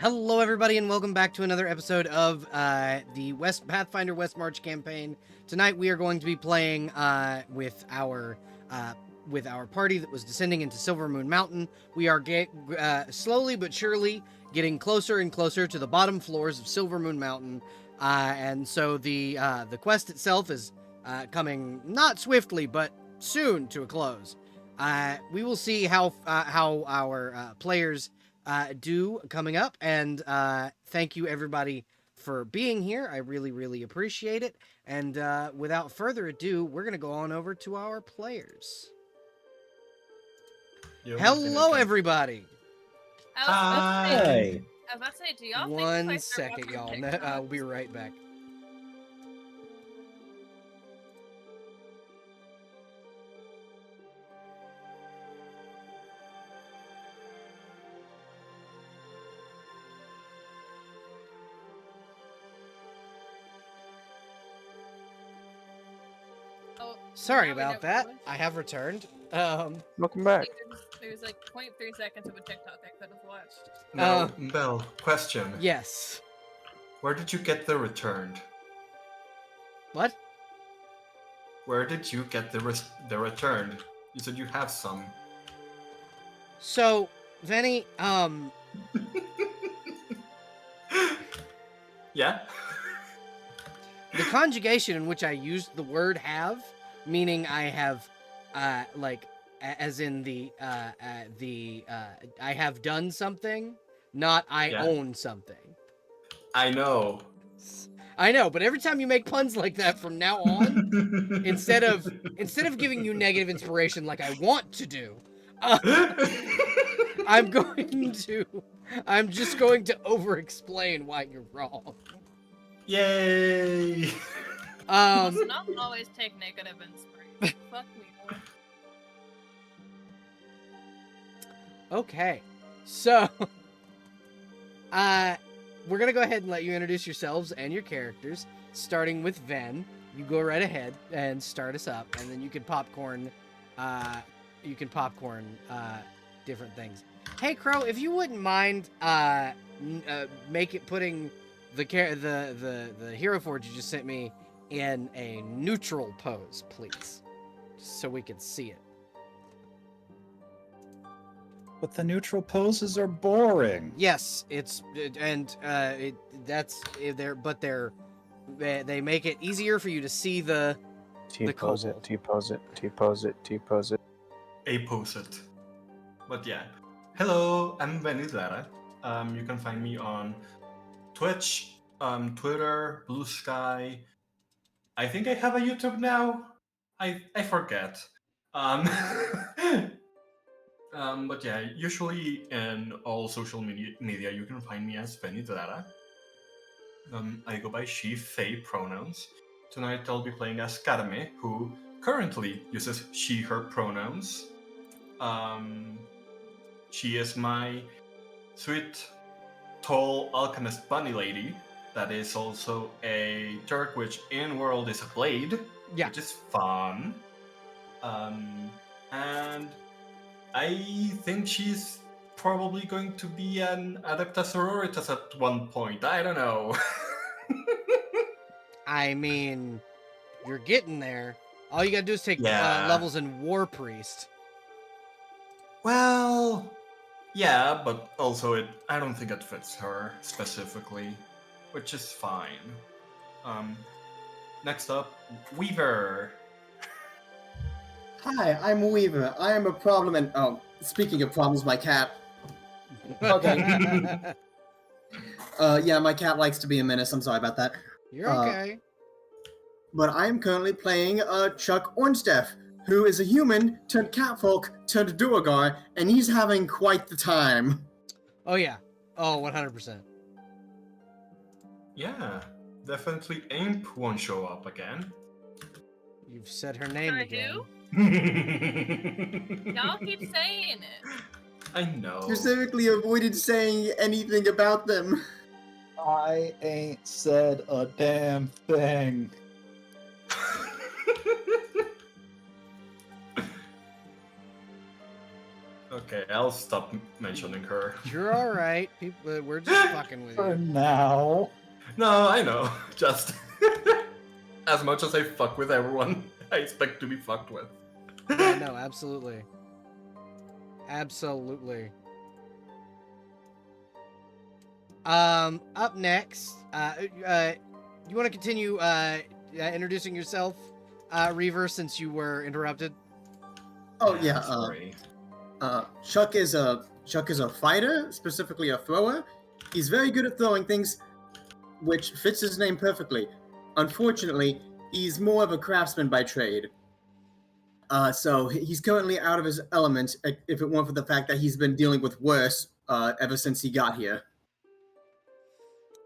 Hello, everybody, and welcome back to another episode of the Pathfinder Westmarch campaign. Tonight, we are going to be playing with our party that was descending into Silvermoon Mountain. We are slowly but surely getting closer and closer to the bottom floors of Silvermoon Mountain, and so the quest itself is coming not swiftly but soon to a close. We will see how our players do coming up, and thank you everybody for being here. I really appreciate it, and without further ado, we're gonna go on over to our players. Hello everybody. Hi. I was about to say, do y'all One think if I start second, watching y'all. I'll TikToks- be right back. Oh, Sorry now we about know that. what it I have returned. Welcome was. back. There's like 0.3 seconds of a TikTok I could have watched. Now, Belle, question. Yes. Where did you get the returned? What? Where did you get the returned? You said you have some. So, Venny, Yeah? the conjugation in which I used the word have, meaning I have, as in I have done something, not I Yeah. own something. I know. I know, but every time you make puns like that from now on, instead of giving you negative inspiration like I want to do, I'm just going to over-explain why you're wrong. Yay! Also, not always take negative inspiration. Fuck me. Okay, so, we're gonna go ahead and let you introduce yourselves and your characters, starting with Ven. You go right ahead and start us up, and then you can popcorn, different things. Hey, Crow, if you wouldn't mind, putting the hero forge you just sent me in a neutral pose, please, just so we can see it. But the neutral poses are boring. Yes, they make it easier for you to see the T-pose it, kobold. T-pose it, T-pose it, T-pose it. A-pose it. But yeah. Hello, I'm Benizara. You can find me on Twitch, Twitter, Blue Sky. I think I have a YouTube now. I forget. But yeah, usually in all social media you can find me as Benizara. I go by she, they pronouns. Tonight I'll be playing as Karme, who currently uses she, her pronouns. She is my sweet, tall alchemist bunny lady that is also a Turk, which in world is a blade, Yeah. which is fun. And I think she's probably going to be an Adepta Sororitas at one point. I don't know. I mean, you're getting there. All you gotta do is take Yeah. levels in War Priest. Well, yeah, but also I don't think it fits her specifically, which is fine. Next up, Weaver. Hi, I'm Weaver. I am a problem and speaking of problems, my cat. Okay. Yeah, my cat likes to be a menace. I'm sorry about that. You're okay. But I am currently playing Chuck Ornsteff, who is a human turned catfolk turned Duergar, and he's having quite the time. Oh yeah. Oh, 100%. Yeah, definitely Imp won't show up again. You've said her name I again. Y'all keep saying it. I know. Specifically avoided saying anything about them. I ain't said a damn thing. Okay, I'll stop mentioning her. You're all right. People, we're just fucking with For you. now. No, I know. Just as much as I fuck with everyone, I expect to be fucked with. Yeah, no, absolutely. Absolutely. Up next, you want to continue introducing yourself, Reaver, since you were interrupted? Oh yeah. Sorry. Chuck is a fighter, specifically a thrower. He's very good at throwing things, which fits his name perfectly. Unfortunately, he's more of a craftsman by trade. So he's currently out of his element. If it weren't for the fact that he's been dealing with worse ever since he got here.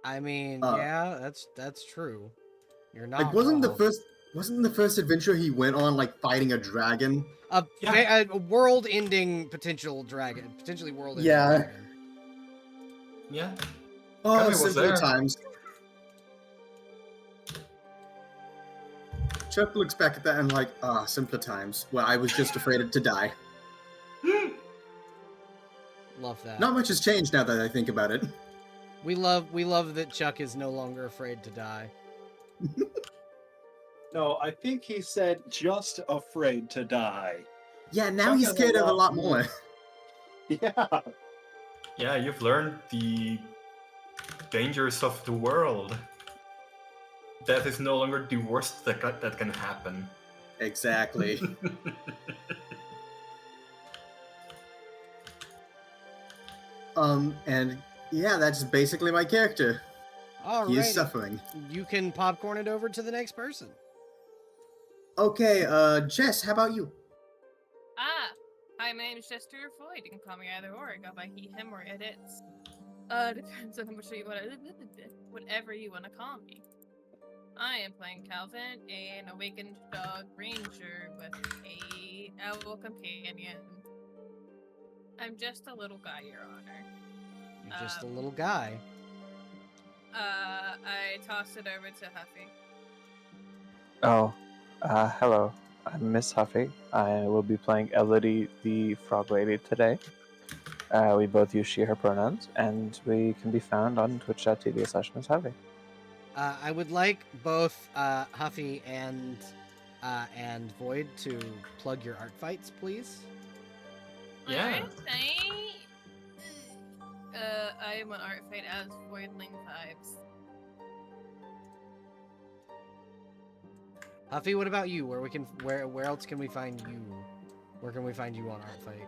I mean, Uh, yeah, that's true. You're not Like, wasn't wrong. the first adventure he went on like fighting a dragon? A world-ending potentially world-ending Yeah. dragon. Yeah. Oh, Kami was simpler there. times. Chuck looks back at that and like, simpler times, where I was just afraid to die. Love that. Not much has changed now that I think about it. We love that Chuck is no longer afraid to die. No, I think he said just afraid to die. Yeah, now Chuck he's has a scared of a lot lot more. Yeah. Yeah, you've learned the dangers of the world. Death is no longer the worst that can happen. Exactly. And yeah, that's basically my character. He is Alrighty. suffering. You can popcorn it over to the next person. Okay, Jess, how about you? Hi, my name is Chester Floyd. You can call me either or. I go by he, him, or it, it's. Depends on how much you want to, whatever you want to call me. I am playing Calvin, an awakened dog ranger with a owl companion. I'm just a little guy, Your Honor. You're just a little guy. I toss it over to Huffy. Oh, hello. I'm Miss Huffy. I will be playing Elodie the Frog Lady today. We both use she, her pronouns, and we can be found on twitch.tv/Miss I would like both Huffy and Void to plug your art fights, please. Yeah. I am an art fight as Voidling Vibes. Huffy, what about you? Where else can we find you? Where can we find you on art fight?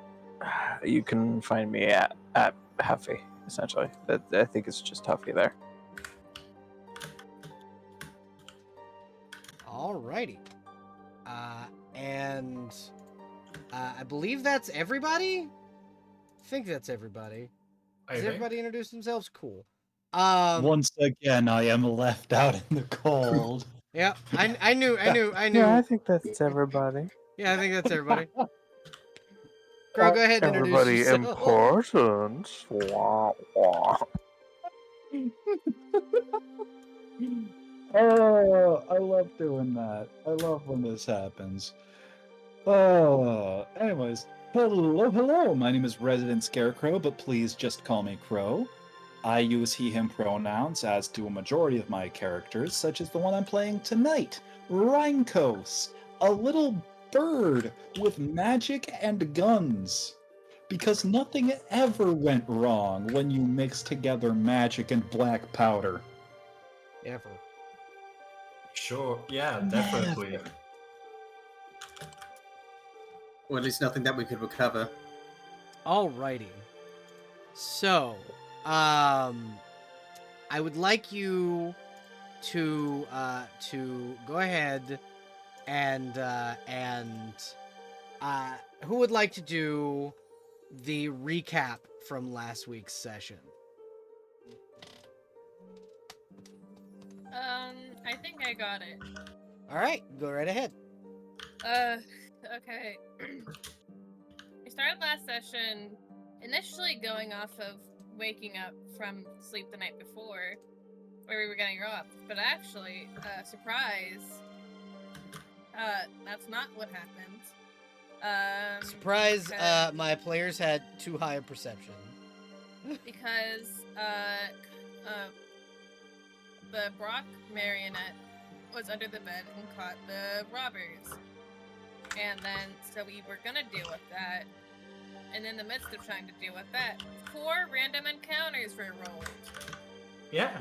You can find me at Huffy, essentially. I think it's just Huffy there. Alrighty. And I believe that's everybody? I think that's everybody. Does everybody introduce themselves? Cool. Once again, I am left out in the cold. Yeah, I knew. Yeah, I think that's everybody. Yeah, I think that's everybody. Girl, go ahead and introduce Everybody yourself. important. Wah, wah. Oh, I love doing that. I love when this happens. Anyways, hello. My name is Resident Scarecrow, but please just call me Crow. I use he, him pronouns, as do a majority of my characters, such as the one I'm playing tonight, Rhymekos, a little bird with magic and guns. Because nothing ever went wrong when you mix together magic and black powder. Ever. Sure, yeah, definitely. Or at least nothing that we could recover. Alrighty. So, I would like you to go ahead and who would like to do the recap from last week's session? I think I got it. Alright, go right ahead. Okay. We started last session initially going off of waking up from sleep the night before, where we were getting up, but actually, surprise, that's not what happened. Surprise! because- My players had too high a perception. because the Brock marionette was under the bed and caught the robbers. And then, so we were gonna deal with that. And in the midst of trying to deal with that, 4 random encounters were rolled Yeah.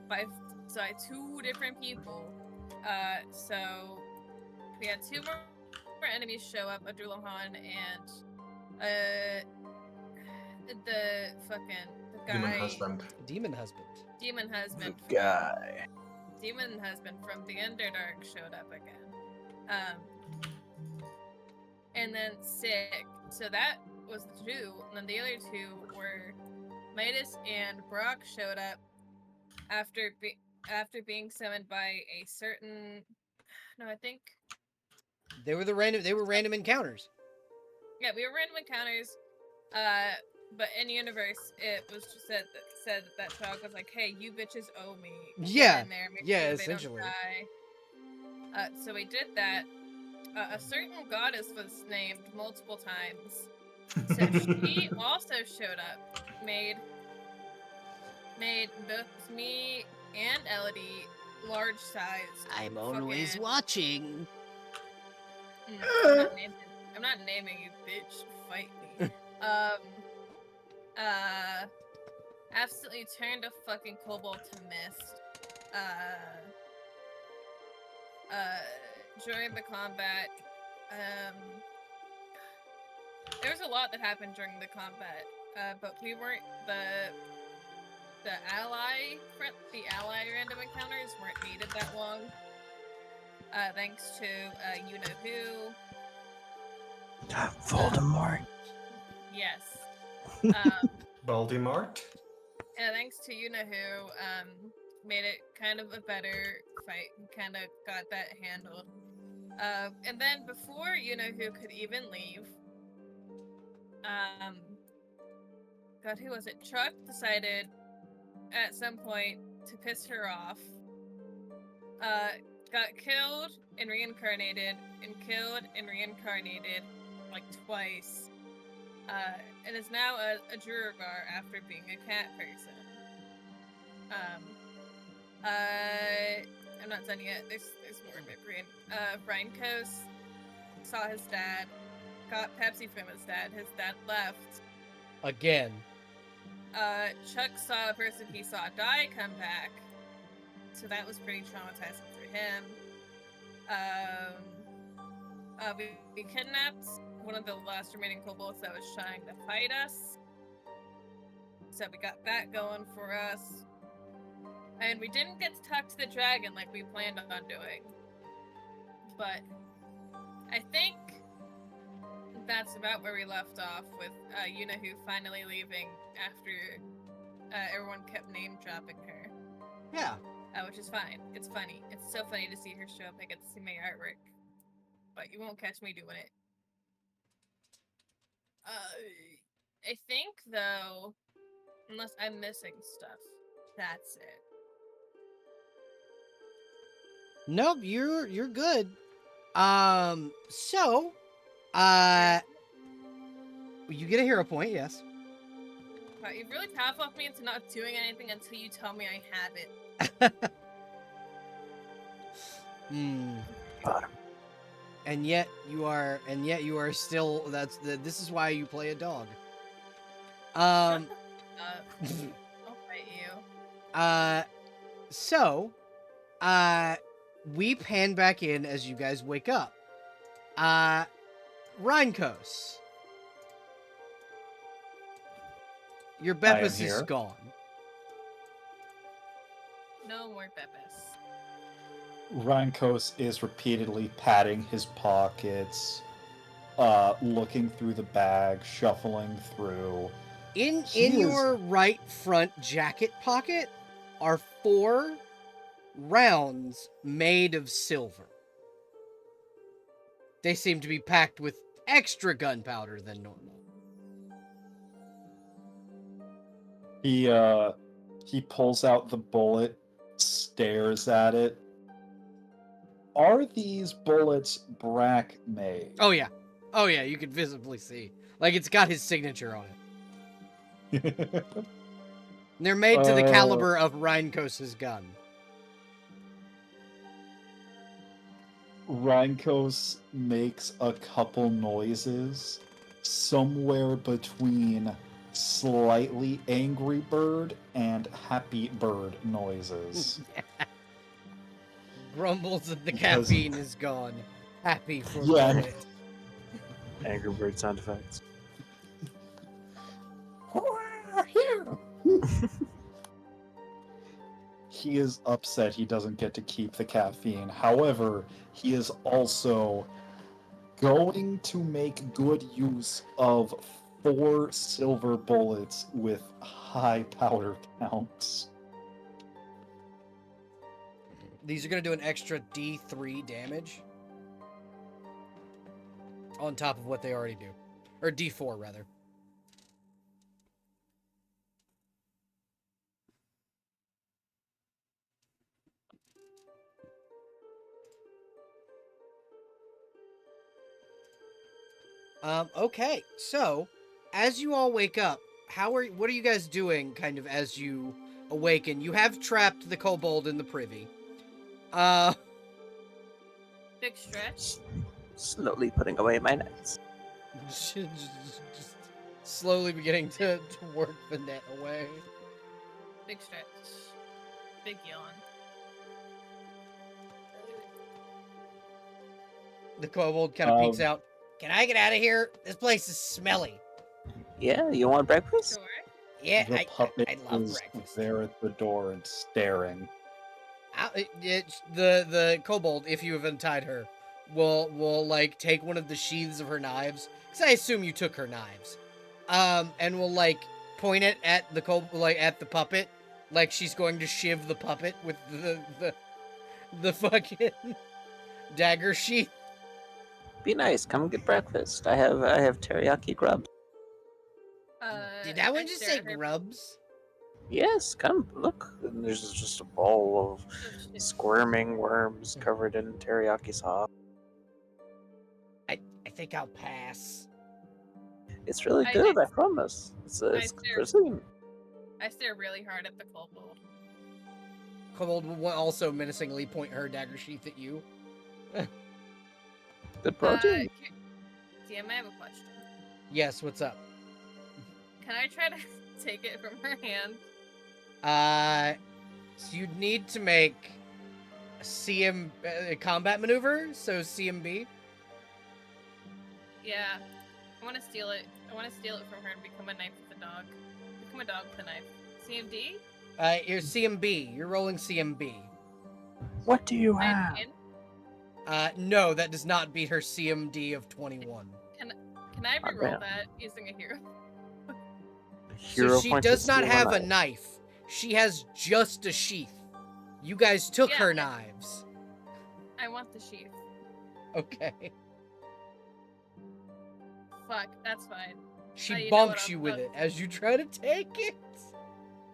by 2 different people. So we had 2 more enemies show up, Abdullahan and the guy, Demon husband. Demon husband. Demon husband, Guy. Demon husband from the Underdark showed up again. And then Sick. So that was the 2, and then the other 2 were Midas and Brock showed up after being summoned by a certain. No, I think. They were random encounters. Yeah, we were random encounters. But in universe, it was just said that Trog was like, "Hey, you bitches owe me." Get Yeah, in there, make yeah, sure they essentially. don't die. So we did that. A certain goddess was named multiple times, so she also showed up, made both me and Elodie large sized. I'm always fucking- watching. I'm not naming you, bitch. Fight me. Absolutely turned a fucking kobold to mist. During the combat, there was a lot that happened during the combat, but we weren't the ally random encounters weren't needed that long. Thanks to you know who. Voldemort. Yes. Voldemort. Thanks to you know who, made it kind of a better fight and kind of got that handled. And then before you know who could even leave, God, who was it? Chuck decided at some point to piss her off. Got killed and reincarnated, and killed and reincarnated like twice. And is now a Duergar after being a cat person. I'm not done yet. There's more in my brain. Brian Coase saw his dad, got Pepsi from his dad. His dad left. Again. Chuck saw a person he saw die come back. So that was pretty traumatizing for him. We kidnapped one of the last remaining kobolds that was trying to fight us. So we got that going for us. And we didn't get to talk to the dragon like we planned on doing. But I think that's about where we left off with you know who finally leaving after everyone kept name dropping her. Yeah. Which is fine. It's funny. It's so funny to see her show up. I get to see my artwork. But you won't catch me doing it. I think though, unless I'm missing stuff, that's it. Nope, you're good. So, you get a hero point, yes. Wow, you really pass off me into not doing anything until you tell me I have it. Hmm. Bottom. And yet you are still. This is why you play a dog. I'll fight you. So, we pan back in as you guys wake up. Rhinkos, your Beppis is here. gone. No more Beppis. Rhinkos is repeatedly patting his pockets, looking through the bag, shuffling through. In He is- your right front jacket pocket are 4 rounds made of silver. They seem to be packed with extra gunpowder than normal. He pulls out the bullet, stares at it, Are these bullets Brack made? Oh yeah, you can visibly see. Like it's got his signature on it. And they're made to the caliber of Rheinkos's gun. Rheinkos makes a couple noises somewhere between slightly angry bird and happy bird noises. Grumbles that the Because- caffeine is gone. Happy for Yeah. the wit. Angry bird sound effects. He is upset he doesn't get to keep the caffeine. However, he is also going to make good use of 4 silver bullets with high powder counts. These are going to do an extra D3 damage. On top of what they already do. Or D4, rather. Okay, so as you all wake up, what are you guys doing kind of as you awaken? You have trapped the kobold in the privy. Big stretch. Slowly putting away my nets. just slowly beginning to work the net away. Big stretch. Big yawn. The kobold kind of peeks out. Can I get out of here? This place is smelly. Yeah, you want breakfast? Sure. Yeah, The puppet I love is breakfast. there at the door and staring. The kobold, if you have untied her, will like take one of the sheaths of her knives, because I assume you took her knives, and will like point it at the at the puppet, like she's going to shiv the puppet with the fucking dagger sheath. Be nice. Come get breakfast. I have teriyaki grub. Did that I one just stare say at her- grubs? Yes, come look. And there's just a bowl of squirming worms covered in teriyaki sauce. I think I'll pass. It's really I- good. I- I promise. It's I it's stare- cuisine. I stare really hard at the kobold. Kobold will also menacingly point her dagger sheath at you. Good protein. DM, I have a question. Yes, what's up? Can I try to take it from her hand? So you'd need to make a combat maneuver, so CMB. Yeah. I want to steal it. I want to steal it from her and become a knife with a dog. Become a dog with a knife. CMD? You're CMB. You're rolling CMB. What do you I have? am in. No, that does not beat her CMD of 21. Can I Oh, reroll damn. that using a hero? Hero So she points does at not steal have a knife. knife. She has just a sheath. You guys took Yeah. her knives. I want the sheath. Okay. Fuck, that's fine. She you know what, bonks you I'll- with it as you try to take it.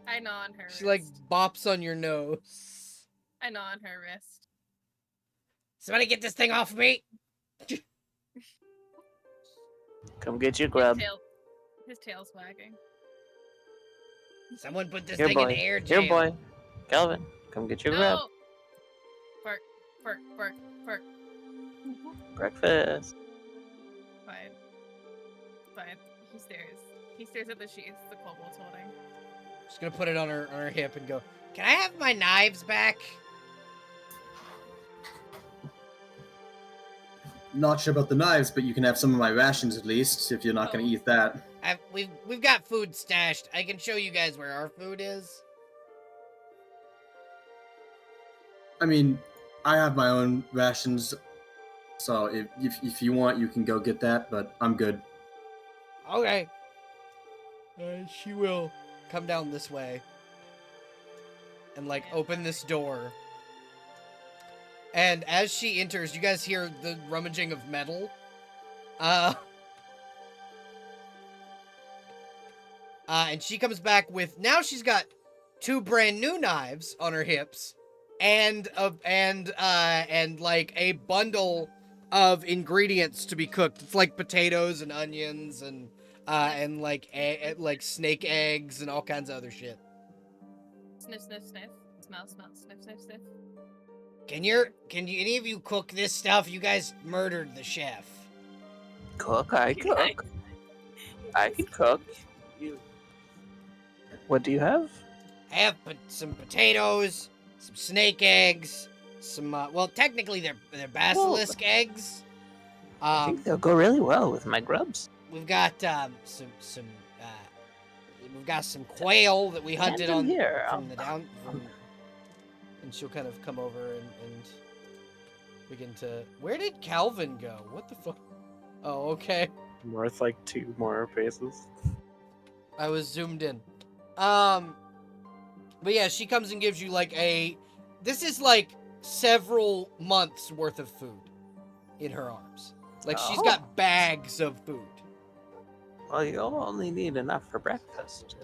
I gnaw on her She like wrist. bops on your nose. I gnaw on her wrist. Somebody get this thing off me. Come get your grub. His tail's wagging. Someone put this Here, thing boy. in air jail. Here, boy. Calvin, come get your grub. No! Bark, bark, bark, bark. Breakfast. Fine. Fine. He stares. He stares at the sheath the kobold's holding. Just gonna put it on her hip and go, "Can I have my knives back?" Not sure about the knives, but you can have some of my rations at least, if you're not going to eat that. We've got food stashed. I can show you guys where our food is. I mean, I have my own rations, so if you want, you can go get that, but I'm good. Okay. She will come down this way and like open this door. And as she enters, you guys hear the rummaging of metal. And she comes back with, now she's got 2 brand new knives on her hips. and like a bundle of ingredients to be cooked. It's like potatoes and onions and like snake eggs and all kinds of other shit. Sniff, sniff, sniff. Smell, smell, sniff, sniff, sniff. Can any of you cook this stuff? You guys murdered the chef. Cook, I cook. I can cook. What do you have? I have some potatoes, some snake eggs, some well, technically they're basilisk eggs. I think they'll go really well with my grubs. We've got we've got some quail that we hunted on here. from the down. And she'll kind of come over and begin to. Where did Calvin go? What the fuck? Oh, okay. North, like 2 more paces. I was zoomed in. But yeah, she comes and gives you like this is like several months worth of food in her arms. Like she's got bags of food. Well, you'll only need enough for breakfast.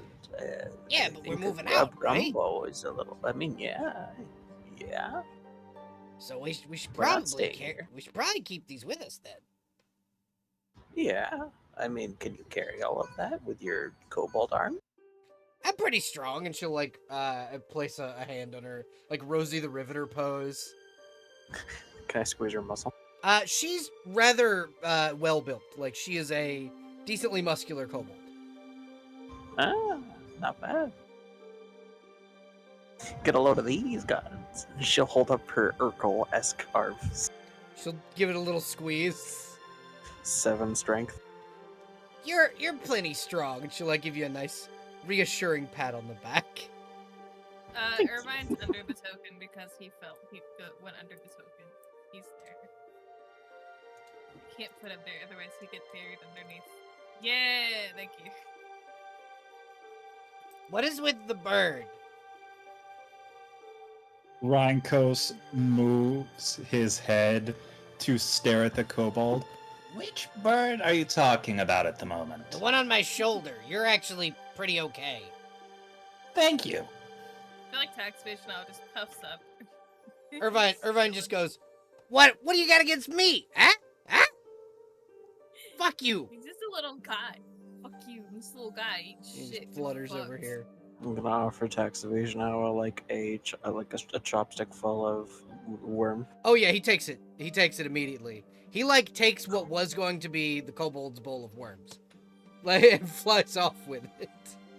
Yeah, but we're moving out, right? Gumbo is a little. I mean, yeah. So we should We're not probably staying here. we should probably keep these with us then. Yeah. I mean, can you carry all of that with your kobold arm? I'm pretty strong, and she'll like place a hand on her, like Rosie the Riveter pose. Can I squeeze your muscle? She's rather well built. Like she is a decently muscular kobold. Ah, not bad. Get a load of these guns. She'll hold up her Urkel-esque arms. She'll give it a little squeeze. 7 strength. You're plenty strong, and she'll like give you a nice, reassuring pat on the back. Irvine's under the token because he went under the token. He's there. Can't put him there, otherwise he gets buried underneath. Yeah, thank you. What is with the bird? Rheinkos moves his head to stare at the kobold. Which bird are you talking about at the moment? The one on my shoulder. You're actually pretty okay. Thank you. I feel like tax fish now just puffs up. Irvine just goes, What do you got against me? Huh? Fuck you. He's just a little guy. Fuck you, this little guy eats He shit. just flutters over fucks. here. I'm gonna offer tax evasion now, like a chopstick full of worm. Oh yeah, he takes it. He takes it immediately. He like takes what was going to be the kobold's bowl of worms, like and flies off with it.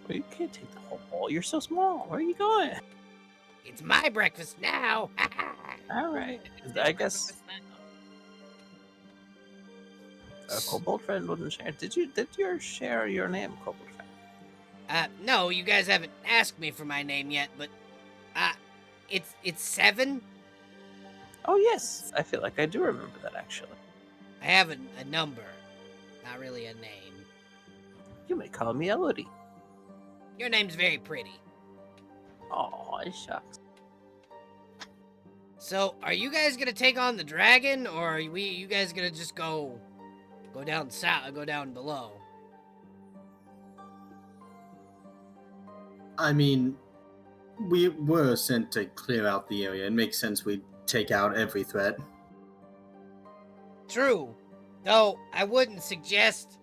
Well, you can't take the whole bowl. You're so small. Where are you going? It's my breakfast now. All right. It's I different guess from this a kobold friend wouldn't share. Did you share your name, kobold friend? No, you guys haven't asked me for my name yet, but it's 7. Oh yes, I feel like I do remember that actually. I have a number, not really a name. You may call me Elodie. Your name's very pretty. Oh, shucks. So, are you guys gonna take on the dragon, or are you guys gonna just go down south, go down below? I mean, we were sent to clear out the area. It makes sense we take out every threat. True, though I wouldn't suggest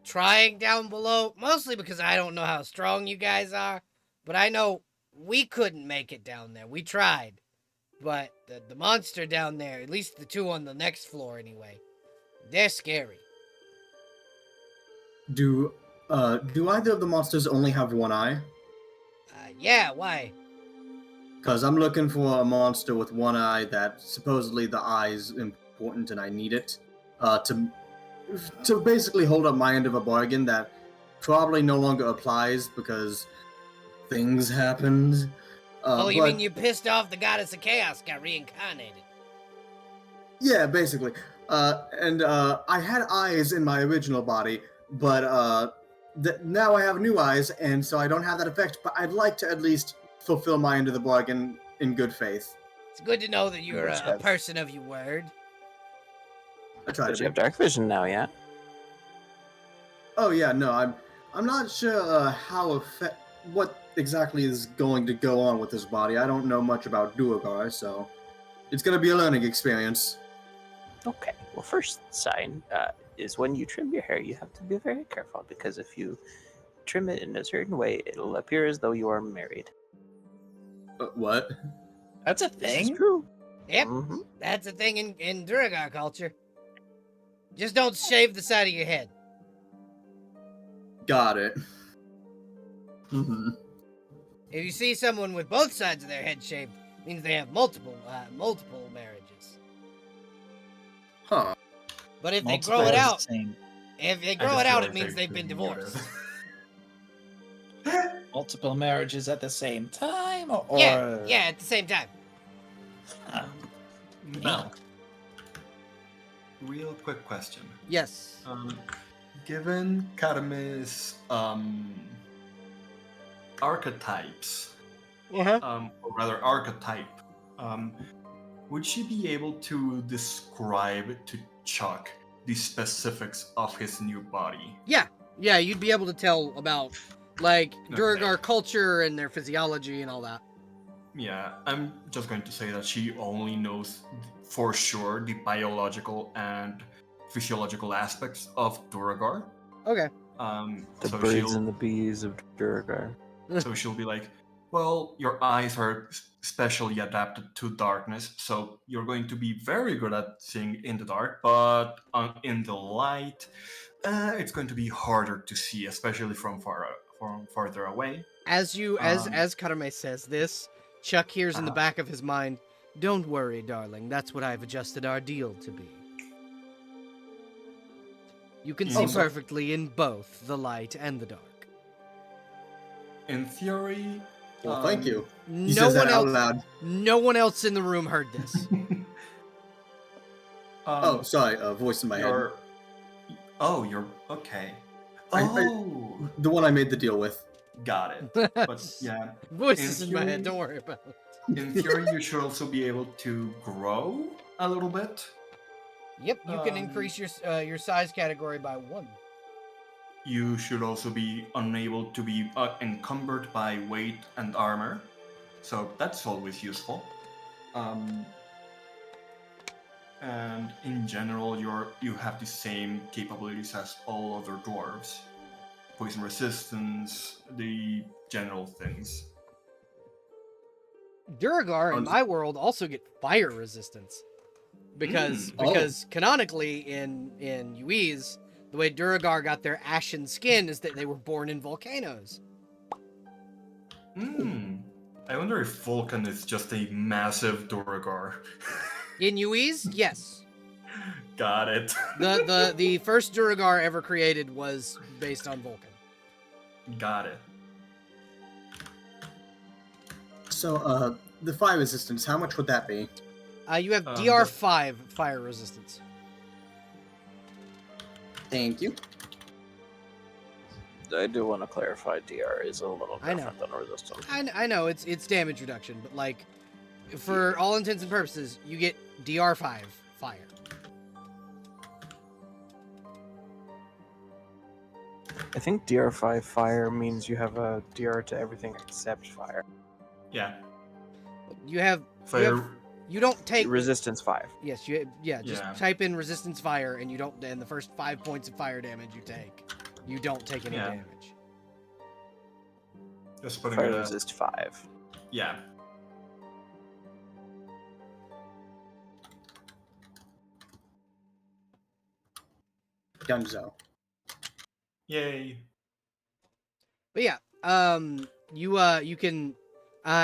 trying down below, mostly because I don't know how strong you guys are, but I know we couldn't make it down there. We tried, but the monster down there, at least the 2 on the next floor anyway, they're scary. Do either of the monsters only have one eye? Yeah, why? Because I'm looking for a monster with one eye that supposedly the eye is important and I need it to basically hold up my end of a bargain that probably no longer applies because things happened. You mean you pissed off the goddess of chaos, got reincarnated? Yeah, basically. I had eyes in my original body, but now I have new eyes, and so I don't have that effect, but I'd like to at least fulfill my end of the bargain in good faith. It's good to know that you're Which a have- person of your word. I try But to you be. have dark vision now, yeah? Oh yeah, no, I'm not sure what exactly is going to go on with his body. I don't know much about Duergar, so it's going to be a learning experience. Okay. Well, first sign is when you trim your hair, you have to be very careful because if you trim it in a certain way, it'll appear as though you are married. What? That's a This is thing. true. Yep, Mhm. that's a thing in Duragar culture. Just don't shave the side of your head. Got it. Mm-hmm. If you see someone with both sides of their head shaved, it means they have multiple marriages. Huh. But if they Multiple grow it is the out, same. if they I grow just it out, it realized means I they've been didn't mute divorced. it. Multiple marriages at the same time, or Yeah, at the same time. Huh. Now, real quick question. Yes. Given Karame's archetypes, or rather archetype, would she be able to describe to Chuck the specifics of his new body? Yeah, you'd be able to tell about, like, Okay. Duragar culture and their physiology and all that. Yeah, I'm just going to say that she only knows for sure the biological and physiological aspects of Duragar. Okay. The So birds she'll and the bees of Duragar. so she'll be like, well, your eyes are specially adapted to darkness, so you're going to be very good at seeing in the dark, but in the light, it's going to be harder to see, especially from farther away. As Karame says this, Chuck hears in the Uh-huh. back of his mind, "Don't worry, darling, that's what I've adjusted our deal to be. You can see Oh, so- perfectly in both the light and the dark." In theory, Well, thank you. He No says one that out else loud. No one else in the room heard this. Oh, sorry. Voice in my head. you're okay. I- Oh, The one I made the deal with. got it. But yeah, Voices in in my theory- head, don't worry about it. in theory, you should also be able to grow a little bit. Yep, you can increase your size category by 1. You should also be unable to be encumbered by weight and armor, so that's always useful. And in general, you have the same capabilities as all other dwarves: poison resistance, the general things. Duragar in On- my world also get fire resistance. Because canonically in UEs, the way Duragar got their ashen skin is that they were born in volcanoes. I wonder if Vulcan is just a massive Duragar. In UEs, yes. Got it. The first Duragar ever created was based on Vulcan. Got it. So, the fire resistance, how much would that be? You have Um, DR5 fire resistance. Thank you. I do want to clarify DR is a little I know. different than resistance. I know it's damage reduction, but like for all intents and purposes, you get DR5 fire. I think DR5 fire means you have a DR to everything except fire. Yeah. You don't take Resistance 5. Yes, just Yeah. type in resistance fire and the first 5 points of fire damage you don't take any Yeah. damage. Just putting Fire it. resist 5. Yeah. Dunzo. Yay. But yeah, you can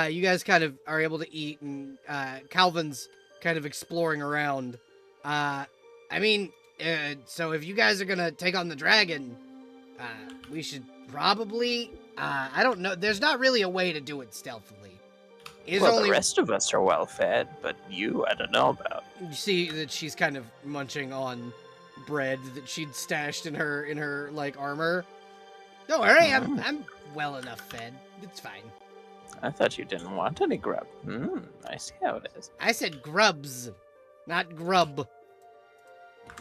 you guys kind of are able to eat, and Calvin's kind of exploring around. So if you guys are gonna take on the dragon, we should probably I don't know. There's not really a way to do it stealthily. The rest of us are well fed, but you I don't know about. You see that she's kind of munching on bread that she'd stashed in her like armor. Don't worry, I'm well enough fed. It's fine. I thought you didn't want any grub. I see how it is. I said grubs, not grub.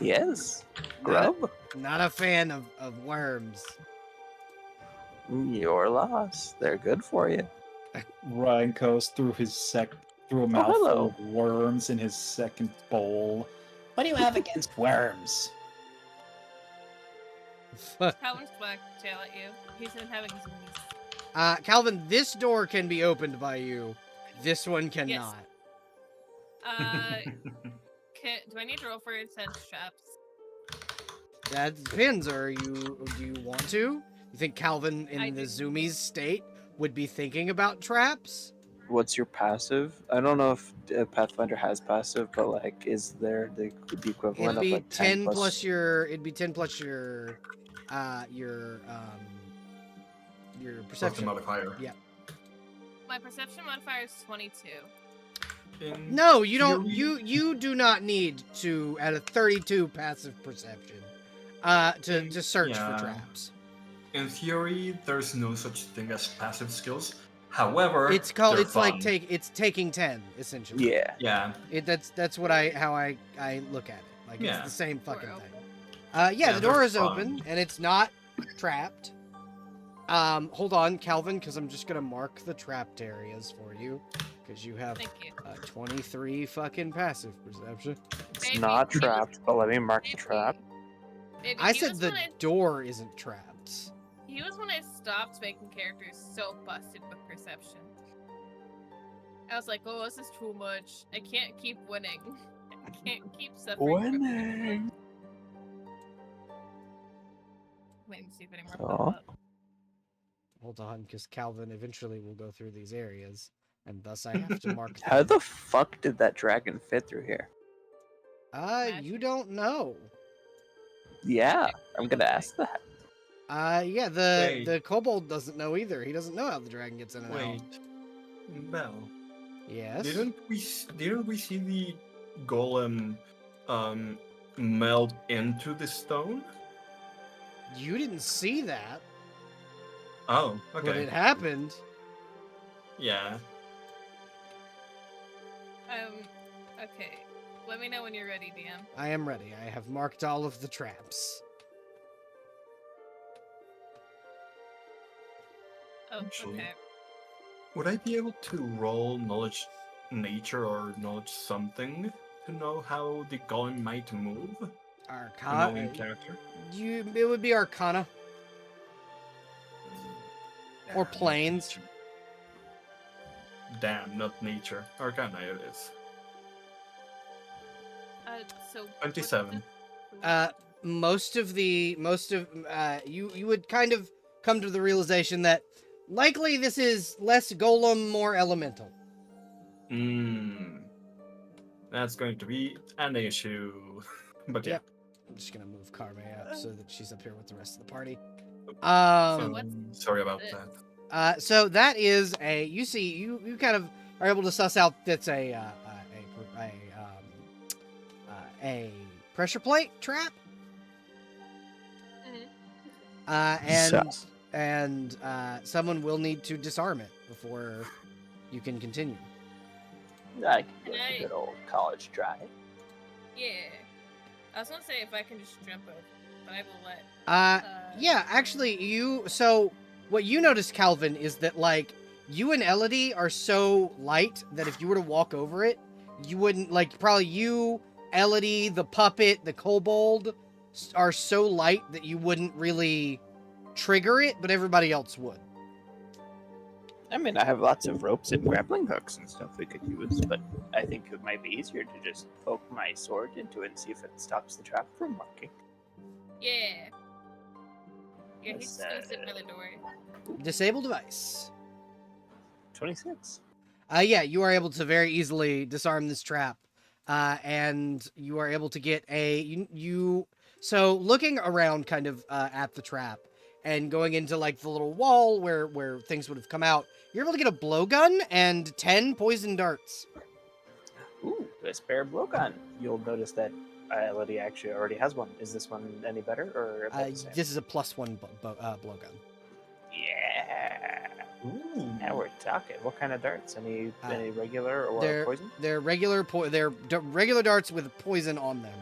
Yes. Grub? Not a fan of worms. Your loss. They're good for you. Ryan goes through through a mouthful hello. of worms in his second bowl. What do you have against worms? Calvin's black tail at you. He's been having zoomies. Calvin, this door can be opened by you. This one cannot. Do I need to roll for sense traps? That depends. Do you want to? You think Calvin in I the do. Zoomies state would be thinking about traps? What's your passive? I don't know if Pathfinder has passive, but like, is there the equivalent It'd of be like 10 plus your. It'd be 10 plus your perception modifier. Yeah. My perception modifier is 22. No, you don't. theory- You do not need to at a 32 passive perception, to search for Yeah. traps. In theory, there's no such thing as passive skills. However, It's called. they're It's like fun. it's taking 10 essentially. Yeah. Yeah, That's what how I look at it. Like Yeah. it's the same fucking Door thing. open. Yeah, Yeah, the door they're is open fun. and it's not trapped. Hold on, Calvin, because I'm just gonna mark the trapped areas for you, because you have Thank you. 23 fucking passive perception. It's Maybe- not maybe- trapped, but let me mark the maybe- trap. maybe I he said was the when I- door isn't trapped. He was when I stopped making characters so busted with perception. I was like, oh, this is too much. I can't keep winning. I can't keep suffering. from it." Winning. Waiting to see if any more So? pop up. Hold on, because Calvin eventually will go through these areas, and thus I have to mark How them. the fuck did that dragon fit through here? You Magic. don't know. Yeah, I'm gonna ask that. Yeah, the Wait. kobold doesn't know either. He doesn't know how the dragon gets in and wait, out. Belle. Yes. Didn't we see the golem melt into the stone? You didn't see that, Oh, but okay. it happened. Yeah. Okay. Let me know when you're ready, DM. I am ready. I have marked all of the traps. Oh, Actually- okay. Would I be able to roll knowledge nature or knowledge something to know how the golem might move? Arcana. Knowing character? It would be Arcana or Damn, Planes. nature. Damn, not nature. Arcana it is. So. what's 27. Most of you would kind of come to the realization that likely this is less golem, more elemental. That's going to be an issue. But yeah. Yep. I'm just gonna move Carme up so that she's up here with the rest of the party. Sorry about it? that. So that is you kind of are able to suss out that's a pressure plate trap. Mhm. And someone will need to disarm it before you can continue. I can And go I- a good old college try. Yeah. I was gonna say if I can just jump over, but I will let. Yeah, actually, so what you notice, Calvin, is that like you and Elodie are so light that if you were to walk over it, you wouldn't like. Probably you, Elodie, the puppet, the kobold are so light that you wouldn't really trigger it, but everybody else would. I mean, I have lots of ropes and grappling hooks and stuff we could use, but I think it might be easier to just poke my sword into it and see if it stops the trap from working. Yeah. Yeah, he's Yes, just gonna sit by the door. Disable device. 26. Yeah, you are able to very easily disarm this trap, and you are able to get So looking around, kind of at the trap, and going into like the little wall where things would have come out, you're able to get a blowgun and 10 poison darts. Ooh, a spare blowgun. You'll notice that Elodie actually already has one. Is this one any better or about the same? This is a +1 blowgun. Yeah. Ooh. Now we're talking. What kind of darts? Any regular or they're- poison? They're regular regular darts with poison on them.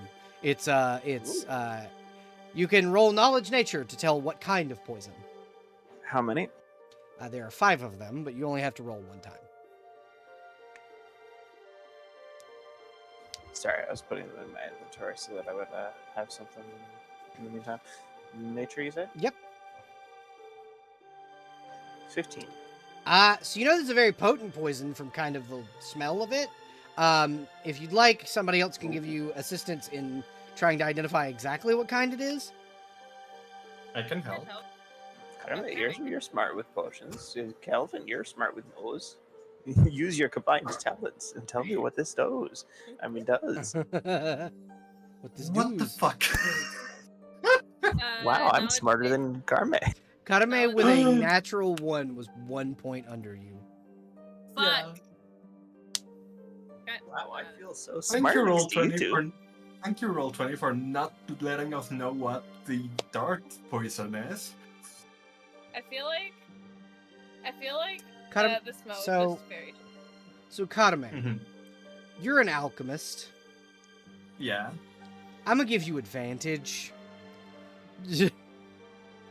You can roll knowledge nature to tell what kind of poison. How many? There are 5 of them, but you only have to roll 1 time. Sorry, I was putting them in my inventory so that I would have something in the meantime. Nature, you said? Yep. 15. So you know there's a very potent poison from kind of the smell of it. If you'd like, somebody else can give you assistance in trying to identify exactly what kind it is. I can help. Karma, you're smart with potions. Calvin, you're smart with those. Use your combined talents and tell me what this does. Does. What this What the does. fuck? Wow, I'm now it's smarter big. than Karma. Karame with a natural 1 was 1 point under you. Fuck. Wow, I feel so Thank smart you, next to you Roll20 two. Thank you, Roll20, for not letting us know what the dark poison is. I feel like Karame, the smoke so- is very. So Karame, Mhm. you're an alchemist. Yeah. I'm gonna give you advantage. Not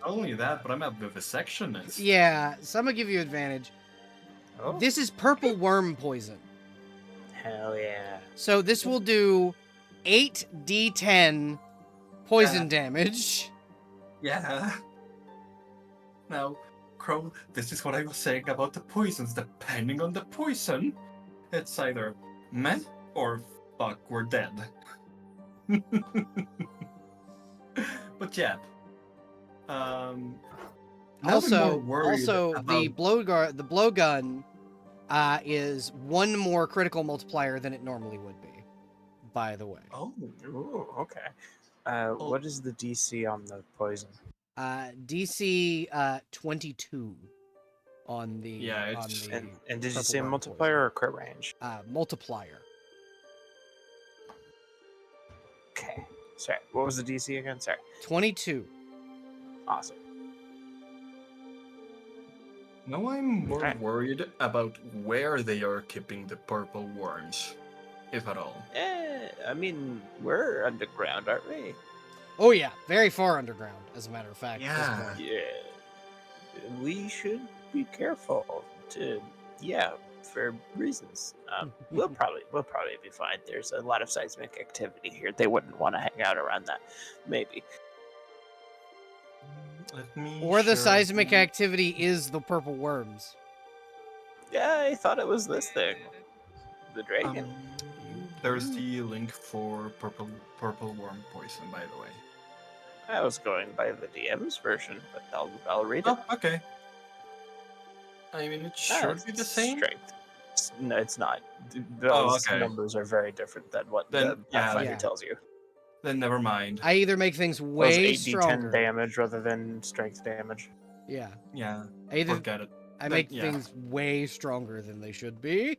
only that, but I'm a vivisectionist. Yeah, so I'm gonna give you advantage. Oh, This is purple worm poison. hell yeah. So this will do 8d10 poison damage. Yeah. Now, Crow, this is what I was saying about the poisons. Depending on the poison, it's either meh or fuck, we're dead. But yeah. Now I'm more Also, worried the about- blowgun is 1 more critical multiplier than it normally would be. By the way, Oh, Ooh, okay. What is the DC on the poison? DC 22 on the Yeah, it's- on the And did you purple say worm multiplier or crit range? multiplier. Okay. Sorry, what was the DC again? Sorry. 22. Awesome. now I'm more Right. worried about where they are keeping the purple worms, if at all. We're underground, aren't we? Oh yeah, very far underground, as a matter of fact. at this Yeah. point. Yeah. We should be careful for reasons. We'll probably be fine. There's a lot of seismic activity here. They wouldn't want to hang out around that. Maybe. Let me Or the share seismic the- activity is the purple worms. Yeah, I thought it was this thing. The dragon. There's the link for purple worm poison, by the way. I was going by the DM's version, but I'll read it. Oh, okay. I mean, it should be the same. Strength. No, it's not. Oh, Those okay. numbers are very different than what Then, the yeah. Pathfinder Yeah. tells you. Then never mind. I either make things Those way 8d10 stronger. damage rather than strength damage. Yeah. Yeah, I either forget it. I make yeah. things way stronger than they should be.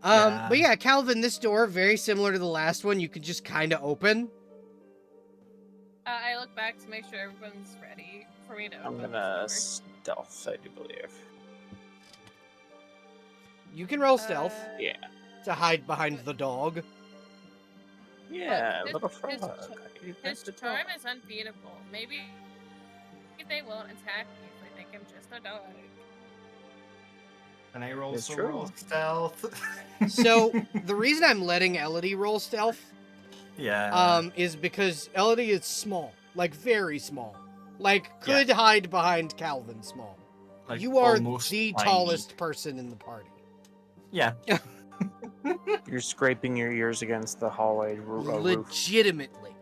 Yeah. But yeah, Calvin, this door, very similar to the last one, you could just kind of open. I look back to make sure everyone's ready for me to I'm open gonna this stealth, I do believe. You can roll door. stealth Yeah. to hide behind the dog. Yeah, his- little his frog. ch- You His got the charm dog. is unbeatable. Maybe they won't attack me if they think I'm just a dog. And I It's also true. roll stealth. So the reason I'm letting Elodie roll stealth, yeah. is because Elodie is small, like very small, like could hide behind Calvin small. Like, You are almost the tiny. tallest person in the party. Yeah. You're scraping your ears against the hallway roof. Legitimately.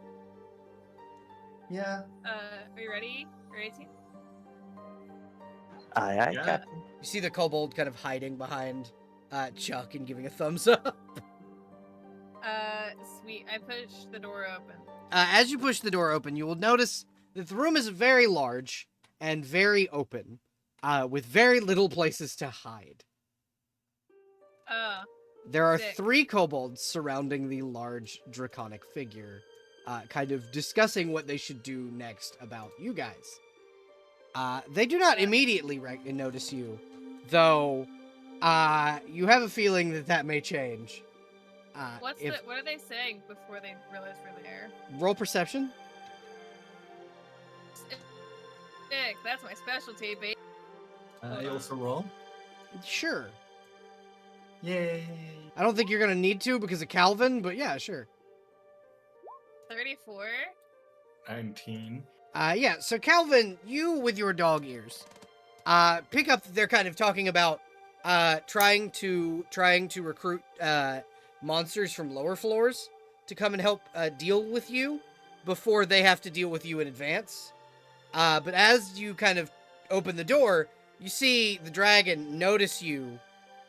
Yeah. Are you ready? Are you 18? Aye, Yeah. Captain. You see the kobold kind of hiding behind Chuck and giving a thumbs up. Sweet. I push the door open. As you push the door open, you will notice that the room is very large and very open, with very little places to hide. There are Sick. 3 kobolds surrounding the large draconic figure, kind of discussing what they should do next about you guys. They do not immediately notice you, though you have a feeling that that may change. What are they saying before they realize we're there? Roll perception? specialty, babe. I also roll. Sure. Yay! I don't think you're gonna need to because of Calvin, but yeah, sure. 34. 19. Yeah, so Calvin, you with your dog ears, pick up that they're kind of talking about, trying to recruit, monsters from lower floors to come and help, deal with you before they have to deal with you in advance. But as you kind of open the door, you see the dragon notice you.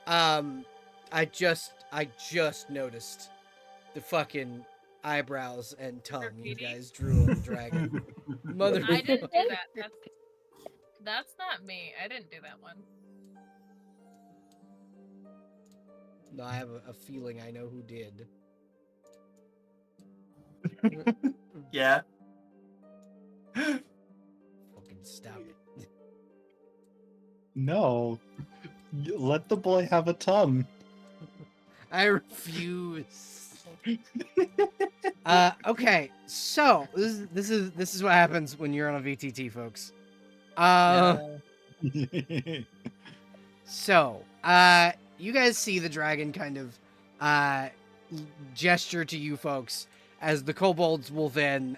I just noticed the fucking eyebrows and tongue you Graffiti? guys drew on the dragon. Mother. I didn't do that. That's not me. I didn't do that one. No, I have a feeling I know who did. Yeah. Fucking stop it. No. Let the boy have a tongue. I refuse. Okay, so this is what happens when you're on a VTT, folks. So, you guys see the dragon kind of gesture to you folks as the kobolds will then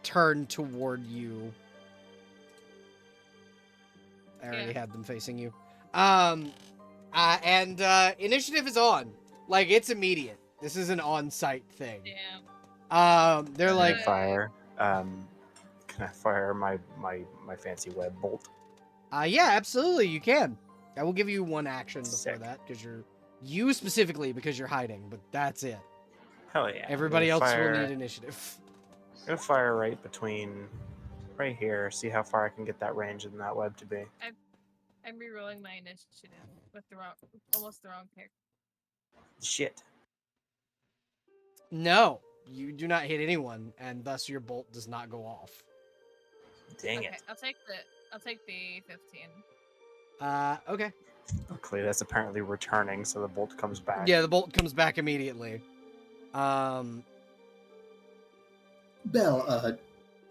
turn toward you. I already had them facing you. And initiative is on. Like, it's immediate. This is an on-site thing. Damn. They're Can like, I fire? Can I fire my fancy web bolt? yeah, absolutely, you can. I will give you one action before Sick. that, because you specifically, because you're hiding, but that's it. Hell yeah! Everybody else will need initiative. I'm gonna fire right here. See how far I can get that range in that web to be. I'm rerolling my initiative with almost the wrong character. Shit. No, you do not hit anyone, and thus your bolt does not go off. Dang Okay, it. I'll take the 15. Okay. Luckily, that's apparently returning, so the bolt comes back. Yeah, the bolt comes back immediately. Belle,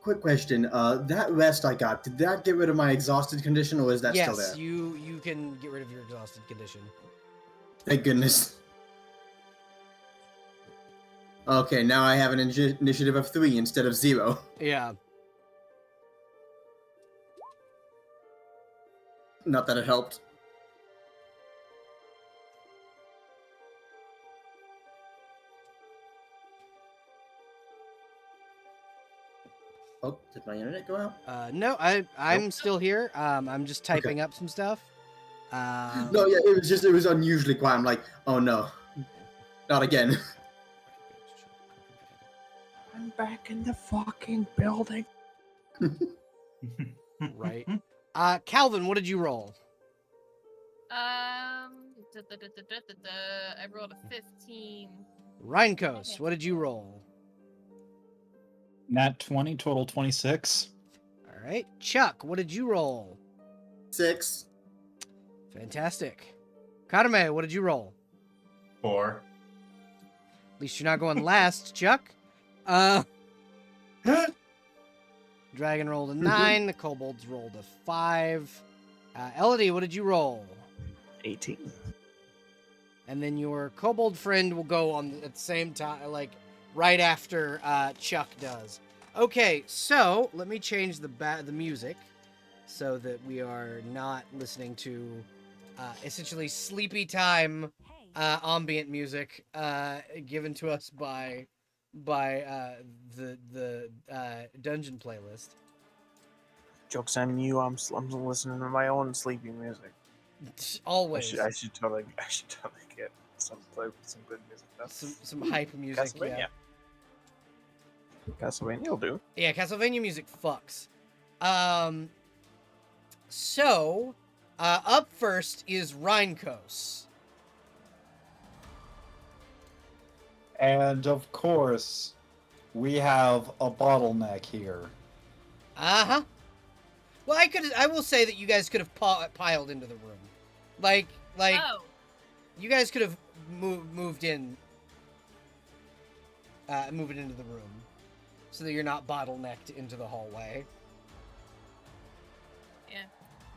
quick question. That rest I got, did that get rid of my exhausted condition, or is that still yes, there? you can get rid of your exhausted condition. Thank goodness. Okay, now I have an initiative of 3 instead of 0. Yeah. Not that it helped. Oh, did my internet go out? No, I'm still here. I'm just typing up some stuff. No, yeah, it was unusually quiet. I'm like, oh no, not again. I'm back in the fucking building. Right. Calvin, what did you roll? I rolled a 15. Rhinkos, what did you roll? Nat 20, total 26. All right. Chuck, what did you roll? 6. Fantastic. Karame, what did you roll? 4. At least you're not going last, Chuck. Dragon rolled a 9. The kobolds rolled a 5. Elodie, what did you roll? 18. And then your kobold friend will go on at the same time, like right after Chuck does. Okay, so let me change the music so that we are not listening to essentially sleepy time ambient music given to us by the dungeon playlist. Joke's on you. I'm listening to my own sleepy music. Always. I should totally get some good music. Some hype music. Castlevania. Yeah. Castlevania will do. Yeah, Castlevania music fucks. So, up first is Rhinkos. And of course, we have a bottleneck here. Uh-huh. Well, I will say that you guys could have piled into the room. Like, Oh, you guys could have moved in, moving into the room so that you're not bottlenecked into the hallway.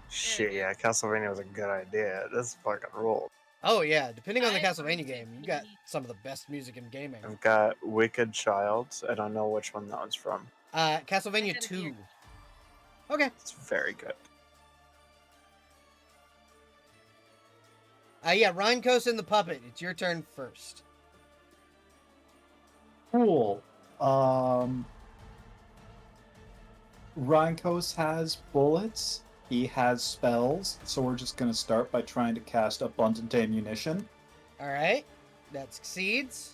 Shit, yeah, Castlevania was a good idea. This fucking rule. Oh yeah, depending on the I Castlevania agree game, with you got Pete. some of the best music in gaming. I've got Wicked Child. I don't know which one that one's from. Castlevania gotta 2. hear. Okay. It's very good. Yeah, Rhinkos and the Puppet. It's your turn first. Cool. Rhinkos has bullets. He has spells, so we're just gonna start by trying to cast Abundant Ammunition. All right, that succeeds.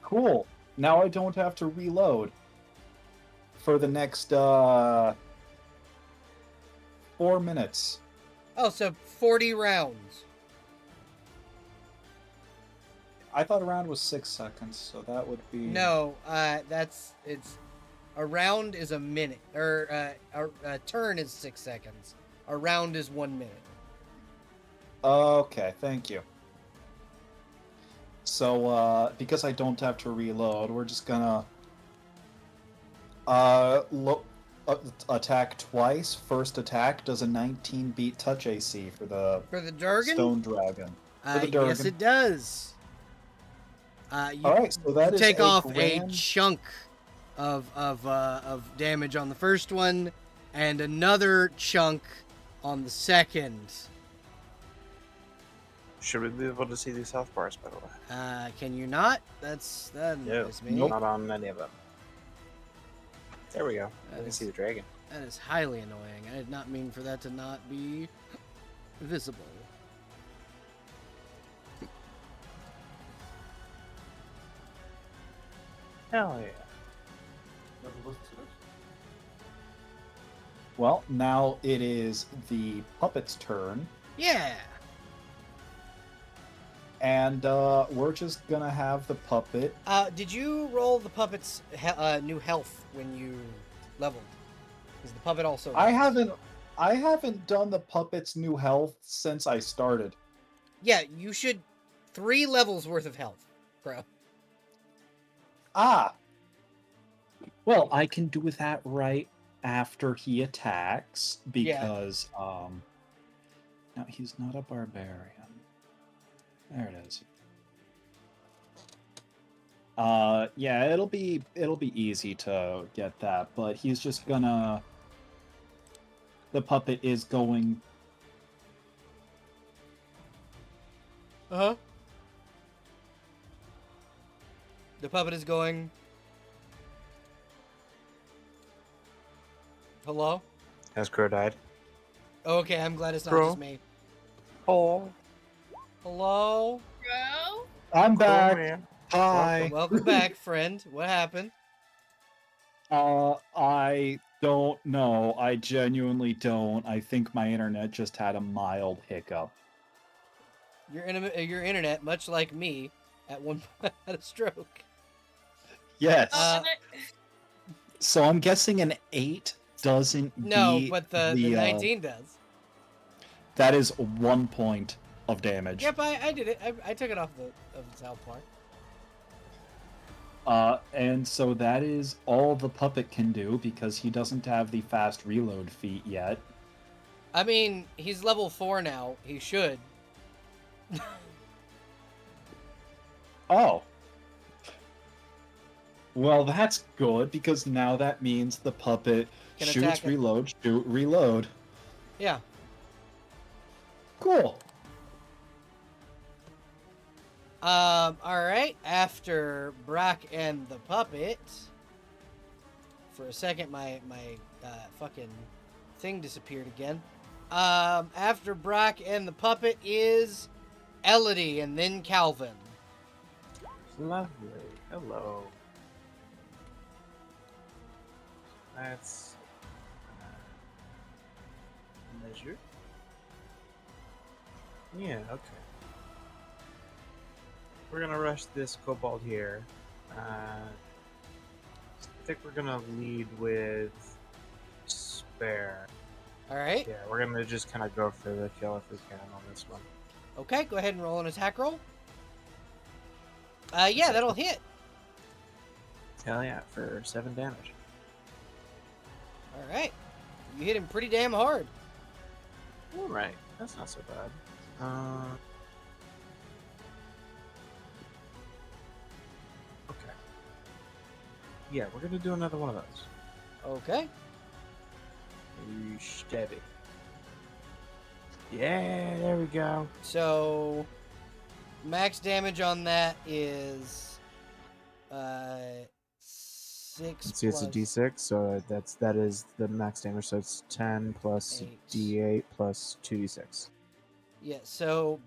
Cool. Now I don't have to reload for the next 4 minutes. Oh, so 40 rounds. I thought a round was 6 seconds, so that would be No, it's a round is a minute, or a turn is 6 seconds. A round is 1 minute. Okay, thank you. So, because I don't have to reload, we're just gonna attack twice. First attack does a 19 beat touch AC for the For the Durgan? Stone Dragon. For the Yes, Durgan. it does. You Alright, so that is take a off grand... a chunk of damage on the first one, and another chunk on the second. Should we be able to see these health bars, by the way? Can you not? That annoys me. Nope. Not on any of them. There we go. I That can is- see the dragon. That is highly annoying. I did not mean for that to not be visible. Hell yeah. Well, now it is the puppet's turn, Yeah. and we're just gonna have the puppet. Did you roll the puppet's new health when you leveled? Is the puppet also? I haven't done the puppet's new health since I started. Yeah, you should 3 levels worth of health, bro. Ah. Well, I can do that right after he attacks because no, he's not a barbarian. There it is. Yeah, it'll be easy to get that, but he's just gonna the puppet is going Uh-huh. The puppet is going. Hello? Has Crow died? Oh, okay, I'm glad it's not Bro. just me. Oh. Hello? Bro? I'm back. man. Hi. Welcome back, friend. What happened? I don't know. I genuinely don't. I think my internet just had a mild hiccup. Your internet, much like me, at one point had a stroke. Yes. Uh, So I'm guessing an 8 doesn't No, beat but the 19 does. that is 1 point of damage. Yep, I did it. I took it off of its health bar. And so that is all the puppet can do because he doesn't have the fast reload feat yet. I mean, he's level 4 now. He should. Oh. Well, that's good because now that means the puppet Can shoots, attack it. reload, shoot, reload. Yeah. Cool. Alright. After Brock and the puppet. For a second, my fucking thing disappeared again. After Brock and the puppet is Elodie and then Calvin. Lovely. Hello. That's measure. Yeah. Okay. We're gonna rush this kobold here. I think we're gonna lead with spare. Alright. Yeah, we're gonna just kind of go for the kill if we can on this one. Okay, go ahead and roll an attack roll. Yeah, that'll hit. Hell yeah, for 7 damage. Alright. You hit him pretty damn hard. All right, that's not so bad. Okay. Yeah, we're gonna do another one of those. Okay. Steady. Yeah, there we go. So, max damage on that is 6 Let's see, it's a plus D6, so that is the max damage. So it's 10 plus 8. D8 plus 2D6. Yeah, so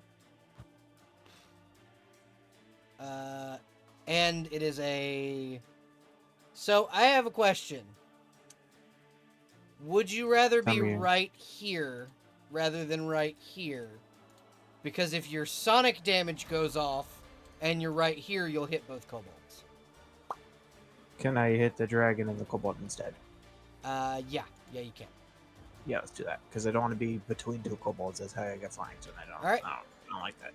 and it is a So I have a question. Would you rather be right here rather than right here? Because if your sonic damage goes off and you're right here, you'll hit both kobolds. Can I hit the dragon and the kobold instead? Yeah, you can. Yeah, let's do that. Because I don't want to be between two kobolds. That's how I get flanked, and I don't. All right. I don't like that.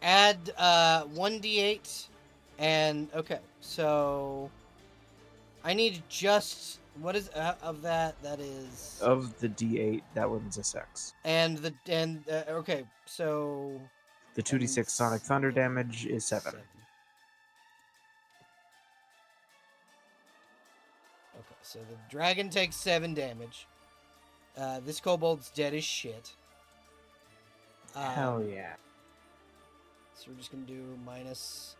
Add 1d8, and okay, so I need just what is of that? That is Of the D8, that one's a 6. Okay, so The 2d6 sonic thunder damage is 7. Okay, so the dragon takes 7 damage. This kobold's dead as shit. Hell yeah. So we're just gonna do minus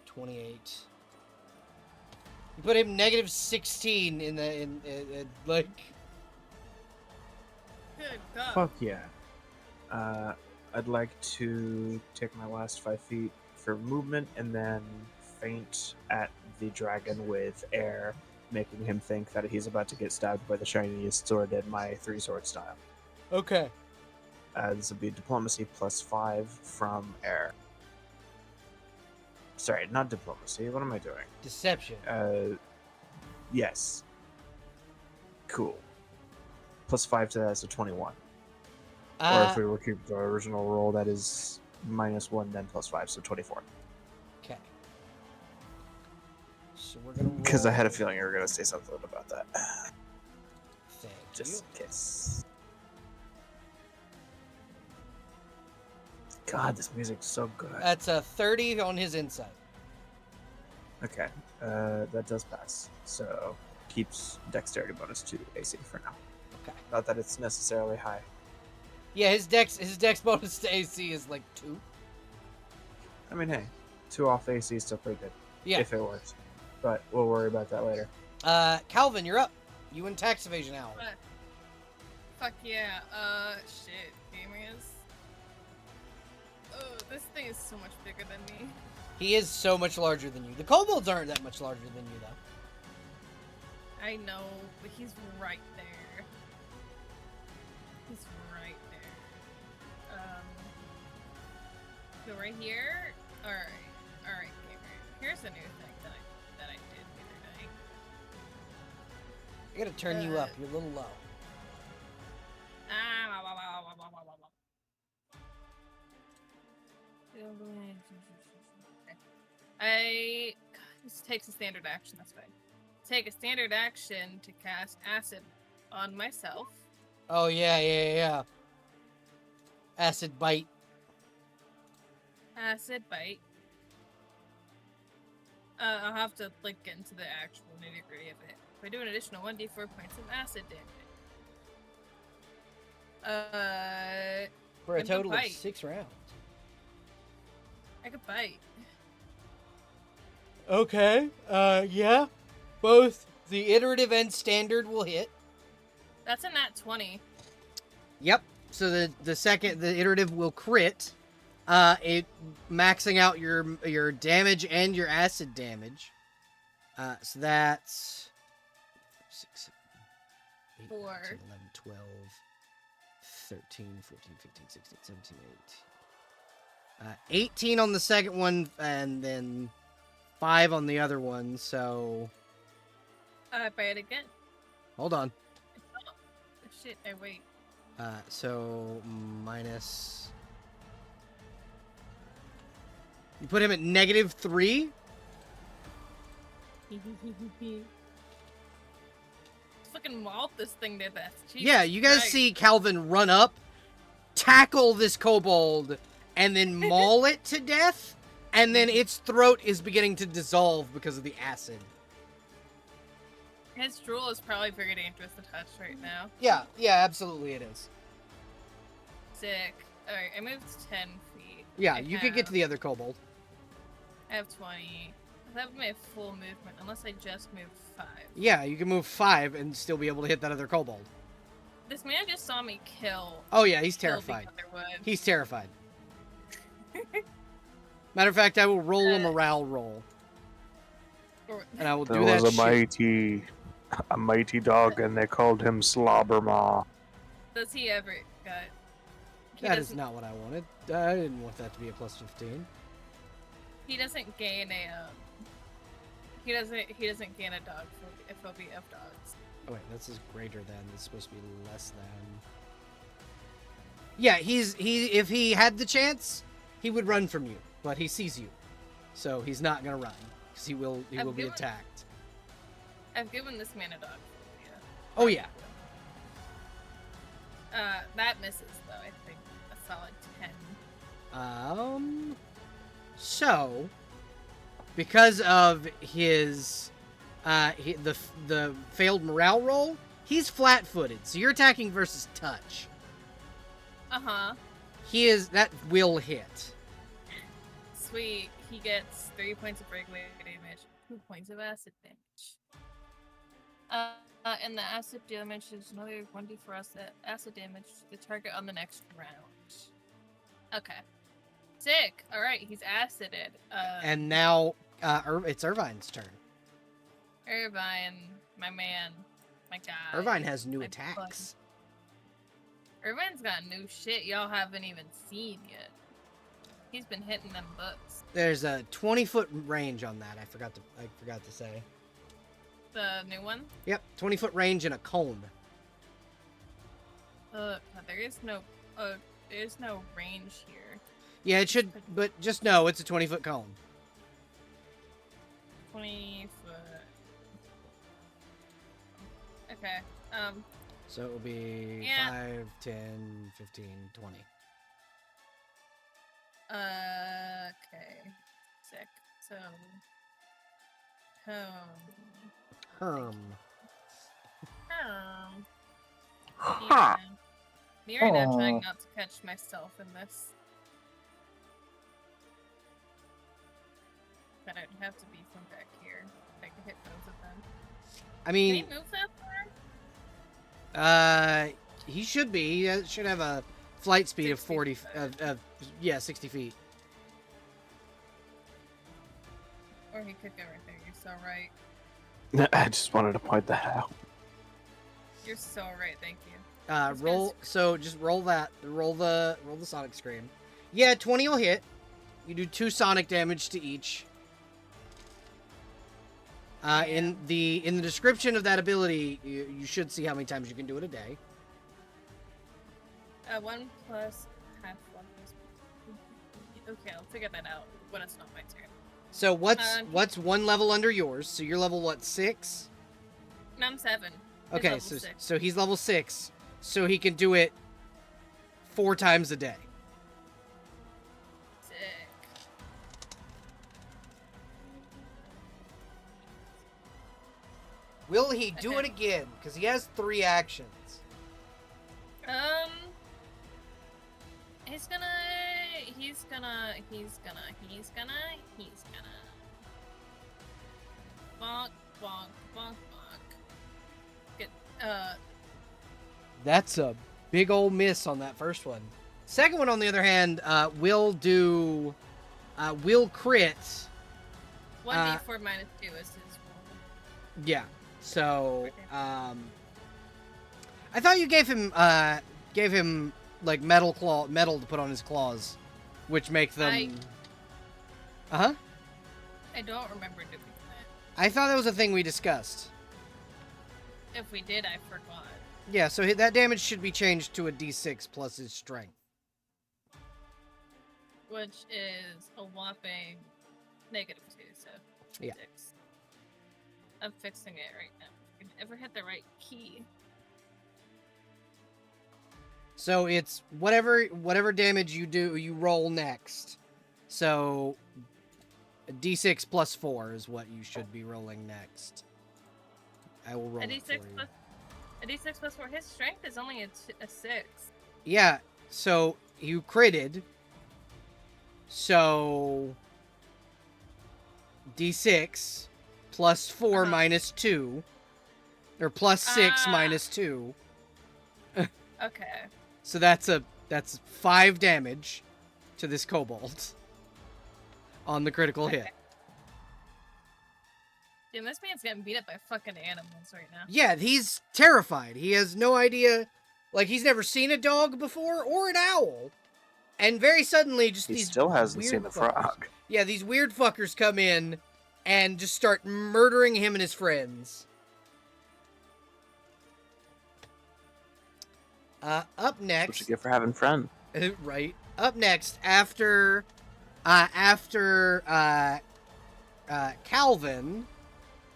28. You put him negative 16 in like. Good God. Fuck yeah. I'd like to take my last 5 feet for movement and then feint at the dragon with air, making him think that he's about to get stabbed by the shiniest sword in my 3-sword style. Okay. This would be diplomacy plus 5 from air. Sorry, not diplomacy. What am I doing? Deception. Yes. Cool. Plus 5 to that, so 21. Or if we were keeping the original roll, that is minus 1, then plus 5, so 24. Okay. So we're gonna. Because I had a feeling you were going to say something about that. Thank Just you. in case. God, this music's so good. That's a 30 on his insight. Okay, that does pass. So keeps dexterity bonus to AC for now. Okay. Not that it's necessarily high. Yeah, his dex bonus to AC is like 2. I mean, hey, 2 off AC is still pretty good. Yeah. If it works. But we'll worry about that later. Calvin, you're up. You and tax evasion owl. Fuck yeah. Shit. Gaming is. Oh, this thing is so much bigger than me. He is so much larger than you. The kobolds aren't that much larger than you, though. I know, but he's right there. He's right there. So right here. All right, gamer. Here's a new thing that I did the other night. I gotta turn you up. You're a little low. This takes a standard action, that's fine. Take a standard action to cast acid on myself. Oh, yeah. Acid bite. Acid bite. I'll have to get into the actual nitty-gritty of it. If I do an additional 1d4 points of acid damage. For a I could total of bite. 6 rounds. I could bite. Okay, yeah. Both the iterative and standard will hit. That's a nat 20. Yep. So the iterative will crit. It maxing out your damage and your acid damage. So that's 6, 7, 8, 9, 4. 10, 11, 12, 13, 14, 15, 16, 17, 18 on the second one, and then 5 on the other one, so... I bite again. Hold on. Oh, shit, I wait. So, minus... You put him at -3? Fucking malt this thing to death. Jesus Yeah, you guys Christ. see Calvin run up, tackle this kobold and then maul it to death, and then its throat is beginning to dissolve because of the acid. His drool is probably very dangerous to touch right now. Yeah, absolutely it is. Sick. Alright, I moved 10 feet. Yeah, you could get to the other kobold. I have 20. That would be a full movement, unless I just moved 5. Yeah, you can move 5 and still be able to hit that other kobold. This man just saw me kill. Oh yeah, he's kill the terrified. other wood. He's terrified. Matter of fact, I will roll a morale roll. And I will There do that was shit. a mighty dog, and they called him Slobbermaw. Does he ever got? That is not what I wanted. I didn't want that to be a plus 15. He doesn't gain a. He doesn't gain a dog phobia of dogs. Oh wait, this is greater than. This is supposed to be less than. Yeah, if he had the chance, he would run from you, but he sees you, so he's not gonna run because he will be attacked. I've given this man a dog phobia. Oh yeah. That misses though. I think a solid 10. So, because of his, the failed morale roll, he's flat-footed. So you're attacking versus touch. That will hit. Sweet. He gets 3 points of regular damage, 2 points of acid damage. And the acid damage is another 1d4 acid damage to the target on the next round. Okay. Sick. Alright, he's acided. And now, it's Irvine's turn. Irvine, my man, my guy. Irvine has new my attacks. bud. Irvine's got new shit y'all haven't even seen yet. He's been hitting them butts. There's a 20-foot range on that. I forgot to say. The new one? Yep, 20-foot range and a cone. There's no range here. Yeah, it should, but just know it's a 20-foot cone. 20 foot. Okay. So it will be Yeah. 5, 10, 15, 20. Okay. Sick. So. Herm. Yeah. Me right now Aw. trying not to catch myself in this. But I'd have to be from back here. I could hit both of them. I Can he mean, move that far? he should be. He should have a flight speed of 40, 60 feet. Or he could go right there. You're so right. I just wanted to point that out. You're so right. Thank you. Just roll that. Roll the sonic scream. Yeah, 20 will hit. You do 2 sonic damage to each. In the description of that ability, you should see how many times you can do it a day. 1 plus half 1 plus. Okay, I'll figure that out when it's not my turn. So what's 1 level under yours? So you're level what, 6? No, I'm 7. He's Okay, level so 6. so he's level 6, so he can do it 4 times a day. Sick. Will he do Okay. it again? Because he has 3 actions. He's gonna. Bonk, bonk, bonk, bonk. Get, That's a big old miss on that first one. Second one, on the other hand, will crit. 1d4 minus 2 is his roll. Yeah. So, I thought you gave him like metal to put on his claws, which make them. I don't remember doing that. I thought that was a thing we discussed. If we did, I forgot. Yeah, so that damage should be changed to a d6 plus his strength. Which is a whopping -2, so Yeah. 6. I'm fixing it right now. If I can ever hit the right key. So it's whatever damage you do, you roll next. So a d6 plus 4 is what you should be rolling next. I will roll A it for D6 you. plus a D6 plus 4. His strength is only a 6. Yeah, so you critted. So d6 plus 4 Uh-huh. minus 2. Or plus 6 Ah. minus 2. Okay. So that's 5 damage to this kobold on the critical hit. Okay. Dude, this man's getting beat up by fucking animals right now. Yeah, he's terrified. He has no idea. Like, he's never seen a dog before or an owl. And very suddenly, just He these still hasn't weird seen the fuckers- frog. Yeah, these weird fuckers come in and just start murdering him and his friends. Up What next, you get for having friends? right? Up next, after Calvin,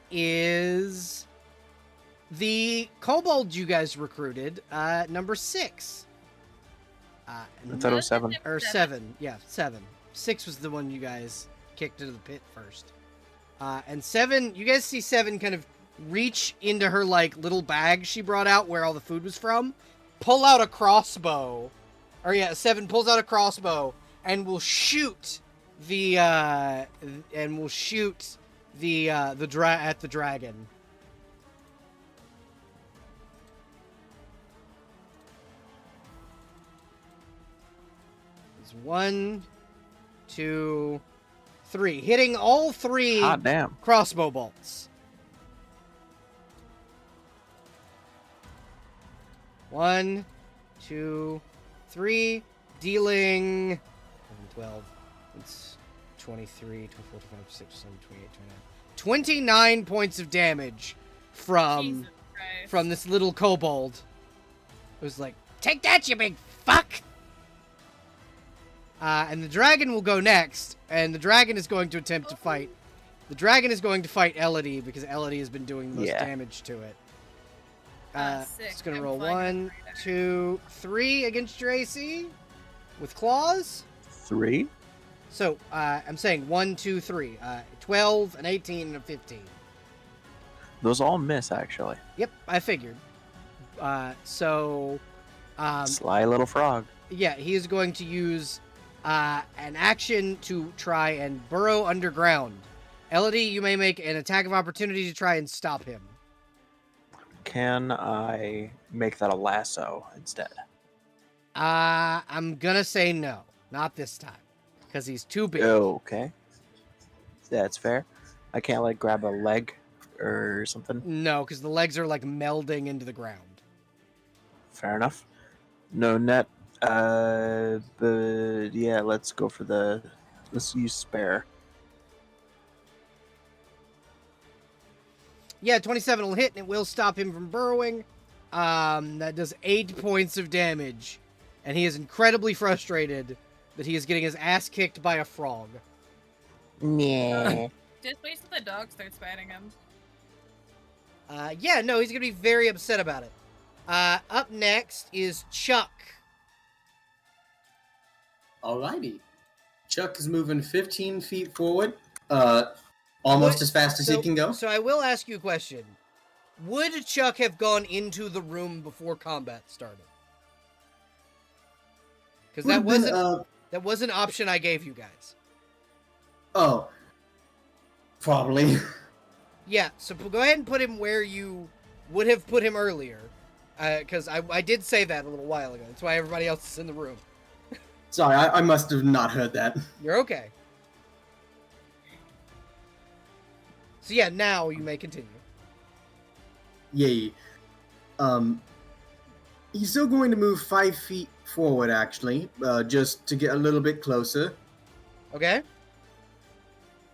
is the kobold you guys recruited, number 6. I thought it was 7. Or 7. Yeah, 7. 6 was the one you guys kicked into the pit first. And 7, you guys see 7 kind of reach into her, like, little bag she brought out where all the food was from, pull out a crossbow. Or, yeah, 7 pulls out a crossbow and will shoot the dragon. It's 1, 2, 3. Hitting all 3 Hot damn. crossbow bolts. 1, 2, 3. Dealing 11, 12. It's 23, 24, 25, 26, 27, 28, 29. 29 points of damage Jesus Christ. from this little kobold. It was like, take that, you big fuck! And the dragon will go next, and the dragon is going to attempt to fight. The dragon is going to fight Elodie because Elodie has been doing the most Yeah. damage to it. Sick. It's gonna I'm roll flying 1, over 3 2, 3 against your AC with claws. 3? So I'm saying 1, 2, 3. 12, an 18, and a 15. Those all miss, actually. Yep, I figured. Sly little frog. Yeah, he is going to use an action to try and burrow underground. Elodie, you may make an attack of opportunity to try and stop him. Can I make that a lasso instead? I'm gonna say no. Not this time. Because he's too big. Okay. That's fair. I can't, like, grab a leg or something? No, because the legs are like melding into the ground. Fair enough. No net. But yeah, let's go for let's use spare. Yeah, 27 will hit and it will stop him from burrowing. That does 8 points of damage. And he is incredibly frustrated that he is getting his ass kicked by a frog. Yeah. Just wait till the dog starts biting him. Yeah, no, he's going to be very upset about it. Up next is Chuck. Alrighty. Chuck is moving 15 feet forward, almost as fast as he can go. So I will ask you a question. Would Chuck have gone into the room before combat started? Because that was an option I gave you guys. Oh. Probably. Yeah, so go ahead and put him where you would have put him earlier. Because I did say that a little while ago. That's why everybody else is in the room. Sorry, I must have not heard that. You're okay. So yeah, now you may continue. Yay. He's still going to move 5 feet forward, actually, just to get a little bit closer. Okay?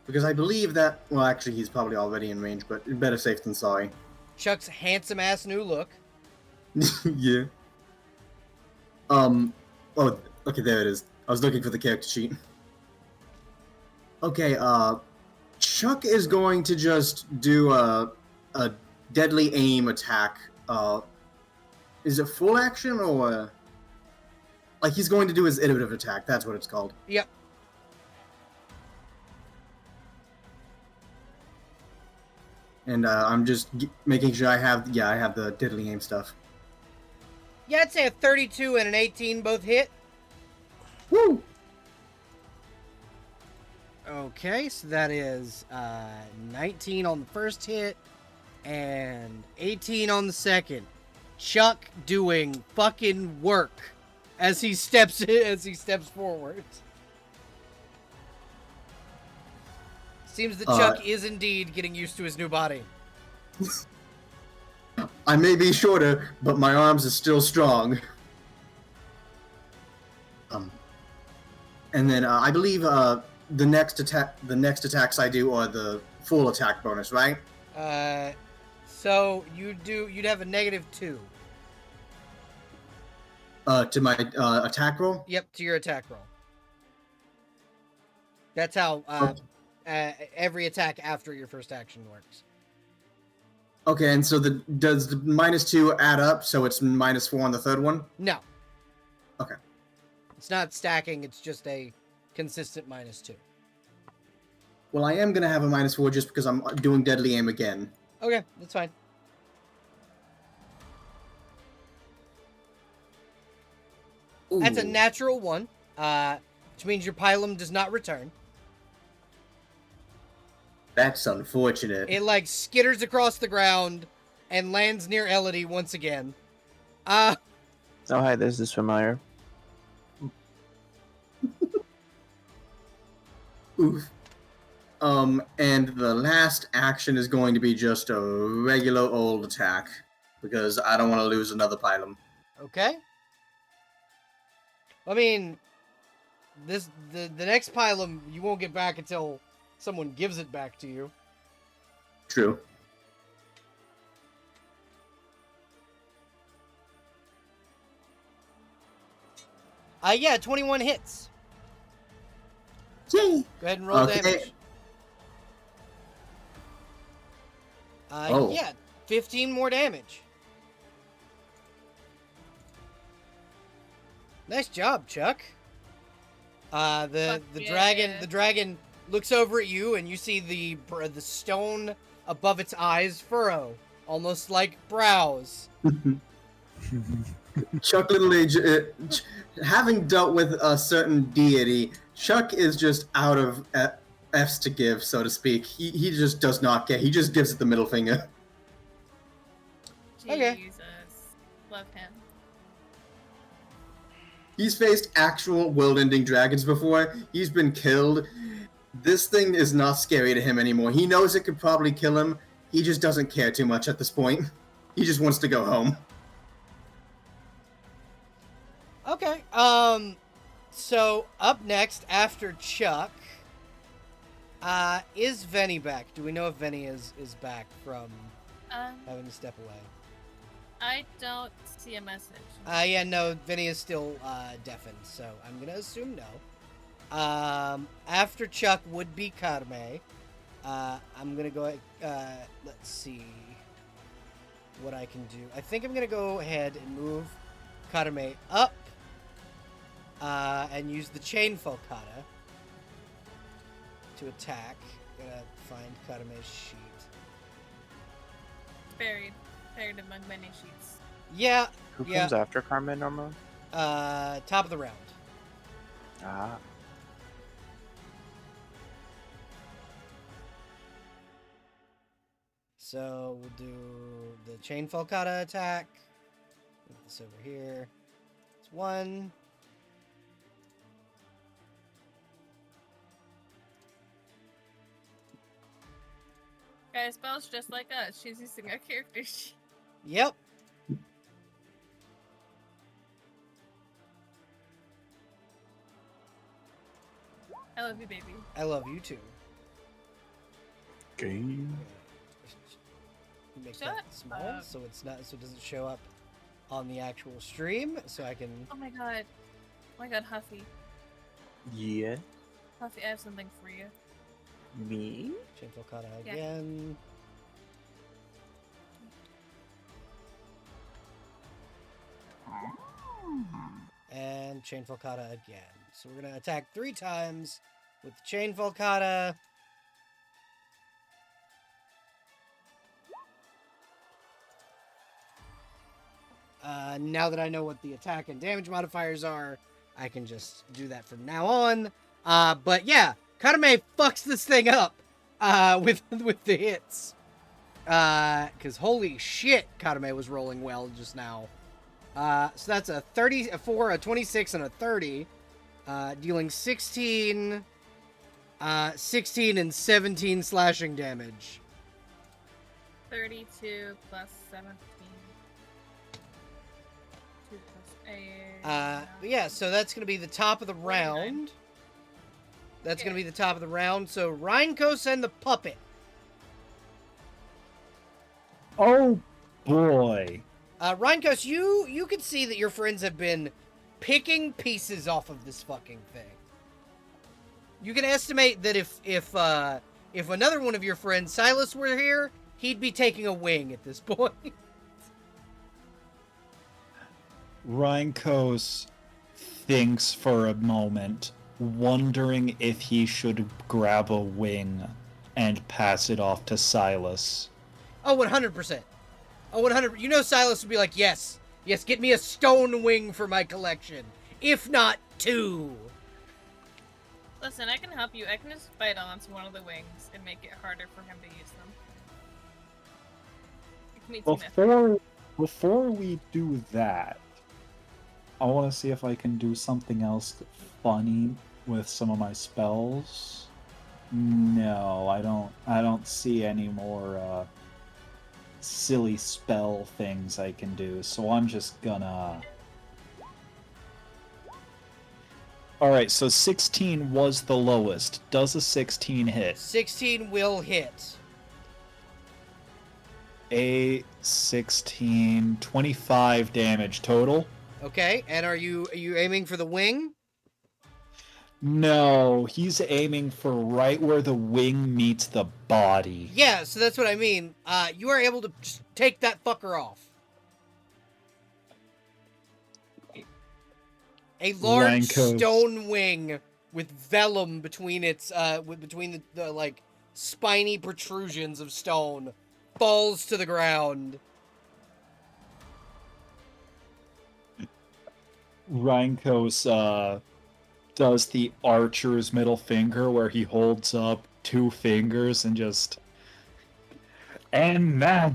Because I believe that, well, actually, he's probably already in range, but better safe than sorry. Chuck's handsome-ass new look. Yeah. Oh, okay, there it is. I was looking for the character sheet. Okay, Chuck is going to just do a deadly aim attack. Is it full action or? Like he's going to do his iterative attack. That's what it's called. Yep. And I'm just making sure I have the diddly aim stuff. Yeah, I'd say a 32 and an 18 both hit. Woo! Okay, so that is 19 on the first hit and 18 on the second. Chuck doing fucking work as he steps forward. Seems that Chuck is indeed getting used to his new body. I may be shorter, but my arms are still strong. And then I believe the next attacks I do are the full attack bonus, right? So you'd have a -2. To my attack roll. Yep, to your attack roll. That's how every attack after your first action works. Okay, and so does the -2 add up? So it's -4 on the third one. No. Okay. It's not stacking. It's just a consistent -2. Well, I am gonna have a -4 just because I'm doing deadly aim again. Okay, that's fine. Ooh, That's a natural 1, which means your Pilum does not return. That's unfortunate. It, like, skitters across the ground and lands near Elodie once again. Oh, hi, this is familiar. Oof. And the last action is going to be just a regular old attack because I don't want to lose another Pilum. Okay. I mean, the next Pilum you won't get back until someone gives it back to you. True. Yeah, 21 hits. Yay! Go ahead and roll damage. Oh. Yeah, 15 more damage. Nice job, Chuck. The dragon looks over at you, and you see the stone above its eyes furrow, almost like brows. Chuck literally, having dealt with a certain deity, Chuck is just out of F's to give, so to speak. He just does not care. He just gives it the middle finger. Okay. Jesus. Love him. He's faced actual world-ending dragons before. He's been killed. This thing is not scary to him anymore. He knows it could probably kill him. He just doesn't care too much at this point. He just wants to go home. Okay. So up next after Chuck, is Venny back? Do we know if Venny is back from having to step away? I don't see a message. Yeah, no, Venny is still deafened, so I'm gonna assume no. After Chuck would be Carme. I'm gonna go. Let's see what I can do. I think I'm gonna go ahead and move Carme up. And use the chain Falcata to attack. Gonna find Karame's sheet. Buried among many sheets. Yeah. Who comes after Carmen normally? Top of the round. Ah. So we'll do the chain Falcata attack. Put this over here. It's 1. Guys, Belle's just like us. She's using our character sheet. Yep. I love you, baby. I love you too. Okay. Make Shut that small up. so it's not so it doesn't show up on the actual stream. So I can. Oh my god. Oh my god, Huffy. Yeah. Huffy, I have something for you. Me? Chain Falcata Yeah. again. And Chain Falcata again. So we're going to attack 3 times with the Chain Falcata. Now that I know what the attack and damage modifiers are, I can just do that from now on. But yeah, Karame fucks this thing up with the hits. Because holy shit, Karame was rolling well just now. So that's a 34, a 26, and a 30. Dealing 16, 16, and 17 slashing damage. 32 plus 17. 2 plus 8. Yeah, so that's going to be the top of the round. That's going to be the top of the round. So Rhinkos and the puppet. Oh boy. Rhinkos, you can see that your friends have been picking pieces off of this fucking thing. You can estimate that if another one of your friends, Silas, were here, he'd be taking a wing at this point. Rhinkos thinks for a moment, wondering if he should grab a wing and pass it off to Silas. Oh, 100%. Oh, 100%. You know Silas would be like, yes, get me a stone wing for my collection. If not 2. Listen, I can help you. I can just bite onto one of the wings and make it harder for him to use them. Before we do that, I want to see if I can do something else funny with some of my spells. No, I don't see any more silly spell things I can do, so I'm just gonna... Alright, so 16 was the lowest. Does a 16 hit? 16 will hit. A 16, 25 damage total. Okay, and are you aiming for the wing? No, he's aiming for right where the wing meets the body. Yeah, so that's what I mean. You are able to just take that fucker off. A large Rhinkos. stone wing with vellum between its between the like spiny protrusions of stone falls to the ground. Rhinkos does the archer's middle finger where he holds up 2 fingers and just... And that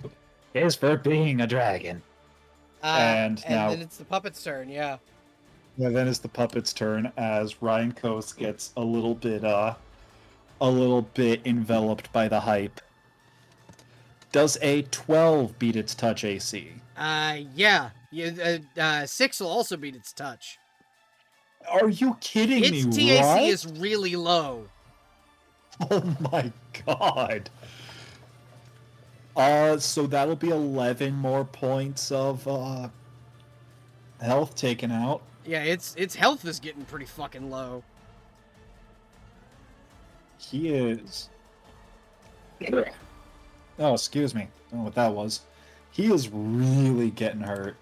is for being a dragon. And now... then it's the puppet's turn, yeah. Yeah, then it's the puppet's turn as Rhinkos gets a little bit enveloped by the hype. Does a 12 beat its touch AC? Yeah. 6 will also beat its touch. Are you kidding me? Its TAC what? is really low. Oh my god. So that'll be 11 more points of health taken out. Yeah, its health is getting pretty fucking low. He is... Oh, excuse me. I don't know what that was. He is really getting hurt.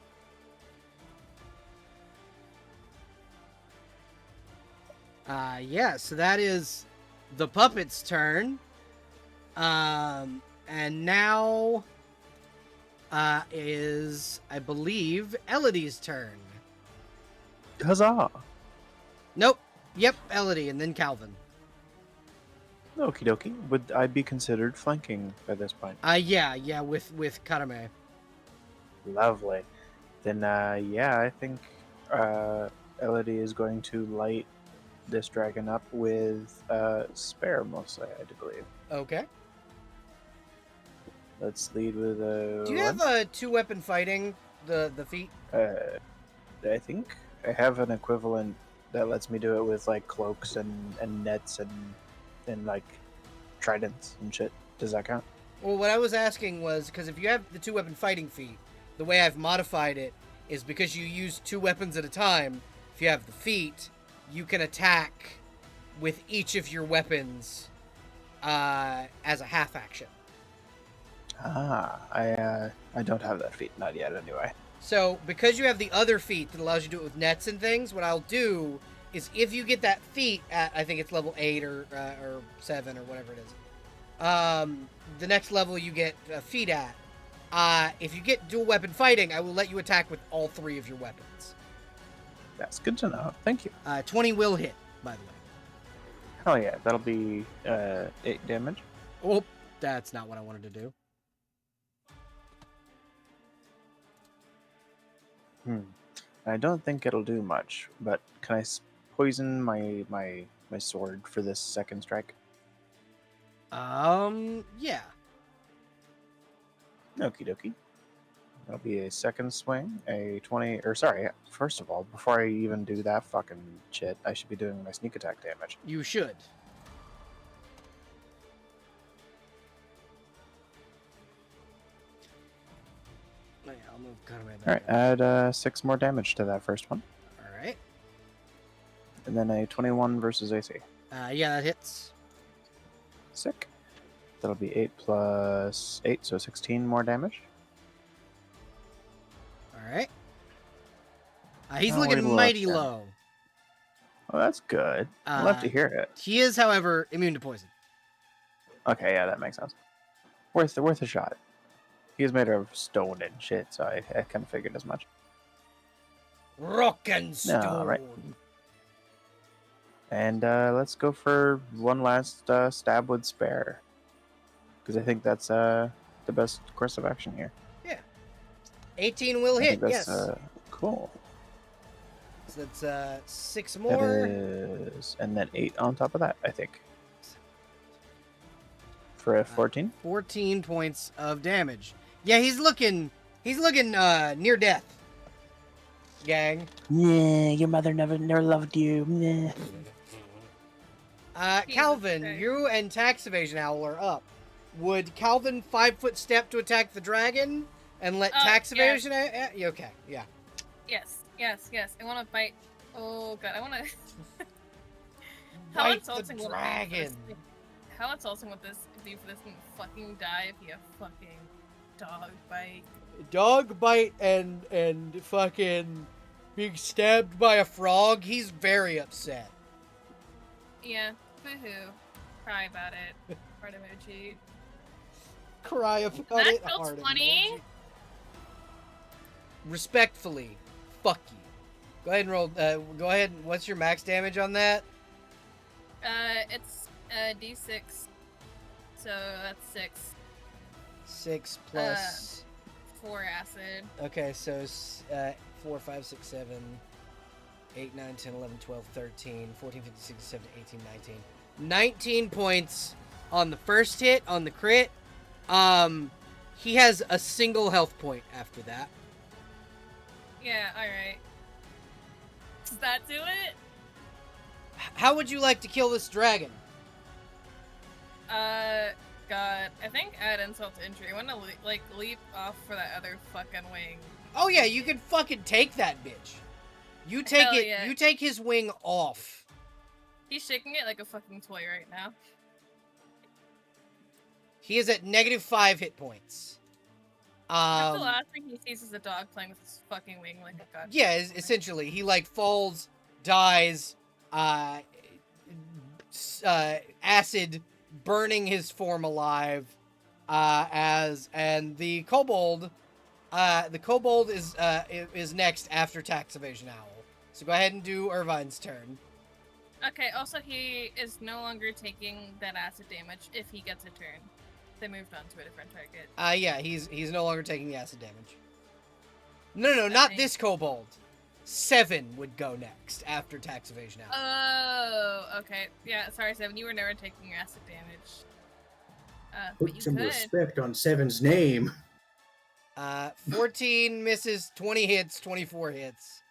Yeah, so that is the puppet's turn. And now is, I believe, Elodie's turn. Huzzah! Nope. Yep, Elodie, and then Calvin. Okie dokie. Would I be considered flanking by this point? Yeah, with Karame. Lovely. Then, yeah, I think Elodie is going to light this dragon up with spare, mostly, I do believe. Okay. Let's lead with a... Do you have a 2-weapon fighting, the feat? I think I have an equivalent that lets me do it with, like, cloaks and nets and like, tridents and shit. Does that count? Well, what I was asking was, because if you have the 2-weapon fighting feat, the way I've modified it is because you use 2 weapons at a time, if you have the feat, you can attack with each of your weapons as a half action. I don't have that feat, not yet anyway. So, because you have the other feat that allows you to do it with nets and things, what I'll do is if you get that feat at, I think it's level 8 or 7 or whatever it is, the next level you get a feat at, if you get dual weapon fighting, I will let you attack with all 3 of your weapons. That's good to know. Thank you. 20 will hit, by the way. Hell yeah, that'll be 8 damage. Oh, that's not what I wanted to do. I don't think it'll do much, but can I poison my sword for this second strike? Yeah. Okie dokie. That'll be a second swing, a 20, or sorry, first of all, before I even do that fucking shit, I should be doing my sneak attack damage. You should. Oh, yeah, I'll move kind of right back. Alright, add 6 more damage to that first one. Alright. And then a 21 versus AC. Yeah, that hits. Sick. That'll be 8 plus 8, so 16 more damage. Alright. He's Oh, looking way below mighty 10. low. Oh, that's good. I love to hear it. He is, however, immune to poison. Okay, yeah, that makes sense. Worth a shot. He is made of stone and shit, so I kind of figured as much. Rock and stone. Alright. And let's go for one last stab with spare. Because I think that's the best course of action here. 18 will I hit, think that's, yes. Cool. So that's 6 That more. is, and then 8 on top of that, I think. For a 14? 14 points of damage. Yeah, he's looking near death. Gang. Yeah, your mother never loved you. Nah. Calvin, Christ. you and Tax Evasion Owl are up. Would Calvin 5-foot step to attack the dragon and let Tax yes. Evasion? Okay, yeah. Yes. I want to bite. Oh god, I want to. Bite the dragon. How insulting would this be for this thing to fucking die if you have fucking dog bite? Dog bite and fucking being stabbed by a frog. He's very upset. Yeah, boo-hoo. Cry about it. Heart emoji. Cry about That it. felt Heart funny. emoji. Respectfully, fuck you. Go ahead and roll. Go ahead. What's your max damage on that? It's D6. So that's 6. 6 plus. 4 acid. Okay, so 4, 5, 6, 7, 8, 9, 10, 11, 12, 13, 14, 15, 16, 17, 18, 19. 19 points on the first hit on the crit. He has a single health point after that. Yeah, alright. Does that do it? How would you like to kill this dragon? God. I think add insult to injury. I want to, leap off for that other fucking wing. Oh yeah, you can fucking take that bitch. You take Hell it. yeah. You take his wing off. He's shaking it like a fucking toy right now. He is at -5 hit points. That's the last thing he sees is a dog playing with his fucking wing like a god. Yeah, essentially, he like falls, dies, acid burning his form alive, and the kobold is next after Tax Evasion Owl. So go ahead and do Irvine's turn. Okay, also he is no longer taking that acid damage if he gets a turn. They moved on to a different target. Yeah, he's no longer taking the acid damage. No, not this kobold. 7 would go next after Tax Evasion Owl. Oh, okay. Yeah, sorry, 7. You were never taking your acid damage. But Put you some could. respect on Seven's name. 14 misses, 20 hits, 24 hits.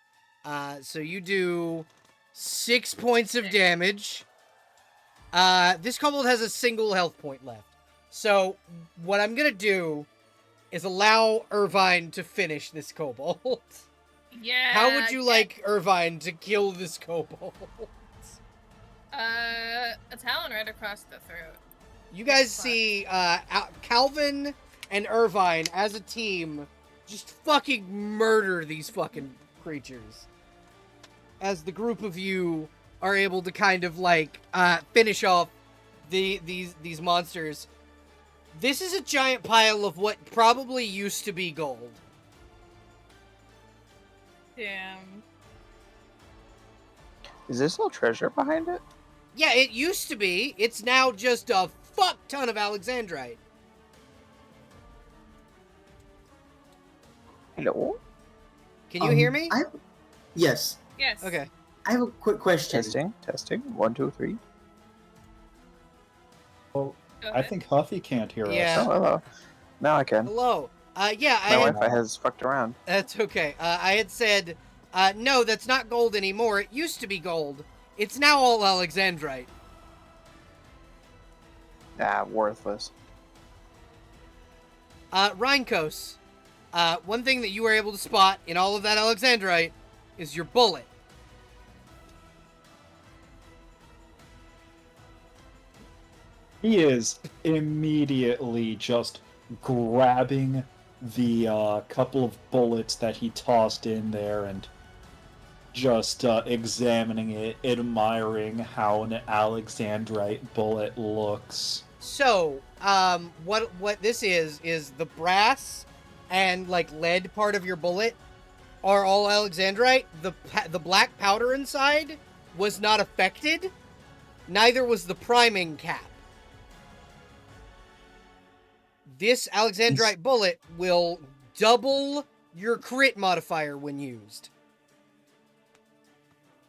So you do 6 points of damage. This kobold has a single health point left. So what I'm gonna do is allow Irvine to finish this kobold. Yeah. How would you like Irvine to kill this kobold? A talon right across the throat. You guys see Calvin and Irvine as a team just fucking murder these fucking creatures. As the group of you are able to kind of like finish off these monsters. This is a giant pile of what probably used to be gold. Damn. Is there still treasure behind it? Yeah, it used to be. It's now just a fuck ton of Alexandrite. Hello? Can you hear me? Yes. Yes. Okay. I have a quick question. Testing. 1, 2, 3. Well, Go I ahead. think Huffy can't hear Yeah. Oh, hello. Now I can. Hello. Yeah, My I had, Wi-Fi has fucked around. that's okay. I had said, no, that's not gold anymore. It used to be gold. It's now all Alexandrite. Ah, worthless. Rheinkos, one thing that you were able to spot in all of that Alexandrite is your bullet. He is immediately just grabbing the couple of bullets that he tossed in there and just examining it, admiring how an Alexandrite bullet looks. So, what this is the brass and like lead part of your bullet are all Alexandrite. The black powder inside was not affected. Neither was the priming cap. This Alexandrite bullet will double your crit modifier when used.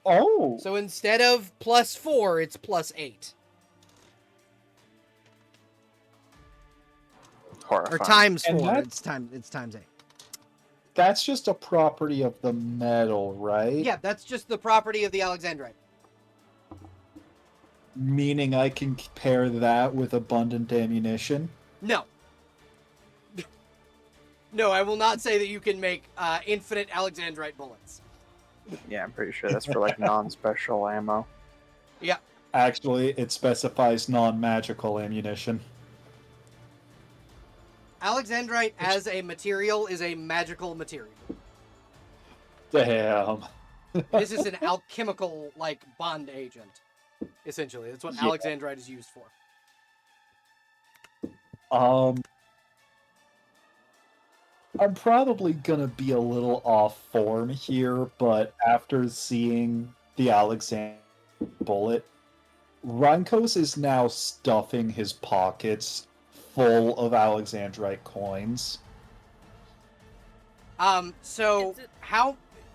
Oh! So instead of +4, it's +8. Horrifying. Or times And 4. that- It's times 8. That's just a property of the metal, right? Yeah, that's just the property of the Alexandrite. Meaning I can pair that with abundant ammunition? No. No, I will not say that you can make infinite Alexandrite bullets. Yeah, I'm pretty sure that's for like non-special ammo. Actually, it specifies non-magical ammunition. Alexandrite as a material is a magical material. Damn. This is an alchemical, like, bond agent, essentially. That's what Yeah. Alexandrite is used for. I'm probably gonna be a little off form here, but after seeing the Alexander bullet, Rankos is now stuffing his pockets full of Alexandrite coins. So, Is it-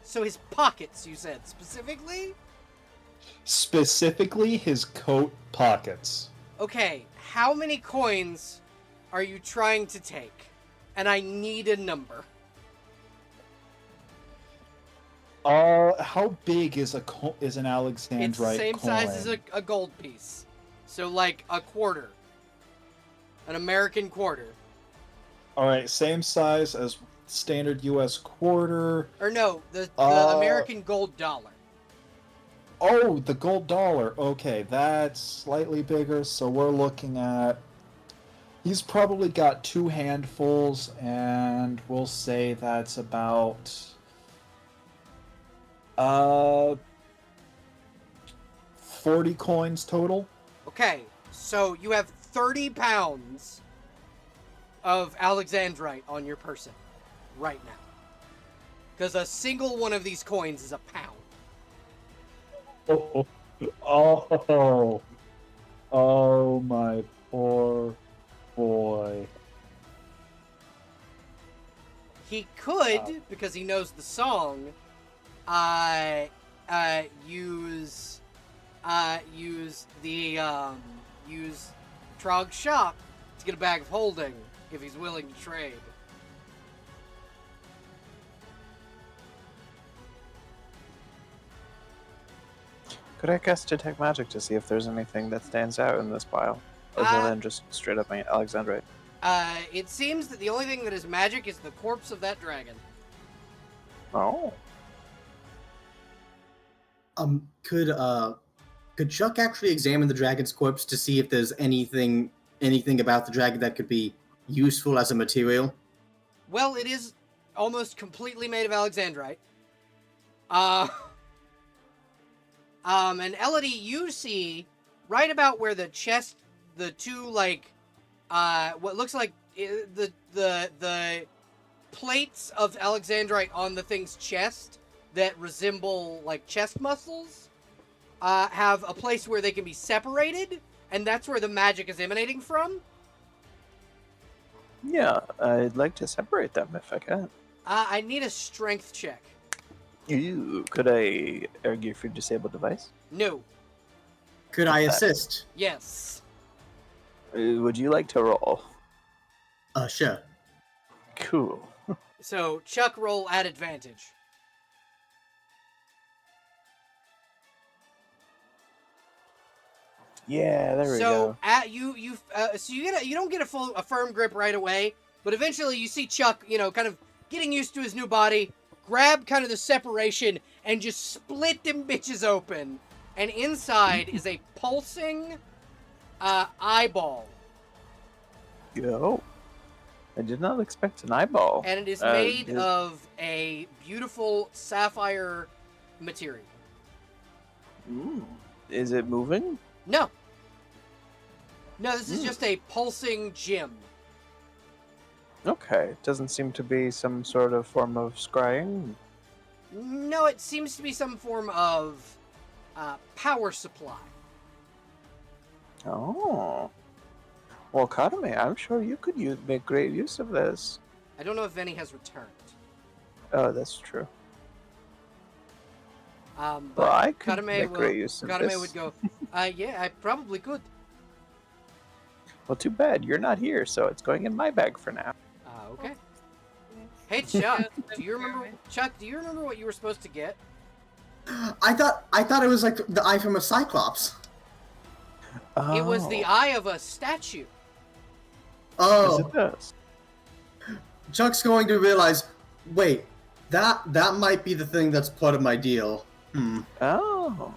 so his pockets, you said, specifically? Specifically, his coat pockets. Okay, how many coins are you trying to take? And I need a number. How big is an Alexandrite It's the same coin? size as a gold piece. So, like, a quarter. An American quarter. Alright, same size as standard US quarter. Or no, the Uh, American gold dollar. Oh, the gold dollar. Okay, that's slightly bigger, so we're looking at... He's probably got 2 handfuls, and we'll say that's about... 40 coins total. Okay, so you have 30 pounds of Alexandrite on your person right now. Because a single one of these coins is a pound. Oh, my poor boy. He could, because he knows the song, use Trog's shop to get a bag of holding if he's willing to trade. Could I cast Detect Magic to see if there's anything that stands out in this pile? Other than just straight up Alexandrite. It seems that the only thing that is magic is the corpse of that dragon. Oh. Could Chuck actually examine the dragon's corpse to see if there's anything about the dragon that could be useful as a material? Well, it is almost completely made of alexandrite. And Elodie, you see right about where the chest, the two what looks like the plates of alexandrite on the thing's chest that resemble like chest muscles, have a place where they can be separated, and that's where the magic is emanating from. Yeah, I'd like to separate them if I can. I need a strength check. Could I argue for disabled device? No. Could I assist? Yes. Would you like to roll? Sure. Cool. So Chuck, roll at advantage. Yeah, there we go. So you don't get a firm grip right away, but eventually you see Chuck, kind of getting used to his new body, grab kind of the separation and just split them bitches open, and inside is a pulsing eyeball, Yo. I did not expect an eyeball. and it is made of a beautiful sapphire material. Is it moving? No, this is just a pulsing gem. Okay. Doesn't seem to be some sort of form of scrying. No, it seems to be some form of power supply. Oh. Well, Kadame, I'm sure you could make great use of this. I don't know if Venny has returned. Oh, that's true. But Well, I could Kadame make great use of Kadame this. would go, yeah, I probably could. Well, too bad. You're not here, so it's going in my bag for now. Okay. Hey, Chuck, do you remember what you were supposed to get? I thought it was like the eye from a cyclops. Oh. It was the eye of a statue. Yes, Oh, it does. Chuck's going to realize, wait, that might be the thing that's part of my deal. Oh.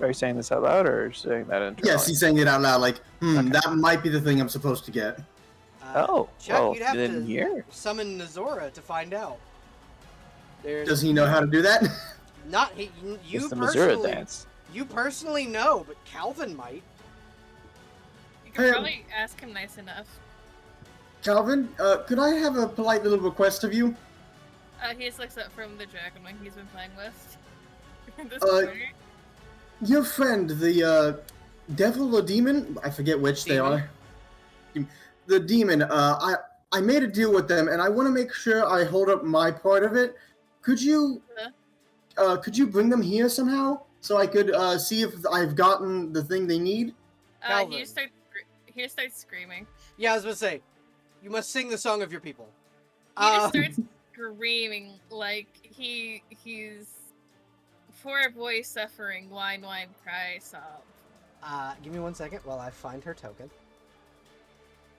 Are you saying this out loud or saying that internally? Yes, he's saying it out loud, like, Okay. that might be the thing I'm supposed to get. Chuck, well, you'd have then to here. summon Nazora to find out. Does he know how to do that? Not he. You It's the Missouri personally. dance. You personally know, but Calvin might. You could Hey, probably ask him nice enough. Calvin, could I have a polite little request of you? He just looks up from the dragon wing he's been playing with. This Uh, quarter. Your friend, the devil or demon? I forget which they Demon. are. The demon. I made a deal with them, and I want to make sure I hold up my part of it. Could you bring them here somehow so I could see if I've gotten the thing they need? Calvin. He just starts screaming. Yeah, I was gonna say, you must sing the song of your people. He just starts screaming like he's poor boy suffering, whine, cry, sob. Give me 1 second while I find her token.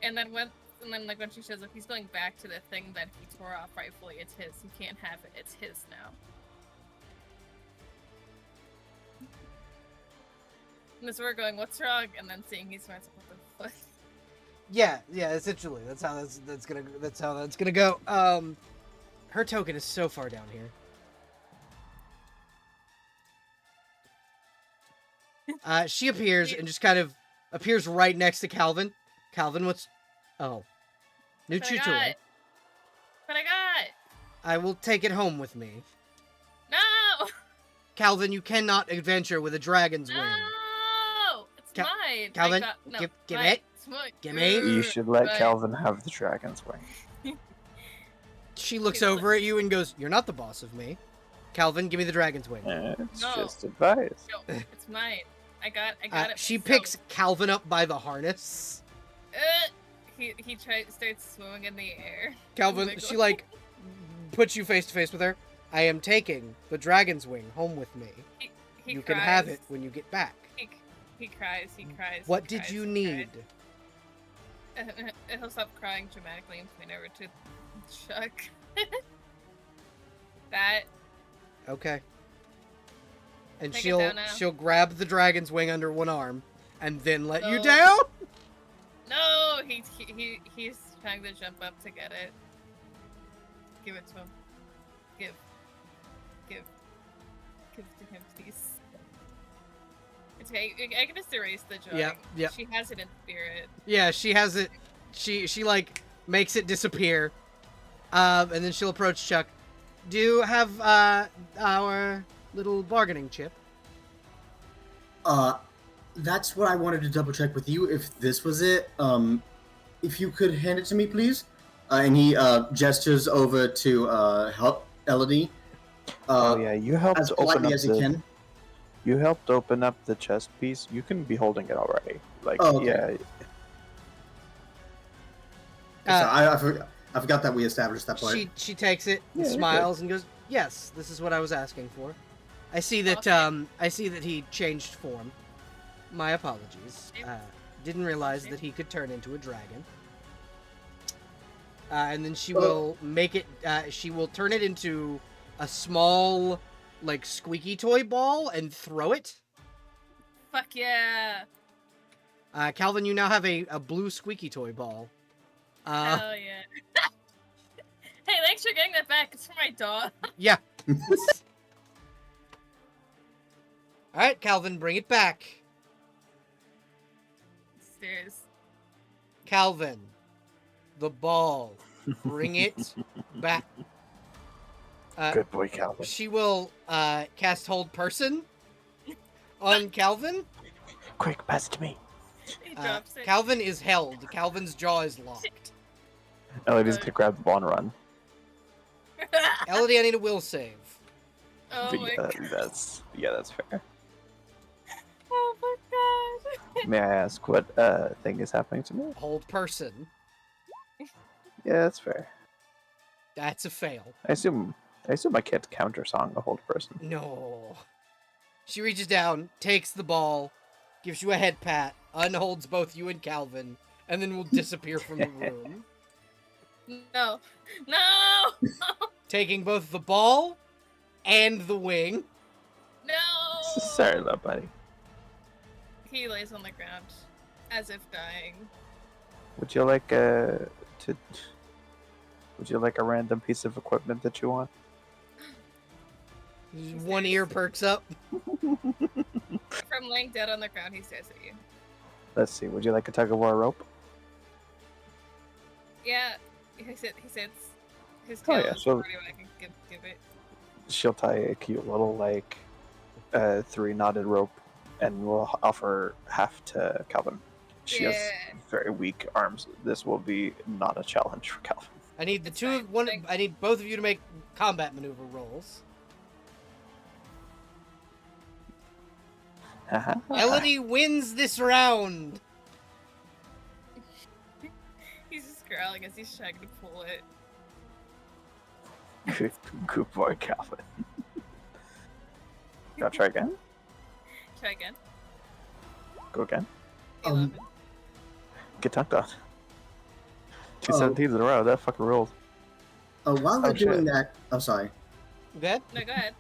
And then when she shows up, he's going back to the thing that he tore off rightfully. It's his. He can't have it. It's his now. And as we're going, what's wrong? And then seeing he's smarts, what the fuck? Yeah, essentially, that's how that's gonna go. Her token is so far down here. She appears and just kind of appears right next to Calvin. Calvin, what's... Oh. New But I got Chuchule. it. But I got it. I will take it home with me. No! Calvin, you cannot adventure with a dragon's wing. No! It's mine. Calvin, no, give mine. it. It's mine. Give me. You should let Right. Calvin have the dragon's wing. She looks He's over at you and goes, "You're not the boss of me. Calvin, give me the dragon's wing." It's No. just advice. No, it's mine. I got it. She myself. picks Calvin up by the harness. He starts swimming in the air. Calvin, my she God. like puts you face to face with her. I am taking the dragon's wing home with me. He You cries. can have it when you get back. He cries. What he did cries, you he need? cries. He'll stop crying dramatically and point over to Chuck. That. Okay. And Take it down now. she'll grab the dragon's wing under one arm and then let you No. down. No, he's trying to jump up to get it. Give it to him. Give to him, please. It's okay. I can just erase the drawing. Yeah. She has it in spirit. Yeah, she has it. She like makes it disappear, and then she'll approach Chuck. Do you have our little bargaining chip? That's what I wanted to double check with you. If this was it, if you could hand it to me, please. And he gestures over to help Elodie. Oh yeah, you helped As open politely up as you can. You helped open up the chest piece. You can be holding it already. Like, Oh, okay. yeah. I forgot that we established that part. She takes it and Yeah, smiles and goes, "Yes, this is what I was asking for. I see that he changed form. My apologies. Didn't realize that he could turn into a dragon." And then she will make it. She will turn it into a small, like, squeaky toy ball and throw it. Fuck yeah! Calvin, you now have a blue squeaky toy ball. Hell yeah! Hey, thanks for getting that back. It's for my dog. Yeah. All right, Calvin, bring it back. Stairs. Calvin, the ball. Bring it back. Good boy, Calvin. She will cast Hold Person on Calvin. Quick, pass it to me. He drops it. Calvin is held. Calvin's jaw is locked. Elodie's gonna grab the ball and run. Elodie, I need a will save. Oh But my yeah, god. that's fair. Oh my god. May I ask what thing is happening to me? Hold Person. Yeah, that's fair. That's a fail. I assume I can't counter song a hold person. No. She reaches down, takes the ball, gives you a head pat, unholds both you and Calvin, and then will disappear from the room. No. No! Taking both the ball and the wing. No! Sorry, little buddy. He lays on the ground, as if dying. Would you like Would you like a random piece of equipment that you want? One ear perks up. From laying dead on the ground, he stares at you. Let's see. Would you like a tug of war rope? Yeah, he said his Oh, tail yeah, is so- already what I can give it. She'll tie a cute little like 3 knotted rope, and we'll offer half to Calvin. She has Yeah. very weak arms. This will be not a challenge for Calvin. I need It's fine. I need both of you to make combat maneuver rolls. Elodie wins this round. He's just growling as he's trying to pull it. Good boy, Calvin. You wanna try again? Try again. Go again. 11. Get tucked on. 2 17s in a row. That fucking rules. While they're shit. doing that, I'm sorry. Good. No, go ahead.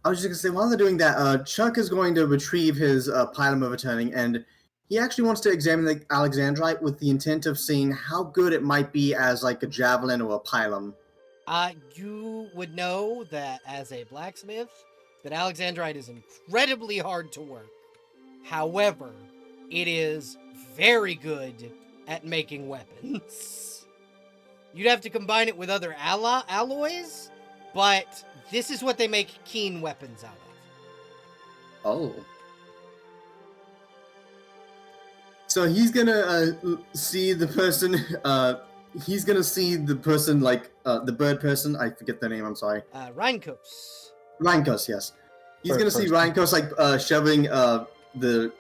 I was just gonna say, while they're doing that, Chuck is going to retrieve his pylon of returning, and he actually wants to examine the Alexandrite with the intent of seeing how good it might be as like a javelin or a pylon. You would know that as a blacksmith, that Alexandrite is incredibly hard to work. However, it is very good at making weapons. You'd have to combine it with other alloys, but this is what they make keen weapons out of. Oh. So he's gonna see the person. He's gonna see the person like the bird person. I forget their name. I'm sorry. Rhinkos. Rhinkos, yes. He's Bird gonna see person. Rhinkos like shoving the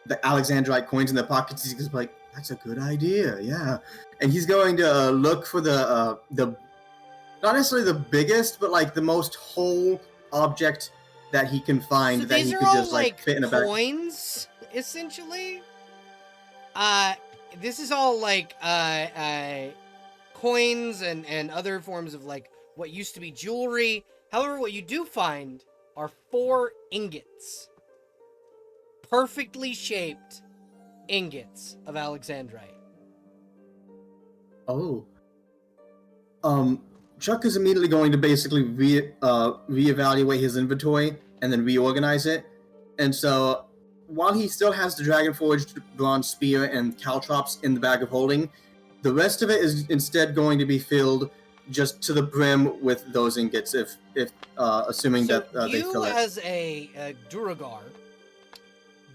Alexandrite coins in their pockets. He's gonna be like, "That's a good idea, yeah." And he's going to look for the not necessarily the biggest, but like the most whole object that he can find So that these he are could all just like fit in a bag. coins, essentially. This is all like coins and other forms of like what used to be jewelry. However, what you do find are 4 ingots, perfectly shaped ingots of Alexandrite. Oh. Chuck is immediately going to basically reevaluate his inventory and then reorganize it. And so, while he still has the Dragon Forged bronze spear and caltrops in the bag of holding, the rest of it is instead going to be filled just to the brim with those ingots. If assuming So that they you, fill it. as a Duragar,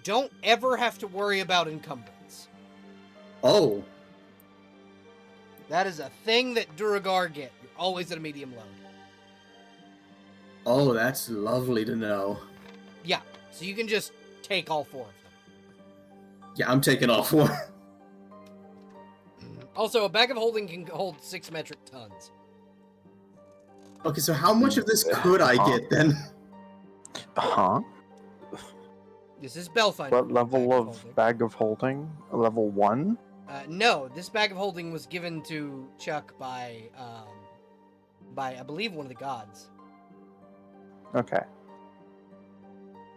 don't ever have to worry about encumbrance. Oh, That is a thing that Duragar get. You're always at a medium load. oh, that's lovely to know. Yeah, so you can just take all 4 of them. Yeah, I'm taking all 4. Also, a bag of holding can hold 6 metric tons. Okay, so how much of this could I get then? Huh? This is Belfinder. What level bag of holding. bag of holding? Level 1? No, this bag of holding was given to Chuck by I believe one of the gods. Okay.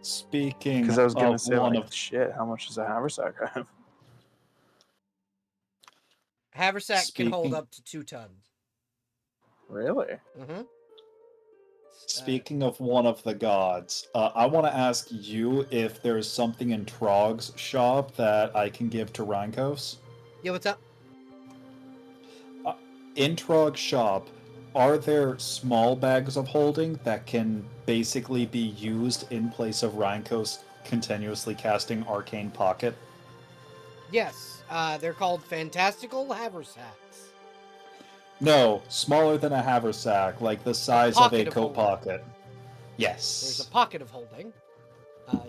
Speaking Because I was gonna of say, one like, of shit, how much does a haversack have? Haversack can hold Speaking- up to 2 tons. Really? Mm-hmm. Speaking of one of the gods, I want to ask you if there's something in Trog's shop that I can give to Rankos. Yeah, what's up? In Trog's shop, are there small bags of holding that can basically be used in place of Rankos continuously casting Arcane Pocket? Yes, they're called fantastical haversacks. No, smaller than a haversack, like the size of pocket a of coat holding. pocket. There's Yes. a pocket of holding.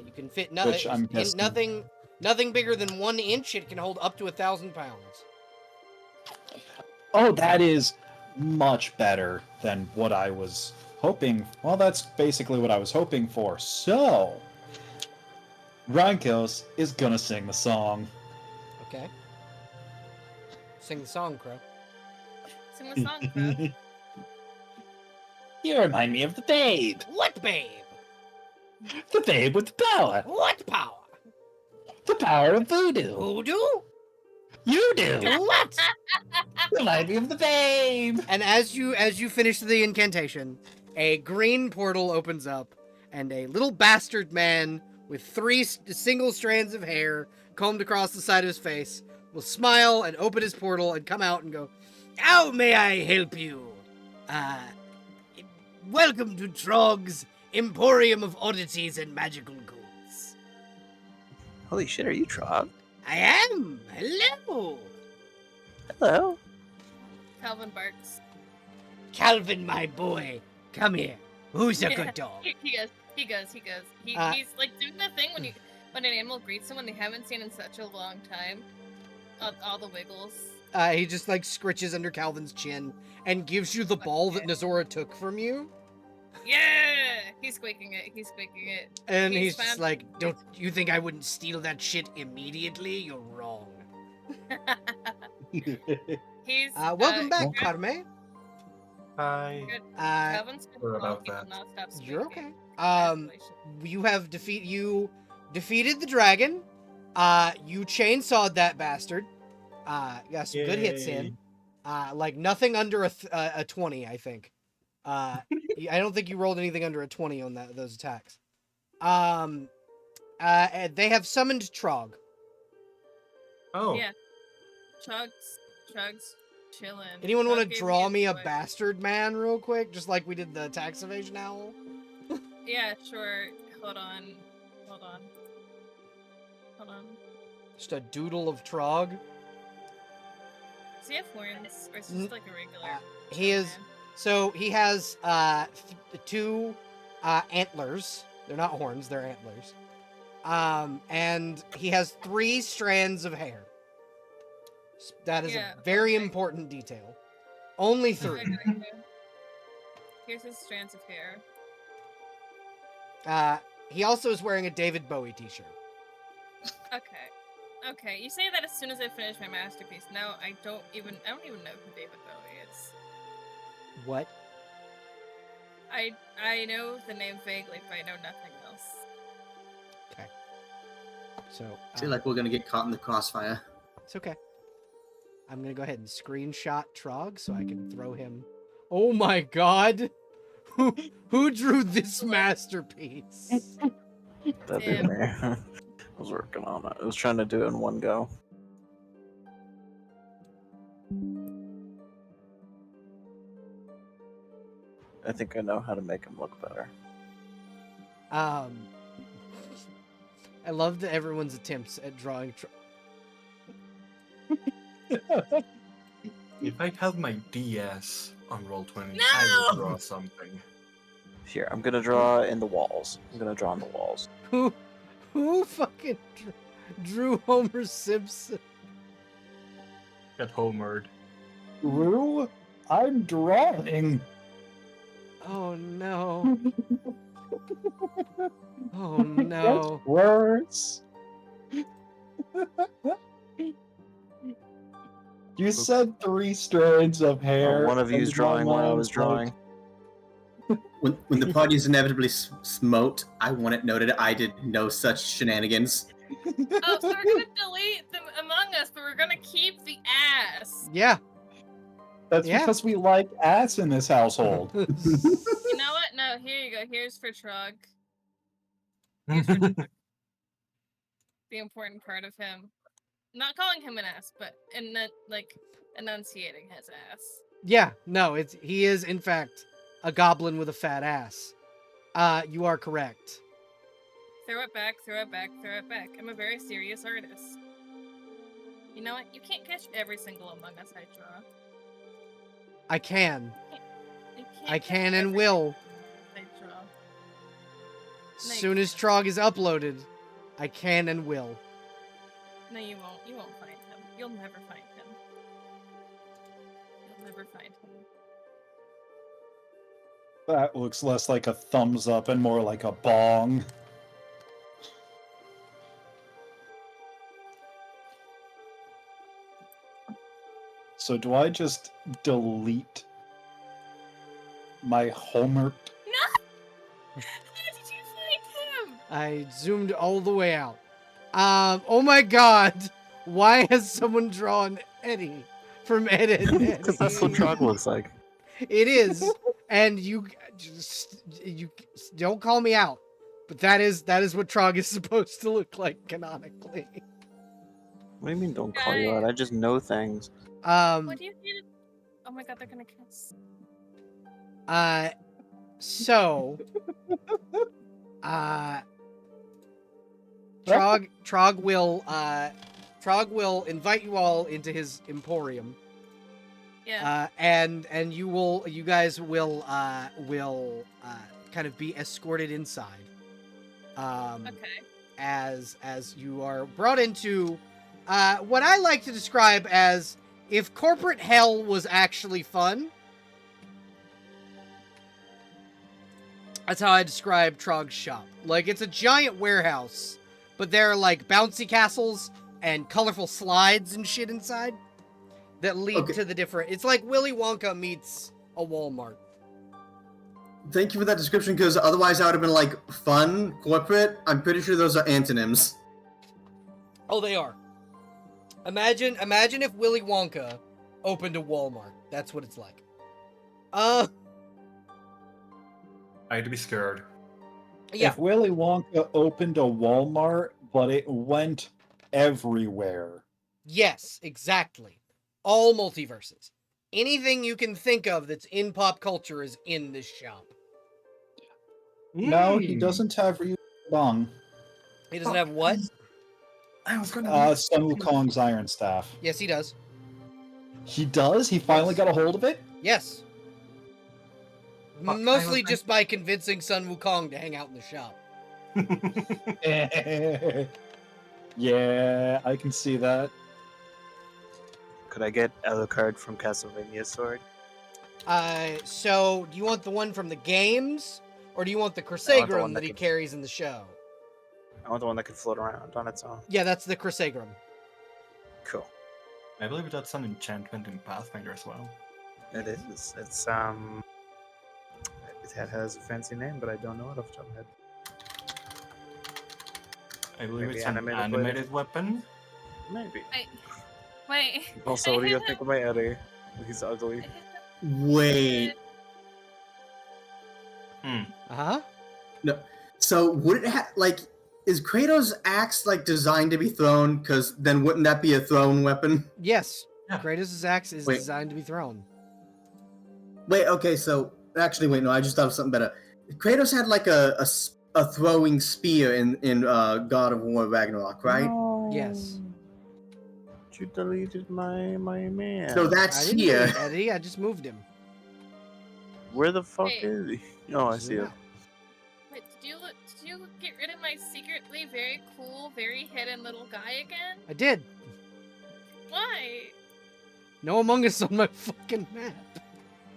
You can fit Which I'm guessing- nothing bigger than 1 inch. It can hold up to 1,000 pounds. Oh, that is much better than what I was hoping. Well, that's basically what I was hoping for. So, Rankos is gonna sing the song. Okay. Sing the song, Crow. Sing the song, Crow. You remind me of the babe. What, babe? The babe with the power. What power? The power of voodoo. Voodoo? You Do do. what? Remind me of the babe. And as you finish the incantation, a green portal opens up, and a little bastard man with 3 single strands of hair combed across the side of his face will smile and open his portal and come out and go, "How may I help you? Welcome to Trog's Emporium of Oddities and Magical Goods." Holy shit, are you Trog? I am. Hello. Hello. Calvin barks. Calvin, my boy. Come here. Who's a Yeah. good dog? He goes. He's like doing the thing when an animal greets someone they haven't seen in such a long time. All the wiggles. He just like scritches under Calvin's chin and gives you the ball that Nazora took from you. Yeah, he's squeaking it. And He's he's just found- like, "Don't you think I wouldn't steal that shit immediately? You're wrong." He's Welcome back, good. Carme. Hi. Calvin's been Sorry about talking that. will not stop You're squeaking. okay. You have defeated the dragon. You chainsawed that bastard. Got some good hits in. Like nothing under a 20, I think. I don't think you rolled anything under a 20 on those attacks. And they have summoned Trog. Oh. Yeah. Chugs, chilling. Anyone want Chug to gave draw me a toy. bastard man real quick, just like we did the tax evasion owl? Yeah, sure. Hold on. Just a doodle of Trog. Does he have horns, or is N- this like a regular? He is. man? So he has 2 antlers. They're not horns, they're antlers. And he has 3 strands of hair. That is Yeah, a very okay. important detail. Only 3. Here's his strands of hair. He also is wearing a David Bowie t-shirt. Okay. You say that as soon as I finish my masterpiece. Now I don't even know who David Bowie is. What? I know the name vaguely, but I know nothing else. Okay. So I feel like we're gonna get caught in the crossfire. it's okay. I'm gonna go ahead and screenshot Trog so I can throw him Oh my god. Who drew this masterpiece? That'd be Damn. me. I was working on it. I was trying to do it in one go. I think I know how to make him look better. I love that everyone's attempts at drawing. If I had my DS on Roll20, I No! would draw something. Here, I'm gonna draw in the walls. I'm gonna draw on the walls. Who fucking drew Homer Simpson? Get homered. Rue, I'm drawing. Oh no. Oh no. What's worse? You said 3 strands of hair. One of you's and drawing while I mine's was drawing. When the party is inevitably smote, I want it noted I did no such shenanigans. Oh, so we're gonna delete them Among Us, but we're gonna keep the ass. Yeah. That's Yeah. because we like ass in this household. You know what? No, here you go. Here's for Trog. The important part of him. Not calling him an ass, but enunciating his ass. Yeah, no, he is in fact a goblin with a fat ass. You are correct. Throw it back, throw it back, throw it back. I'm a very serious artist. You know what? You can't catch every single Among Us I draw. I can. You can't I catch can and every will. I draw. Soon as Trog is uploaded, I can and will. No, you won't. You won't find him. You'll never find him. You'll never find him. That looks less like a thumbs up and more like a bong. So do I just delete my Homer? How did you find him? I zoomed all the way out. Oh my god! Why has someone drawn Eddie from Ed, Ed, Ed? Because that's what Trog looks like. It is, and you don't call me out, but that is what Trog is supposed to look like canonically. What do you mean don't call you out? I just know things. What do you need? Oh my god, they're gonna kiss. So, Trog will invite you all into his emporium. Yeah. And you guys will kind of be escorted inside. Okay. As you are brought into what I like to describe as if corporate hell was actually fun. That's how I describe Trog's shop. Like, it's a giant warehouse, but there are like bouncy castles and colorful slides and shit inside that lead to the different. It's like Willy Wonka meets a Walmart. Thank you for that description, because otherwise I would have been like, fun, corporate. I'm pretty sure those are antonyms. Oh, they are. Imagine if Willy Wonka opened a Walmart. That's what it's like. I had to be scared. Yeah. If Willy Wonka opened a Walmart, but it went everywhere. Yes, exactly. All multiverses. Anything you can think of that's in pop culture is in this shop. No, he doesn't have Ryu Bong. He doesn't have what? I was gonna. Sun Wukong's Iron Staff. Yes, he does. He does? He finally got a hold of it? Yes. Fuck, Mostly just by convincing Sun Wukong to hang out in the shop. Yeah, I can see that. Could I get Alucard from Castlevania Sword? So, do you want the one from the games? Or do you want the one Crusaegrum that that he can- carries in the show? I want the one that could float around on its own. Yeah, that's the Crusaegrum. Cool. I believe that's an enchantment in Pathfinder as well. It is. It's it has a fancy name, but I don't know it off the top of my head. I believe Maybe it's an animated animated weapon. Maybe. Wait. Also, what do you think of my Eddie? He's ugly. Wait. Uh-huh. No. So would it like is Kratos' axe like designed to be thrown? Because then wouldn't that be a thrown weapon? Yes. Yeah. Kratos' axe is Wait. designed to be thrown. Wait. Okay. So actually, wait. No, I just thought of something better. Kratos had like a throwing spear in God of War Ragnarok, right? No. Yes. You deleted my man. So that's I didn't here. delete Eddie, I just moved him. Where the fuck Hey. is he? Oh, I see Zoom him. out. Wait, did you get rid of my secretly very cool, very hidden little guy again? I did. Why? No Among Us on my fucking map.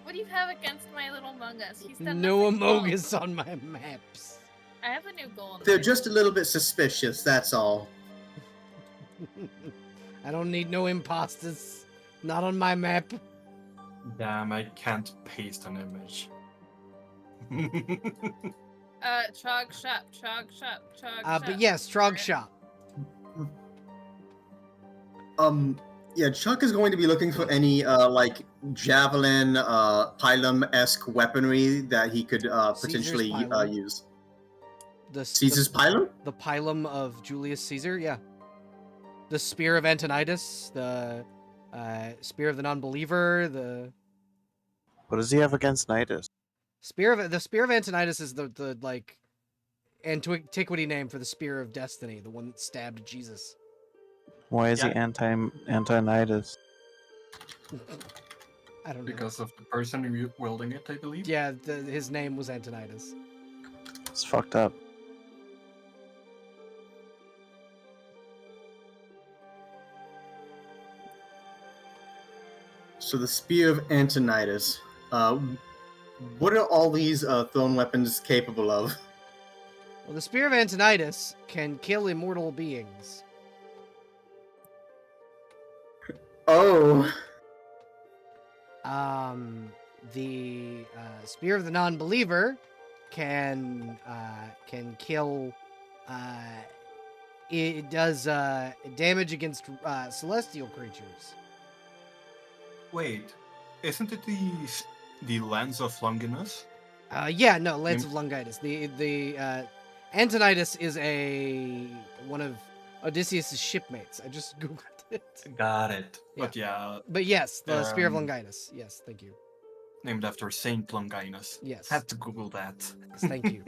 What do you have against my little Among Us? He's done No nothing wrong. Among Us on my maps. I have a new goal. In They're mind. just a little bit suspicious. That's all. I don't need no imposters. Not on my map. Damn, I can't paste an image. Chog shop, chog shop, chog shop. But yes, Trog Shop. Yeah, Chuck is going to be looking for any like javelin, pylum-esque weaponry that he could potentially pylum. use. The, Caesar's pylum? the pylum of Julius Caesar, yeah. The Spear of Antonidas, the Spear of the Non-Believer, the What does he have against Nidus? Spear of Antonidas is the like antiquity name for the Spear of Destiny, the one that stabbed Jesus. Why is he Yeah. anti-Nidus? I don't know. Because of the person wielding it, I believe. Yeah, his name was Antonidas. It's fucked up. So the Spear of Antonidas. What are all these thrown weapons capable of? Well, the Spear of Antonidas can kill immortal beings. Oh. The Spear of the Non-Believer can kill. It does damage against celestial creatures. Wait, isn't it the lens of Longinus? Yeah, no, Lance of Longitus. The Antonidas is one of Odysseus' shipmates. I just googled it. Got it. But yeah, But yes, the Spear of Um, Longinus. Yes, thank you. named after Saint Longinus. Yes, Had to Google that. yes, thank you.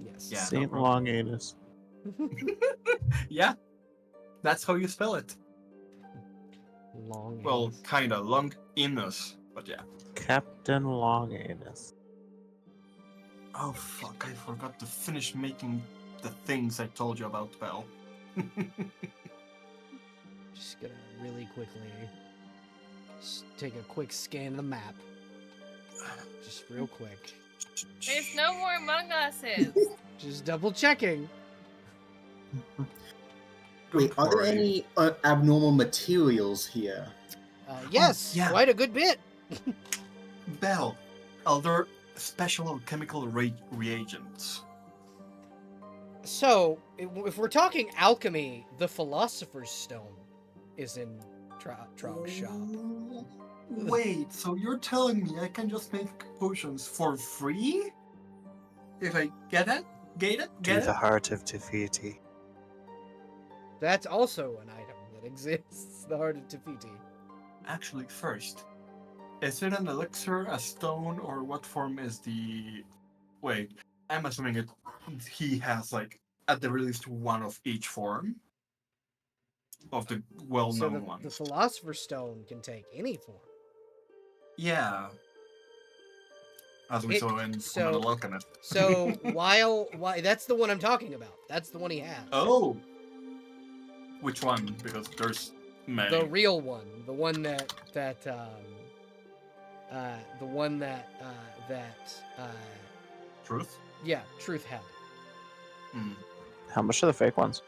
Yes. Yeah. Saint no problem. Longinus. Yeah, that's how you spell it. Long. Well, anus. kinda Longinus, but yeah. Captain Longinus. Oh fuck! I forgot to finish making the things I told you about, Belle. Just gonna really quickly take a quick scan of the map. Just real quick. There's no more Among Uses. Just double checking. Wait, are there worry. any abnormal materials here? Yes, yeah. quite a good bit. Belle, are there special chemical reagents? So, if we're talking alchemy, the Philosopher's Stone is in Trog Shop. Wait, so you're telling me I can just make potions for free? If I get it? Get it? To Get the it? heart of Tefiti. That's also an item that exists, the Heart of Tefiti. Actually, first, is it an elixir, a stone, or what form is the... Wait, I'm assuming he has, like, at the least one of each form? Of the So well-known the ones. Philosopher's Stone can take any form. Yeah. As we It- saw in so- Fullmetal Alchemist. So while that's the one I'm talking about. That's the one he has. Oh! Which one? Because there's many. The real one, the one that Truth? yeah, Truth had. Hmm. How much are the fake ones?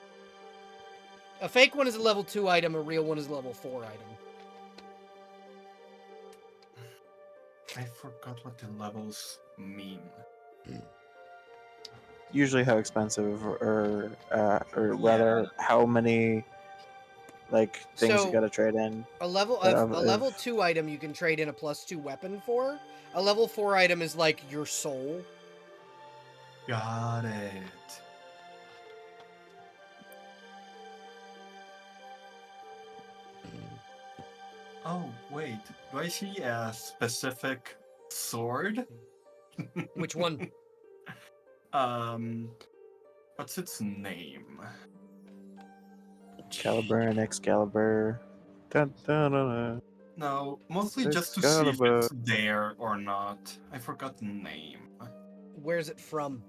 A fake one is a level 2 item, a real one is a level 4 item. I forgot what the levels mean. Usually how expensive or rather how many Like things So- you gotta trade in. A level But of, of- a level of- 2 item you can trade in a +2 weapon for. A level 4 item is like your soul. Got it. Oh, wait. Do I see a specific sword? Which one? What's its name? Excalibur and Excalibur. Dun, dun, dun, dun. No, mostly just to see if Excalibur. it's there or not. I forgot the name. Where's it from?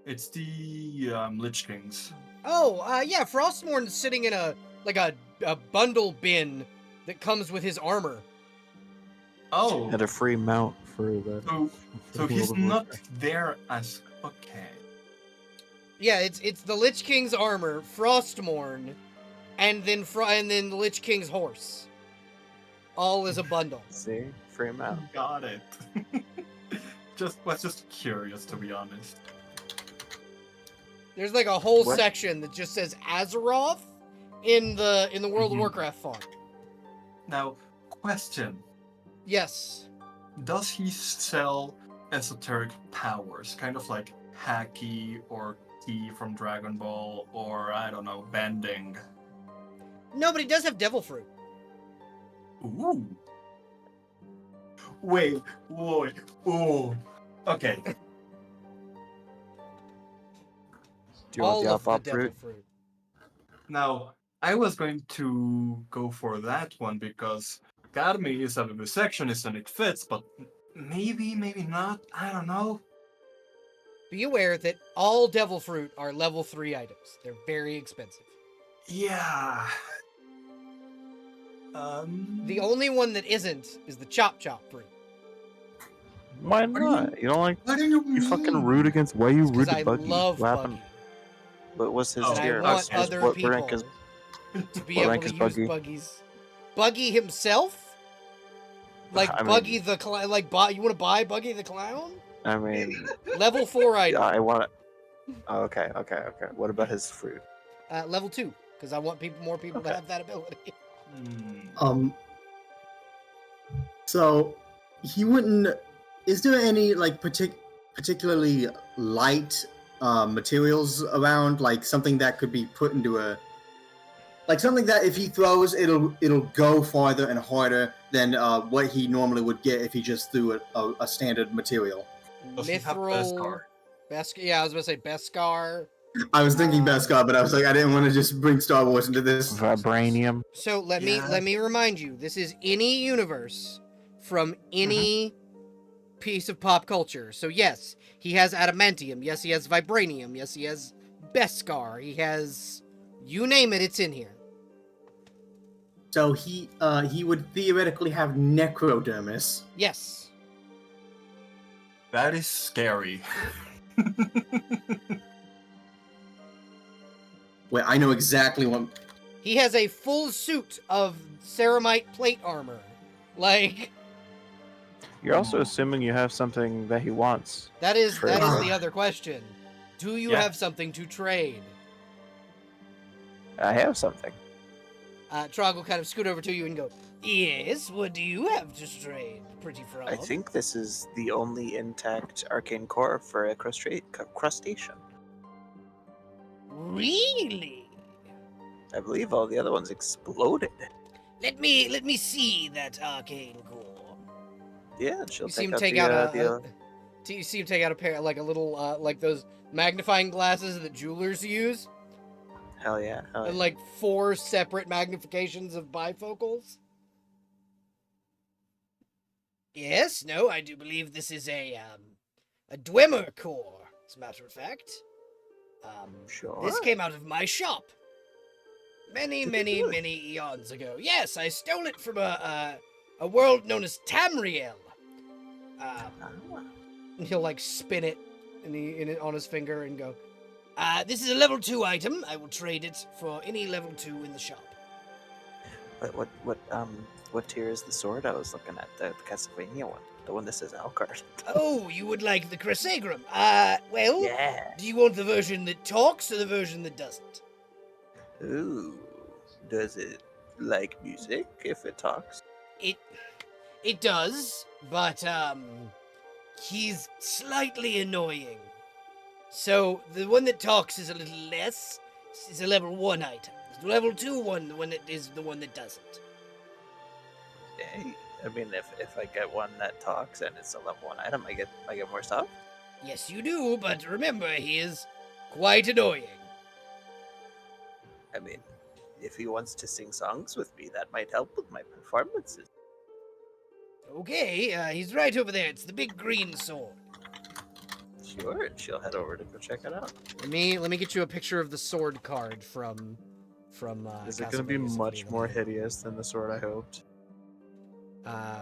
It's the Lich Kings. Oh, yeah, Frostmourne's sitting in a bundle bin that comes with his armor. Oh, Had a free mount for the. so he's not there as okay. Yeah, it's the Lich King's armor, Frostmourne, and then the Lich King's horse. All as a bundle. See, free mount. Got it. was just curious, to be honest. There's like a whole What? section that just says Azeroth in the World of Mhm. Warcraft font. Now, question: Yes. does he sell esoteric powers, kind of like Haki or Ki from Dragon Ball, or I don't know, bending? No, but he does have devil fruit. Ooh. Wait. Ooh. Okay. Do you want the All of the Alpha devil fruit? fruit. Now, I was going to go for that one because Academy is a vivisectionist and it fits, but maybe not. I don't know. Be aware that all devil fruit are level 3 items. They're very expensive. Yeah. The only one that isn't is the chop fruit. Why What do you- not? You don't like. What do you You fucking mean? root against. Why you Because root I Buggy? love What Buggy. happened? But what's his Oh, And I tier? want okay. other What people rank is? to be what able rank to is use Buggy? Buggy's. Buggy himself? Like I mean- Buggy the Clown? Like, you want to buy Buggy the Clown? I mean, Level 4 item. I want it. Oh, okay. What about his fruit? Level 2. Because I want more people to Okay. have that ability. So he wouldn't. Is there any like particularly light materials around, like something that could be put into something that if he throws, it'll go farther and harder than what he normally would get if he just threw a standard material. Does he have Mithril. Beskar? Yeah, I was going to say Beskar. I was thinking Beskar, but I was like, I didn't want to just bring Star Wars into this. Vibranium. So let Yeah. me remind you, this is any universe from any piece of pop culture. So yes, he has adamantium. Yes, he has vibranium. Yes, he has Beskar. He has, you name it, it's in here. So he would theoretically have necrodermis. Yes. That is scary. Wait, I know exactly what. He has a full suit of ceramite plate armor. Like, You're also assuming you have something that he wants. that is For- the other question. Do you Yeah. have something to trade? I have something. Trog will kind of scoot over to you and go, yes, what do you have to trade, pretty frog? I think this is the only intact arcane core for a crustacean. Really? I believe all the other ones exploded. Let me see that arcane core. Yeah, and she'll You see him take take out out the, you see him take out a pair, like a little, like those magnifying glasses that jewelers use, hell yeah. and like 4 separate magnifications of bifocals. Yes, no, I do believe this is a Dwemer core, as a matter of fact. Sure. This came out of my shop. Many, Did you many, really? many eons ago. Yes, I stole it from a world known as Tamriel. Ah, He'll like spin it on his finger and go, this is a level 2 item. I will trade it for any level 2 in the shop. what tier is the sword? I was looking at the Castlevania one, the one that says Alcard. Oh, you would like the Cresagrum. Well, Yeah. do you want the version that talks or the version that doesn't? Ooh. Does it like music if it talks? It does, but he's slightly annoying. So the one that talks is a little less. Is a level 1 item. The level 2 one, the one that is the one that doesn't. Hey, I mean, if I get one that talks and it's a level 1 item, I get more stuff. Yes, you do, but remember, he is quite annoying. I mean, if he wants to sing songs with me, that might help with my performances. Okay, he's right over there. It's the big green sword. Sure, and she'll head over to go check it out. Let me get you a picture of the sword card from Is it going to be Castlevania Symphony much of the more Night. hideous than the sword I hoped?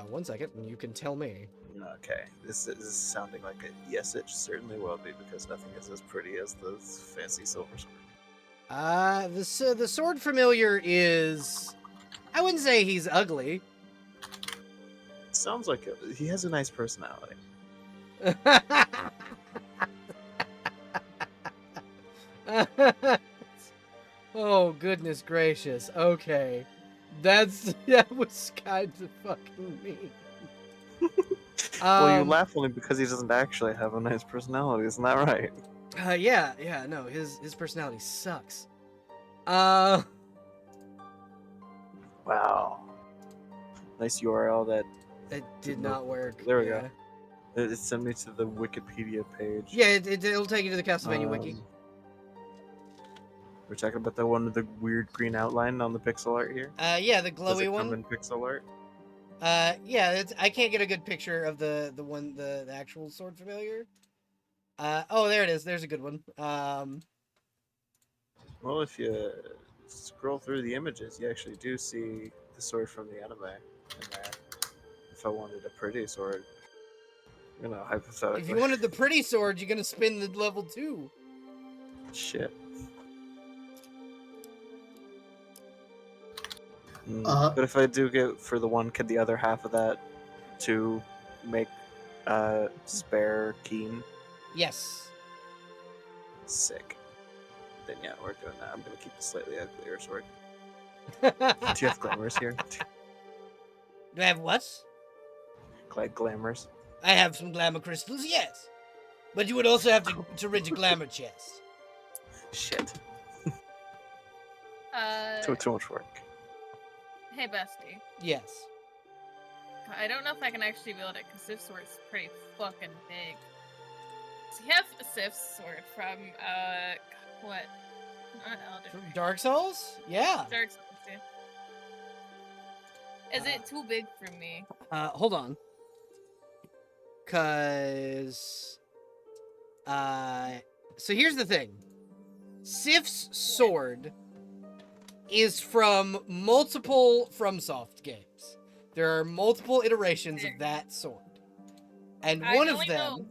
1 second, and you can tell me. Okay, this is sounding like it. Yes, it certainly will be, because nothing is as pretty as the fancy silver sword. The sword familiar is, I wouldn't say he's ugly. Sounds like it. He has a nice personality. Oh, goodness gracious. Okay. That was kind of fucking mean. Well, you laugh only because he doesn't actually have a nice personality, isn't that right? Yeah, no, his personality sucks. Wow. Nice URL that It did not work. There we yeah. go. It sent me to the Wikipedia page. Yeah, it'll take you to the Castlevania wiki. We're talking about the one with the weird green outline on the pixel art here. Yeah, the Does glowy it one. come in pixel art? Yeah, I can't get a good picture of the actual sword familiar. Oh, there it is. There's a good one. Well, if you scroll through the images, you actually do see the sword from the anime in there. If I wanted a pretty sword, hypothetically. If you wanted the pretty sword, you're gonna spin the level 2. Shit. But if I do get for the one, could the other half of that to make spare keen? Yes. Sick. Then yeah, we're doing that. I'm gonna keep the slightly uglier sword. Do Do you have glamours here? I have what? Glamours? I have some glamour crystals, yes. But you would also have to rent a glamour chest. Shit. Uh, Too much work. hey, bestie. Yes. I don't know if I can actually build it, because Sif's sword's pretty fucking big. So you have a Sif's sword from, what? Not Elden From Ring. Dark Souls? Yeah. Dark Souls, yeah. Is it too big for me? Hold on. Cause so here's the thing. Sif's sword is from multiple FromSoft games. There are multiple iterations of that sword. And one of them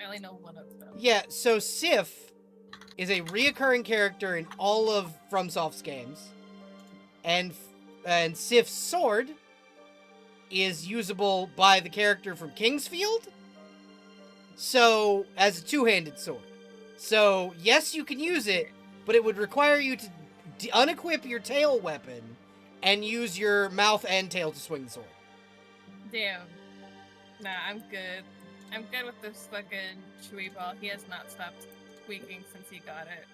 I only know one of them. Yeah, so Sif is a reoccurring character in all of FromSoft's games. And Sif's sword is usable by the character from Kingsfield. So, as a two-handed sword. So, yes, you can use it, but it would require you to unequip your tail weapon and use your mouth and tail to swing the sword. Damn. Nah, I'm good. I'm good with this fucking chewy ball. He has not stopped squeaking since he got it.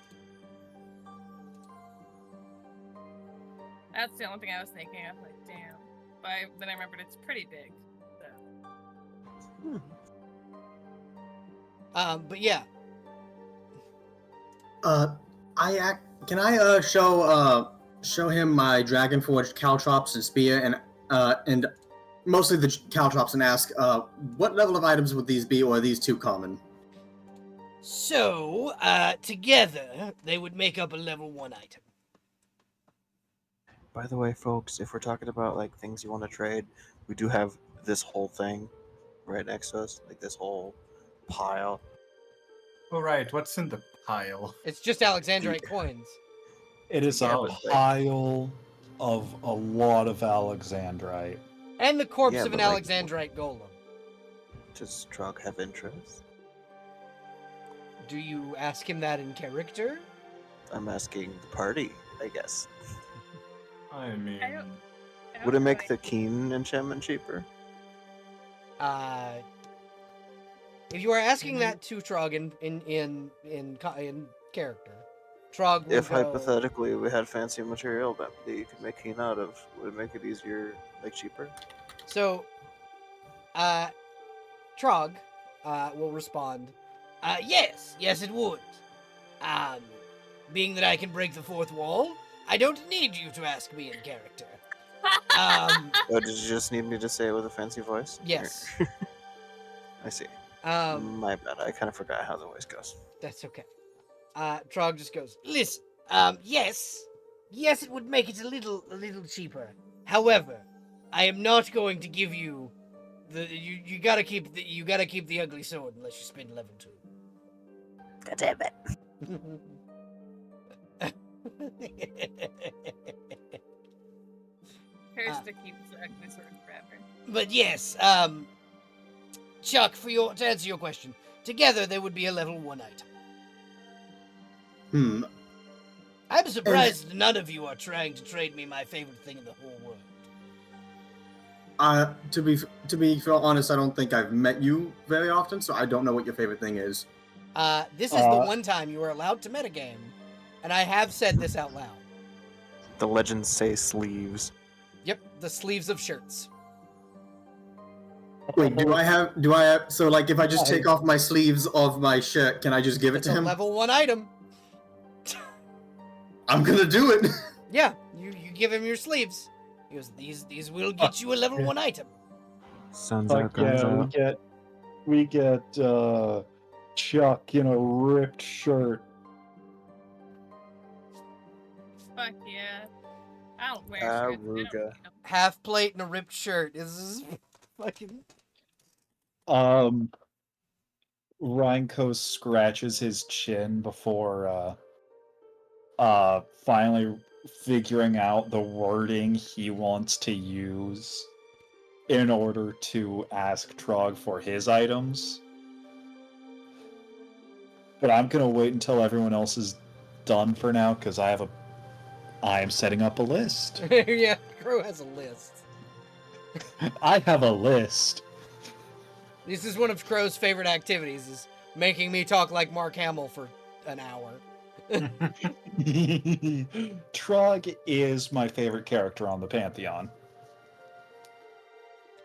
That's the only thing I was thinking. I was like, damn. But then I remembered it's pretty big. So. But yeah. Can I show him my Dragonforged caltrops and spear and mostly the caltrops and ask what level of items would these be, or are these too common? So, together, they would make up a level 1 item. By the way, folks, if we're talking about like things you want to trade, we do have this whole thing right next to us, like this whole pile. All right, what's in the pile? It's just Alexandrite coins. It is Yeah, a but, like- pile of a lot of Alexandrite. And the corpse Yeah, of an but, like- Alexandrite golem. Does Trog have interest? Do you ask him that in character? I'm asking the party. I guess. I mean, I don't Would it know make any- the keen enchantment cheaper? If you are asking that to Trog in character, Trog will If go. hypothetically we had fancy material that you could make keen out of, would it make it easier, like cheaper? So, Trog will respond, yes, it would. Being that I can break the fourth wall, I don't need you to ask me in character. Or did you just need me to say it with a fancy voice? Yes. I see. My My bad. I kind of forgot how the voice goes. That's okay. Trog just goes, listen, yes, it would make it a little cheaper. However, I am not going to give you you gotta keep the ugly sword unless you spend level 2. God damn it. Curse to keep the ugly sword forever. But yes, Chuck, to answer your question, together they would be a level 1 item. I'm surprised none of you are trying to trade me my favorite thing in the whole world. To be honest, I don't think I've met you very often, so I don't know what your favorite thing is. This is the one time you are allowed to metagame, and I have said this out loud. The legends say sleeves. Yep, the sleeves of shirts. Wait, do I have? So, like, if I just take off my sleeves of my shirt, can I just give it It's to a him? level 1 item. I'm gonna do it. Yeah, you give him your sleeves. He goes, these will get you a level 1 item. Sun's Fuck out, guns yeah, out. we get Chuck in a ripped shirt. Fuck yeah. I don't wear shirts. I don't Aruga. need 'em. Half plate and a ripped shirt. This is fucking. Rhineko scratches his chin before finally figuring out the wording he wants to use in order to ask Trog for his items. But I'm gonna wait until everyone else is done for now because I am setting up a list. Yeah, Crow has a list. I have a list. This is one of Crow's favorite activities, is making me talk like Mark Hamill for an hour. Trog is my favorite character on the Pantheon.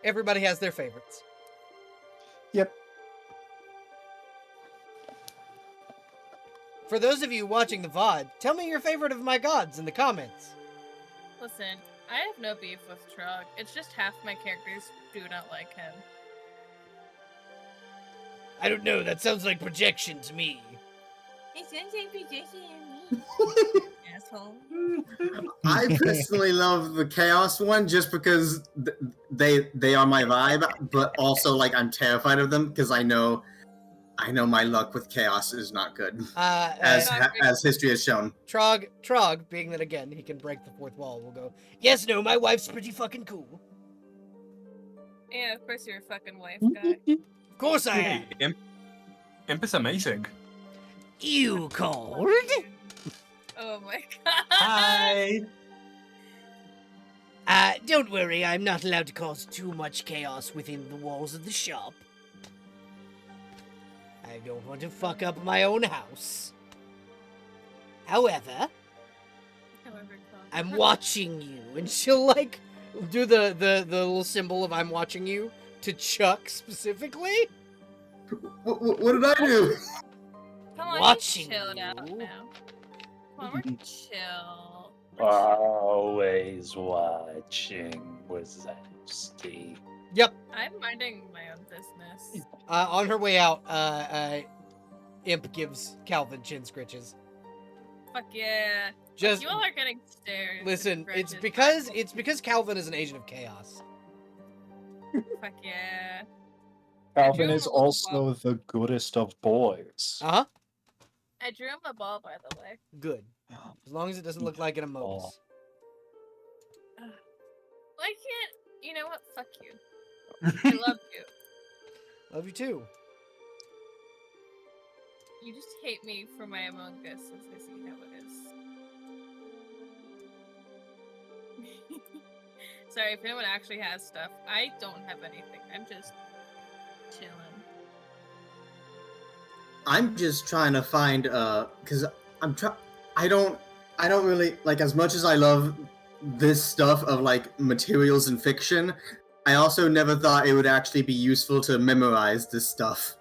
Everybody has their favorites. Yep. For those of you watching the VOD, tell me your favorite of my gods in the comments. Listen, I have no beef with Trog. It's just half my characters do not like him. I don't know, that sounds like projection to me. It sounds like projection asshole. I personally love the Chaos one just because they are my vibe, but also like I'm terrified of them because I know my luck with Chaos is not good, as history has shown. Trog, being that again he can break the fourth wall, will go, yes, no, my wife's pretty fucking cool. Yeah, of course you're a fucking wife guy. Of course I am. Hey, Imp is amazing. You called? Oh my god. Hi. Don't worry, I'm not allowed to cause too much chaos within the walls of the shop. I don't want to fuck up my own house. However, I'm watching you, and she'll like do the little symbol of I'm watching you to Chuck specifically. What did I do? Come on, Watching you chilled out you. now. Come on, we're chill. Always watching Wazowski. Yep. I'm minding my own business. On her way out, Imp gives Calvin chin scritches. Fuck yeah. Just You all are getting stares. and listen. grudges. It's because Calvin is an agent of chaos. Fuck yeah. Calvin drew is him a little also the goodest of boys. Uh huh. I drew him a ball, by the way. Good. As long as it doesn't look like an emotus. Why can't... You know what? Fuck you. I love you. Love you too. You just hate me for my Among Us, as I see how it is. Sorry, if anyone actually has stuff. I don't have anything. I'm just chilling. I'm just trying to find because I don't really like, as much as I love this stuff of like materials and fiction, I also never thought it would actually be useful to memorize this stuff.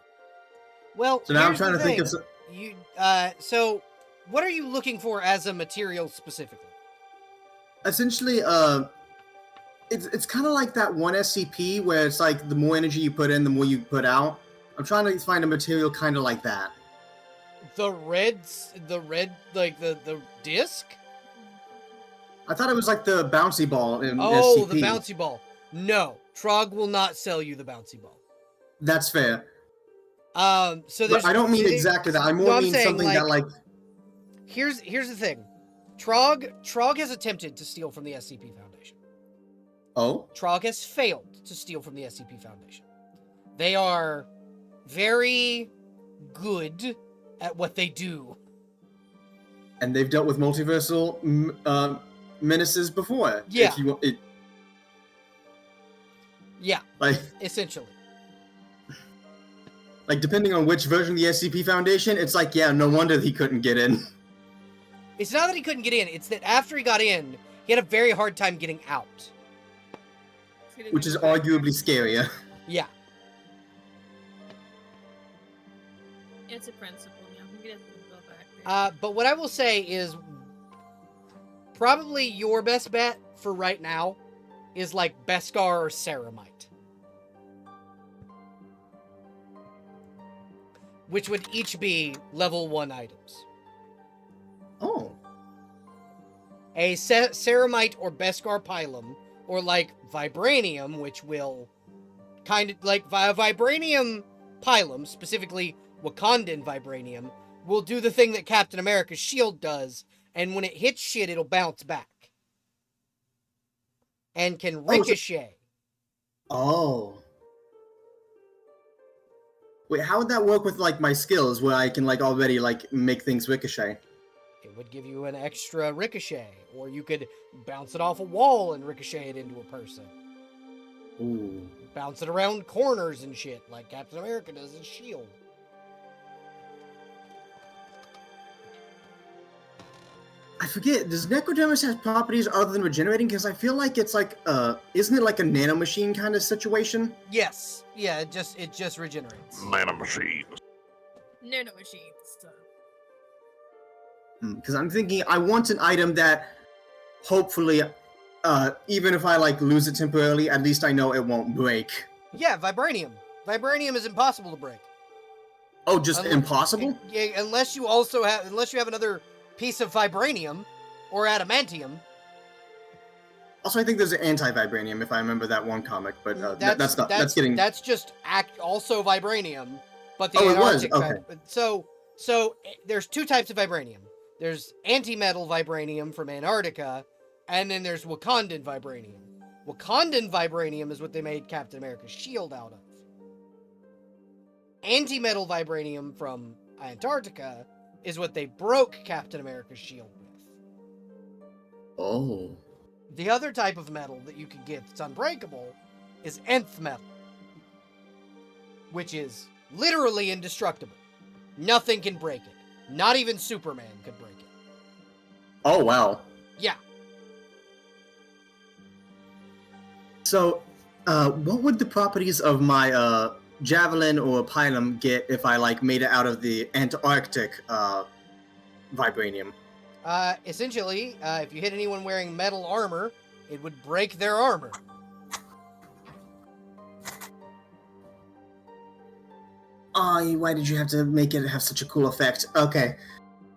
Well, So now I'm here's trying the to think thing. of some... So what are you looking for as a material specifically? Essentially, it's kind of like that one SCP where it's like the more energy you put in, the more you put out. I'm trying to find a material kind of like that. The red, like the disc? I thought it was like the bouncy ball in Oh, SCP. the bouncy ball. No, Trog will not sell you the bouncy ball. That's fair. So there's. But I don't mean exactly that. I more mean saying, something that like. Here's the thing. Trog has attempted to steal from the SCP Foundation. Oh. Trog has failed to steal from the SCP Foundation. They are very good at what they do. And they've dealt with multiversal menaces before. Yeah. If you, Yeah. Like, essentially. Like, depending on which version of the SCP Foundation, it's like, yeah, no wonder he couldn't get in. It's not that he couldn't get in. It's that after he got in, he had a very hard time getting out. Which is arguably scarier. Yeah. It's a principle, yeah. He doesn't go back there. But what I will say is probably your best bet for right now is like Beskar or Ceramite. Which would each be level 1 items. Oh. A Ceramite or Beskar Pylum, or like Vibranium, which will kind of like Vibranium Pylum, specifically Wakandan Vibranium, will do the thing that Captain America's shield does, and when it hits shit, it'll bounce back. And can ricochet. Oh. Wait, how would that work with, like, my skills, where I can, like, already, like, make things ricochet? It would give you an extra ricochet, or you could bounce it off a wall and ricochet it into a person. Ooh. Bounce it around corners and shit, like Captain America does his shield. I forget, does Necrodermis have properties other than regenerating? Because I feel like it's like, isn't it like a nanomachine kind of situation? Yes. Yeah, it just regenerates. Nanomachines. Nanomachines. Because I'm thinking I want an item that, hopefully, even if I, like, lose it temporarily, at least I know it won't break. Yeah, Vibranium. Vibranium is impossible to break. Oh, just impossible? Yeah, unless you have another piece of Vibranium or Adamantium. Also, I think there's an anti-vibranium, if I remember that one comic, but that's just also Vibranium, but the it was? Antarctic Okay. type. So there's two types of Vibranium. There's anti-metal Vibranium from Antarctica, and then there's Wakandan Vibranium. Wakandan Vibranium is what they made Captain America's shield out of. Anti-metal Vibranium from Antarctica is what they broke Captain America's shield with. Oh. The other type of metal that you can get that's unbreakable is nth metal, which is literally indestructible. Nothing can break it. Not even Superman could break it. Oh, wow. Yeah. So, what would the properties of my, javelin or pylum get if I, like, made it out of the Antarctic, vibranium? Essentially, if you hit anyone wearing metal armor, it would break their armor. Oh, why did you have to make it have such a cool effect? Okay.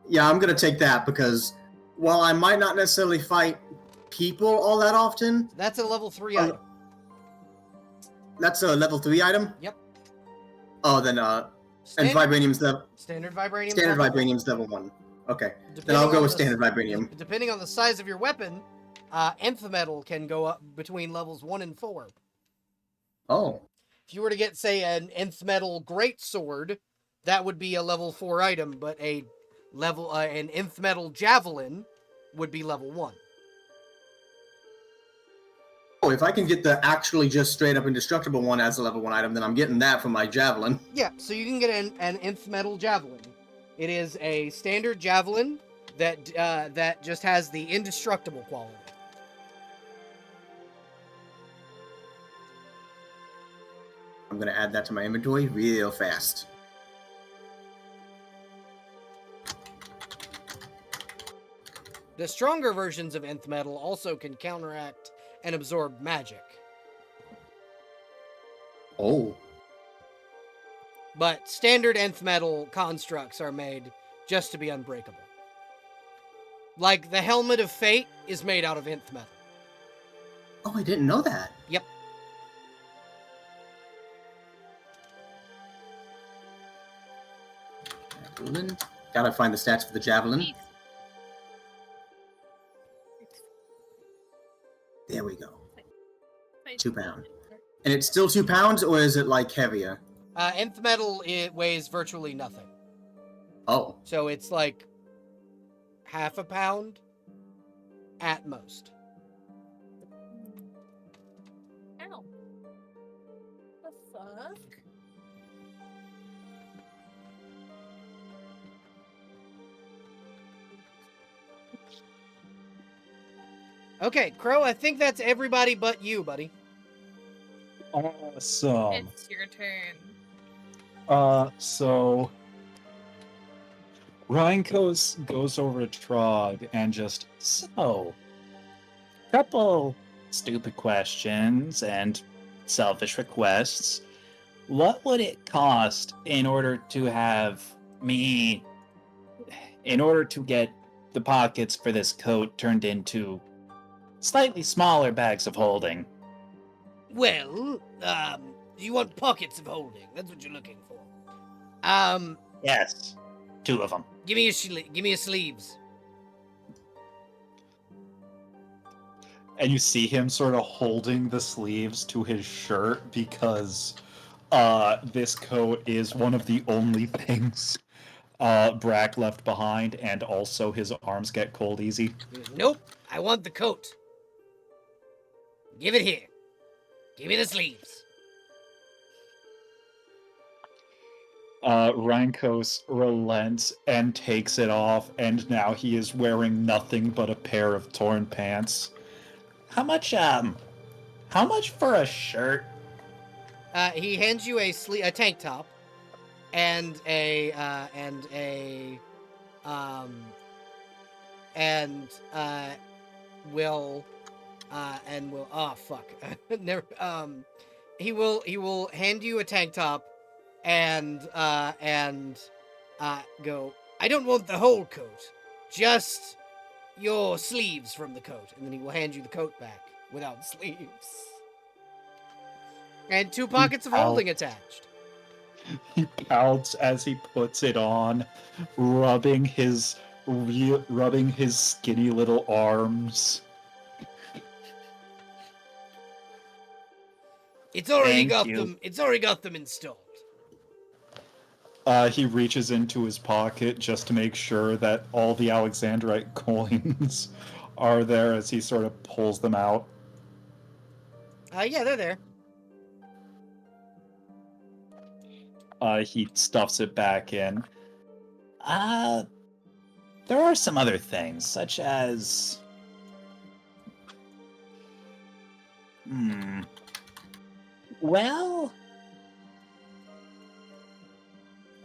Yeah, I'm gonna take that, because while I might not necessarily fight people all that often... That's a level 3 item. That's a level 3 item? Yep. Oh, then, and vibranium's level... Standard Vibranium. Standard vibranium's level 1. Okay. Then I'll go with standard vibranium. Depending on the size of your weapon, nth metal can go up between levels 1 and 4. Oh. If you were to get, say, an nth metal greatsword, that would be a level 4 item, but an nth metal javelin would be level 1. Oh, if I can get the actually just straight up indestructible one as a level 1 item, then I'm getting that from my javelin. Yeah, so you can get an nth metal javelin. It is a standard javelin that just has the indestructible quality. I'm gonna add that to my inventory real fast. The stronger versions of nth metal also can counteract and absorb magic. Oh. But standard nth metal constructs are made just to be unbreakable. Like the Helmet of Fate is made out of nth metal. Oh, I didn't know that. Yep. Javelin. Gotta find the stats for the javelin. There we go. 2 pounds. And it's still 2 pounds, or is it like heavier? Nth metal, it weighs virtually nothing. Oh. So it's like half a pound at most. Ow. The fuck? Okay, Crow, I think that's everybody but you, buddy. Awesome. It's your turn. So Ryan goes over to Trog and just, so, couple stupid questions and selfish requests. What would it cost in order to get the pockets for this coat turned into slightly smaller bags of holding? Well, you want pockets of holding. That's what you're looking for. Yes, 2 of them. Give me your sleeves. And you see him sort of holding the sleeves to his shirt because this coat is one of the only things Brack left behind, and also his arms get cold easy. Nope, I want the coat. Give it here. Give me the sleeves. Rankos relents and takes it off, and now he is wearing nothing but a pair of torn pants. How much for a shirt? He hands you a tank top and will oh fuck. Never, he will hand you a tank top and go, I don't want the whole coat, just your sleeves from the coat, and then he will hand you the coat back without sleeves. And 2 pockets of holding attached. He pouts as he puts it on, rubbing his skinny little arms. It's already Thank you. It's already got them installed. He reaches into his pocket just to make sure that all the Alexandrite coins are there as he sort of pulls them out. Yeah, they're there. He stuffs it back in. There are some other things, such as... Well...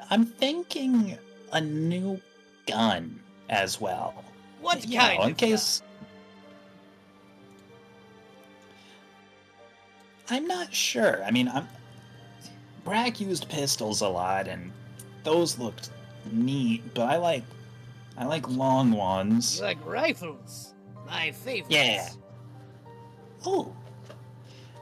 I'm thinking a new gun as well. What You kind know, in of case... I'm not sure. I mean, Brack used pistols a lot, and those looked neat, but I like long ones. You like rifles? My favorite. Yeah. Oh.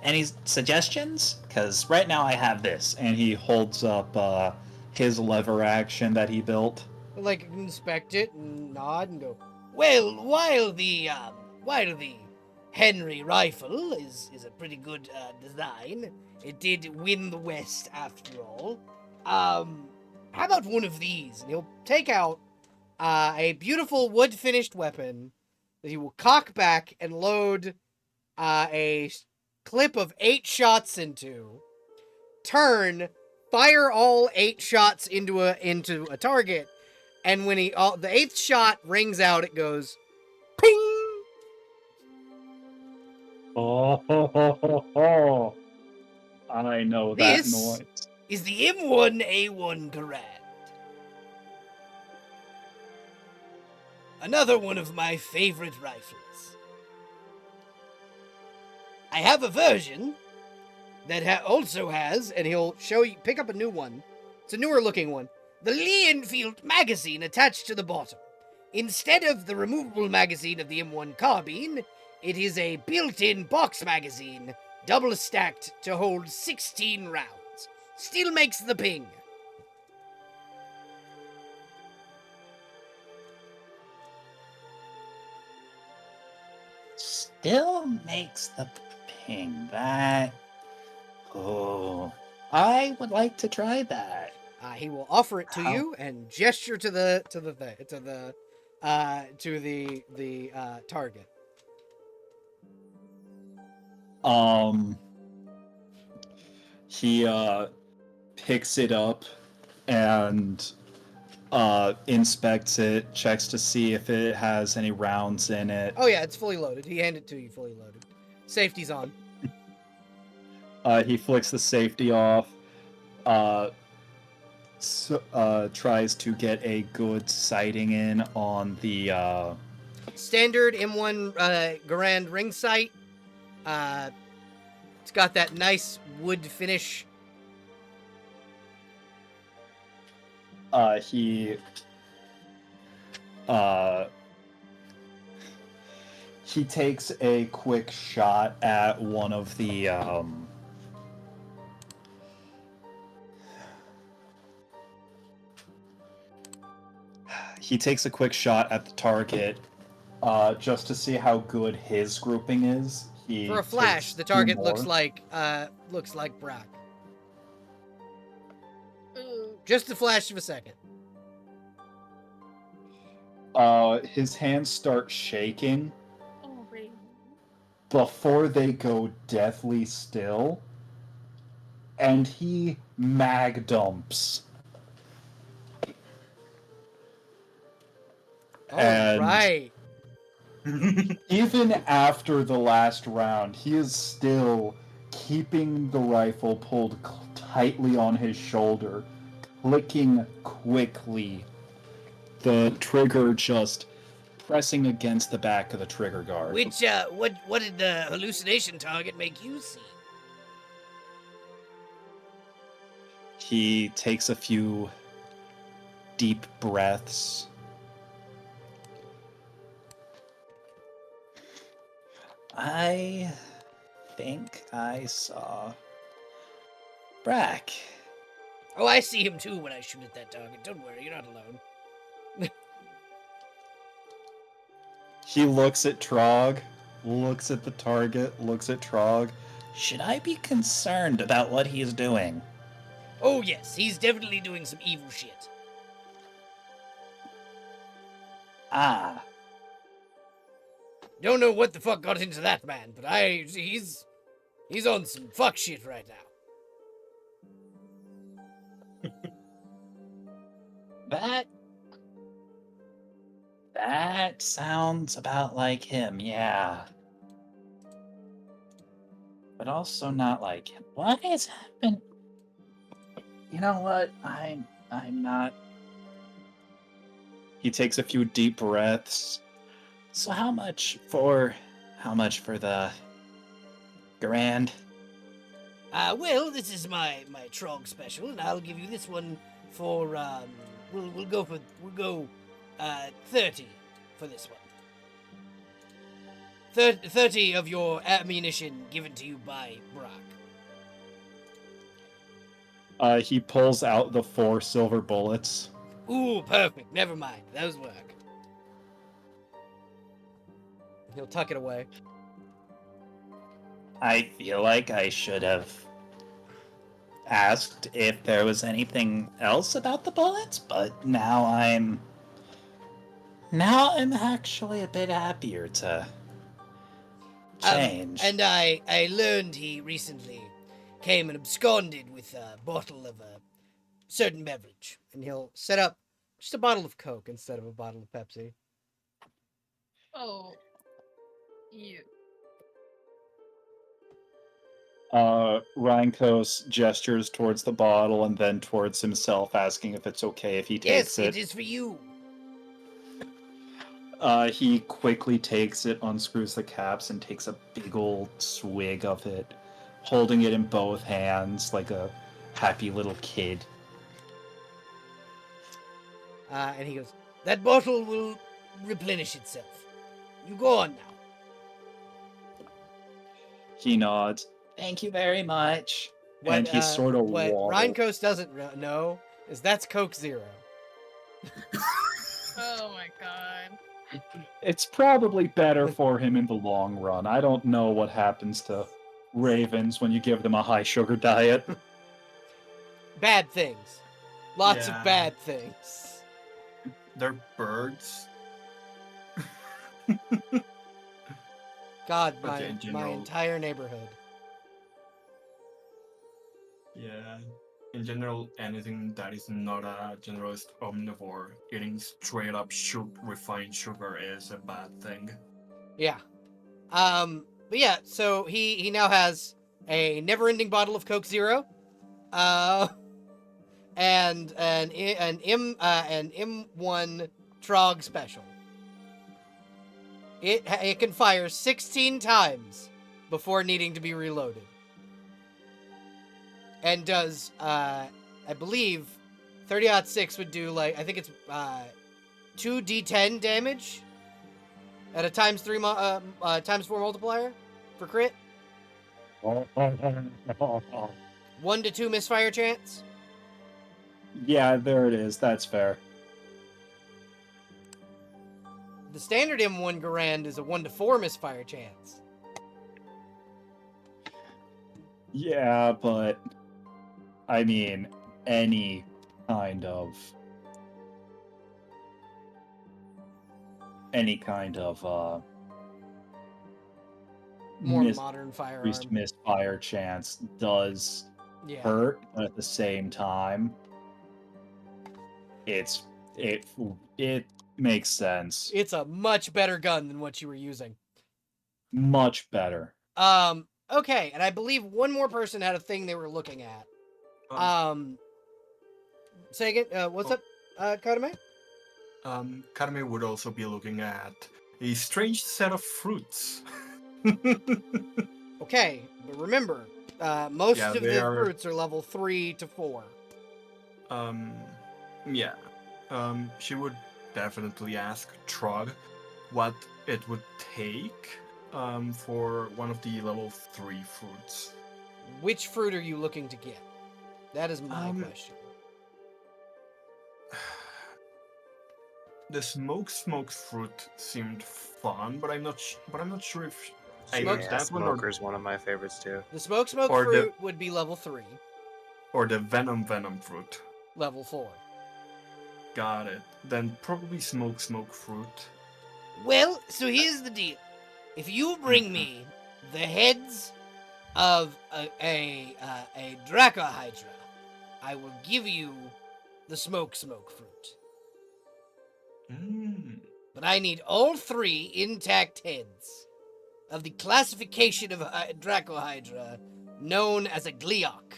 Any suggestions? Because right now I have this, and he holds up his lever action that he built. Like, inspect it and nod and go, well, while the Henry rifle is a pretty good design, it did win the West after all. How about one of these? And he'll take out a beautiful wood-finished weapon that he will cock back and load a clip of 8 shots into, turn, fire all 8 shots into a target, and when the 8th shot rings out, it goes ping. Oh, I know that This noise. is the M1A1 Garand. Another one of my favorite rifles. I have a version that also has, and he'll show you, pick up a new one. It's a newer looking one. The Lee Enfield magazine attached to the bottom. Instead of the removable magazine of the M1 carbine, it is a built-in box magazine, double stacked to hold 16 rounds. Still makes the ping. Still makes the ping. That. Oh, I would like to try that. He will offer it to How- you and gesture to the target. He picks it up and inspects it, checks to see if it has any rounds in it. Oh yeah, it's fully loaded. He handed it to you fully loaded. Safety's on. He flicks the safety off. Tries to get a good sighting in on the Standard M1 Garand ring sight. It's got that nice wood finish. He takes a quick shot at one of the he takes a quick shot at the target just to see how good his grouping is. For a flash, the target looks like Brock. Just a flash of a second. His hands start shaking Oh, baby. before they go deathly still, and he mag dumps. And Right. even after the last round, he is still keeping the rifle pulled tightly on his shoulder, clicking quickly, the trigger just pressing against the back of the trigger guard. Which what did the hallucination target make you see? He takes a few deep breaths. I think I saw Brack. Oh, I see him too when I shoot at that target. Don't worry, you're not alone. He looks at Trog, looks at the target, looks at Trog. Should I be concerned about what he's doing? Oh yes, he's definitely doing some evil shit. Ah. Don't know what the fuck got into that man, but he's on some fuck shit right now. That sounds about like him, yeah. But also not like him. What has happened? You know what? I'm not. He takes a few deep breaths. So how much for the Garand? Well, this is my Trog special, and I'll give you this one for we'll go 30 for this one. 30 of your ammunition given to you by Brock. He pulls out the 4 silver bullets. Ooh, perfect. Never mind. Those work. He'll tuck it away. I feel like I should have asked if there was anything else about the bullets, but now I'm actually a bit happier to Change. And I learned he recently came and absconded with a bottle of a certain beverage. And he'll set up just a bottle of Coke instead of a bottle of Pepsi. Oh, you. Rheinkos gestures towards the bottle and then towards himself, asking if it's okay if he takes Yes, it is for you. He quickly takes it, unscrews the caps, and takes a big old swig of it, holding it in both hands like a happy little kid. And he goes, that bottle will replenish itself. You go on now. He nods. Thank you very much. What, and he sort of what waddles. Rheinkos doesn't know is that's Coke Zero. Oh my god. It's probably better for him in the long run. I don't know what happens to ravens when you give them a high sugar diet. Bad things. Lots Yeah. of bad things. They're birds. God, But yeah, in my general- entire neighborhood. Yeah. In general, anything that is not a generalist omnivore, eating straight up refined sugar is a bad thing. Yeah. But yeah, so he now has a never-ending bottle of Coke Zero, and an M1 Trog special. It can fire 16 times before needing to be reloaded, and does I believe 30-06 would do like I think it's 2d10 damage at a times 4 multiplier for crit. 1 to 2 misfire chance. Yeah, there it is. That's fair. The standard M1 Garand is a 1 to 4 misfire chance. Yeah, but I mean, any kind of More mis- modern firearm. misfire chance does Yeah. hurt, but at the same time, it makes sense. It's a much better gun than what you were using. Much better. Okay, and I believe one more person had a thing they were looking at. Say again, what's up, Kadame? Karme would also be looking at a strange set of fruits. Okay, but remember, most Yeah, of they the are- fruits are level 3 to 4. Yeah. She would definitely ask Trog what it would take for one of the level 3 fruits. Which fruit are you looking to get? That is my question. The smoked fruit seemed fun, but I'm not sure if either Smoked- Yeah, that one or, Smoker's one of my favorites too. The smoke or the- fruit would be level 3, or the venom fruit. level 4. Got it. Then probably smoke fruit. Well, so here's the deal. If you bring me the heads of a Dracohydra, I will give you the smoke fruit. But I need all 3 intact heads of the classification of Dracohydra known as a Gleok.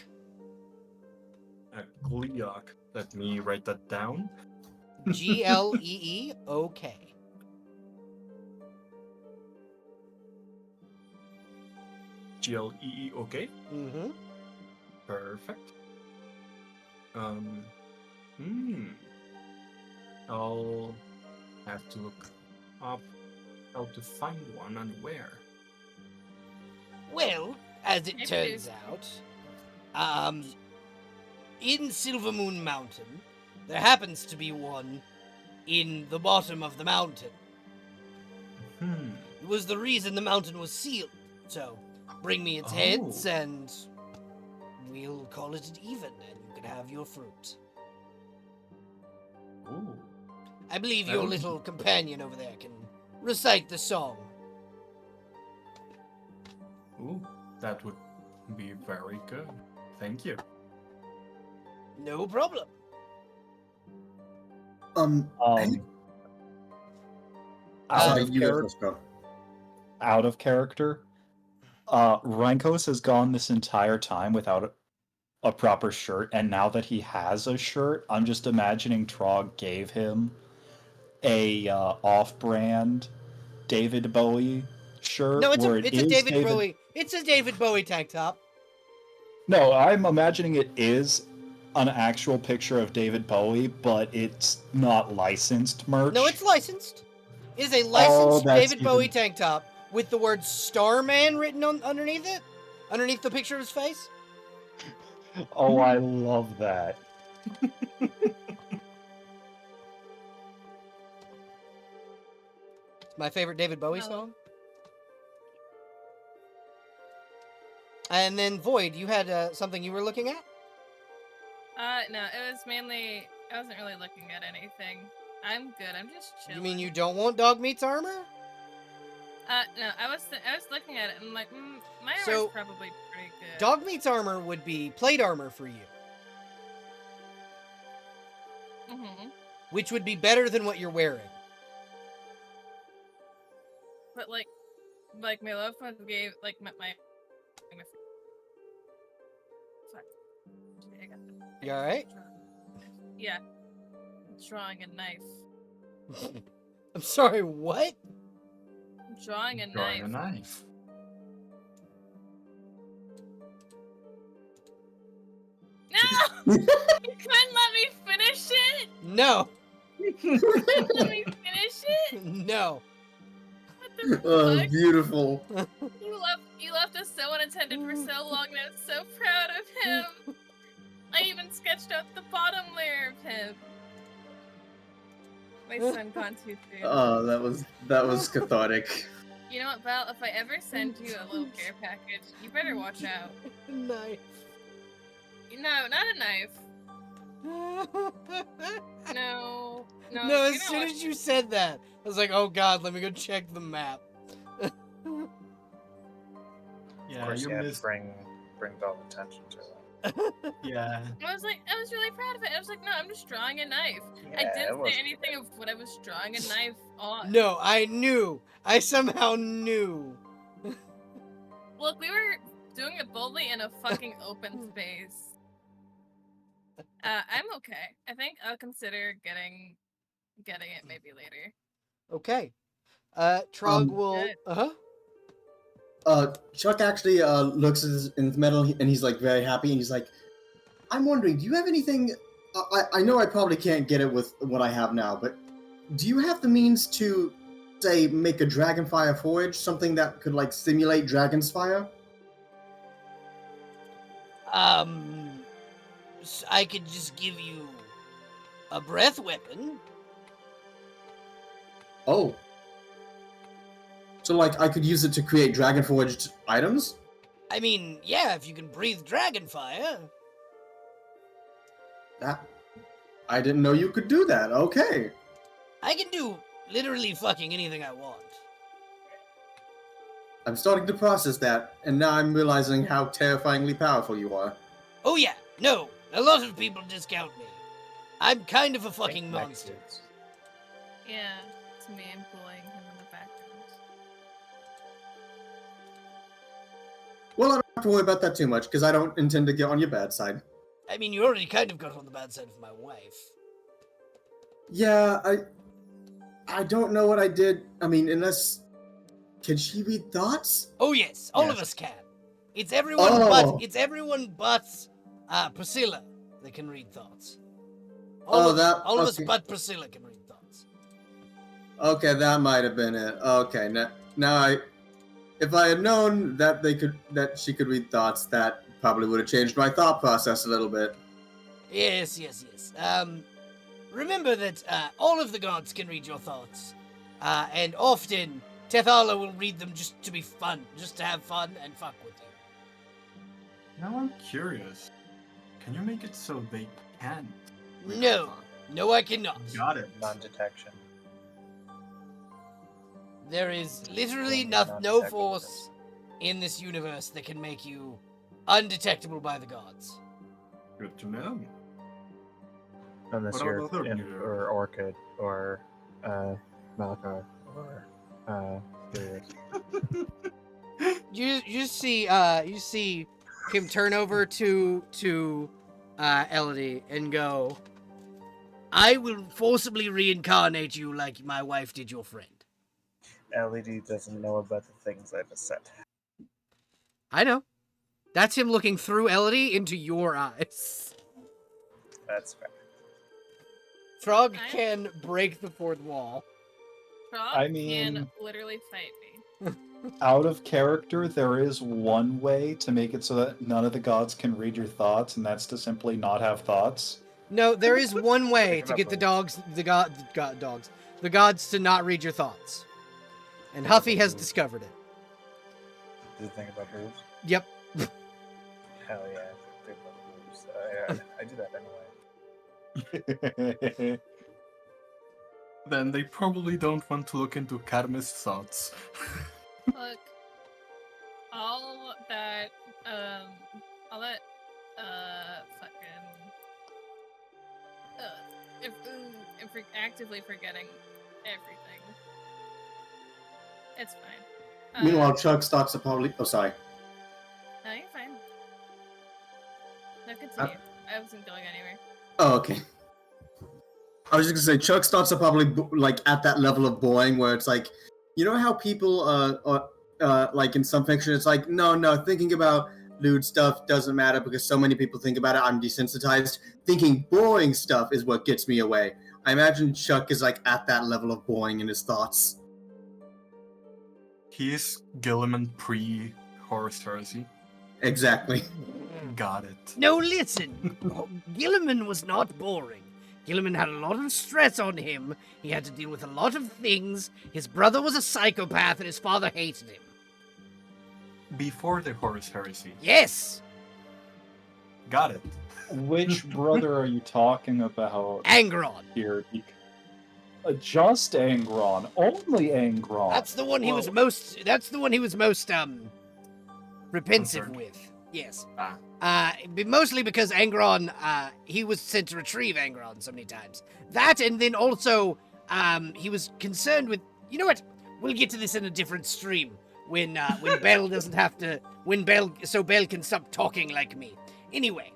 A Gleok. Let me write that down. Gleeok. GLEE, okay? Mm-hmm. Perfect. I'll have to look up how to find one and where. Well, as it Maybe turns there's- out, in Silvermoon Mountain, there happens to be one in the bottom of the mountain. It was the reason the mountain was sealed. So, bring me its heads, Oh. and we'll call it an even, and you can have your fruit. Ooh. I believe your Oh. little companion over there can recite the song. Ooh, that would be very good. Thank you. No problem. Hey, Out sorry, of you go character. first, bro. Out of character. Rankos has gone this entire time without a proper shirt, and now that he has a shirt, I'm just imagining Trog gave him a off-brand David Bowie shirt No, where it's a David Bowie. It's a David Bowie tank top. No, I'm imagining it is an actual picture of David Bowie, but it's not licensed merch. No, it's licensed. It is a Oh, licensed that's David Bowie even- tank top with the word Starman written on underneath it, underneath the picture of his face. Oh, I love that. It's my favorite David Bowie No. song. And then Void, you had something you were looking at? No, it was mainly I wasn't really looking at anything. I'm good. I'm just chilling. You mean you don't want dog meat's armor? No, I was looking at it and I'm like, my armor's So, probably pretty good. Dog meat's armor would be plate armor for you, Mm-hmm. which would be better than what you're wearing. But like my loved ones gave like my fuck. I got the- You alright? Yeah. Drawing a knife. I'm sorry, what? Drawing a Drawing knife. a knife. No! You couldn't let me finish it! No. You couldn't let me finish it? No. What the fuck? Beautiful. You left us so unattended for so long and I'm so proud of him. I even sketched out the bottom layer of him. My son gone too soon. Oh, that was cathartic. You know what, Val? If I ever send you a little care package, you better watch out. Knife. No, not a knife. No. No, No, you're as not soon watching- as you said that, I was like, oh god, let me go check the map. Of Yeah, course, you you had to missed. bring all the attention to it. Yeah. I was really proud of it. I was like, no, I'm just drawing a knife. I Yeah, it didn't was say anything of what I was drawing a knife on. No, I knew. I somehow knew. Look, we were doing it boldly in a fucking open space. I'm okay. I think I'll consider getting it maybe later. Okay. Trog will. Good. Chuck actually looks at his medal and he's like very happy and he's like, I'm wondering, do you have anything? I know I probably can't get it with what I have now, but do you have the means to, say, make a Dragonfire Forge, something that could like simulate Dragon's Fire? I could just give you a breath weapon. Oh. So like I could use it to create Dragonforged items? I mean, yeah, if you can breathe dragon fire. That I didn't know you could do that. Okay. I can do literally fucking anything I want. I'm starting to process that, and now I'm realizing how terrifyingly powerful you are. Oh yeah, no, a lot of people discount me. I'm kind of a fucking Think monster. Nexus. Yeah, it's me. I'm pulling him in the background. Well, I don't have to worry about that too much, because I don't intend to get on your bad side. I mean, you already kind of got on the bad side of my wife. Yeah, I don't know what I did. I mean, unless... Can she read thoughts? Oh yes, all of Yes. us can. It's everyone Oh. but Priscilla that can read thoughts. Oh, of, that- all of us okay. but Priscilla can read thoughts. Okay, that might have been it. Okay, now if I had known that she could read thoughts, that probably would have changed my thought process a little bit. Yes. Remember that all of the gods can read your thoughts, and often Tethala will read them just to be fun, just to have fun and fuck with you. Now I'm curious. Can you make it so they can't? read No. our thoughts? No, I cannot. Got it. Non-detection. There is literally Yeah, no non-detection. force in this universe that can make you undetectable by the gods. Good to know. Unless What you're about other Imp music? or Orchid or Malachar or Sirius. You see him turn over to Elodie and go, I will forcibly reincarnate you like my wife did your friend. LED doesn't know about the things I just said. I know. That's him looking through Elodie into your eyes. That's fair. Frog I- can break the fourth wall. Frog I can mean- literally fight me. Out of character, there is one way to make it so that none of the gods can read your thoughts, and that's to simply not have thoughts. No, there is one way Pick to him get up, the please. the gods to not read your thoughts. And Huffy has discovered it. Did you think about boobs? Yep. Hell yeah. Think about boobs. I do that anyway. Then they probably don't want to look into Karma's thoughts. Look, all that, fucking, if we're actively forgetting everything. It's fine. Meanwhile, Chuck starts to probably. Oh, sorry. No, you're fine. No, continue. I wasn't going anywhere. Oh, okay. I was just gonna say, Chuck starts to probably like at that level of boring where it's like, you know how people like in some fiction, it's like, no, thinking about lewd stuff doesn't matter because so many people think about it. I'm desensitized. Thinking boring stuff is what gets me away. I imagine Chuck is like at that level of boring in his thoughts. He is Gilliman pre-Horus Heresy. Exactly. Got it. No, listen. Gilliman was not boring. Gilliman had a lot of stress on him. He had to deal with a lot of things. His brother was a psychopath and his father hated him. Before the Horus Heresy. Yes! Got it. Which brother are you talking about Angron. here? Just Angron. Only Angron. That's the one he was Whoa. most repensive Concerned. with. Yes. Ah. Mostly because Angron, he was sent to retrieve Angron so many times. That, and then also, he was concerned with, you know what? We'll get to this in a different stream when Belle doesn't have to, so Belle can stop talking like me. Anyway,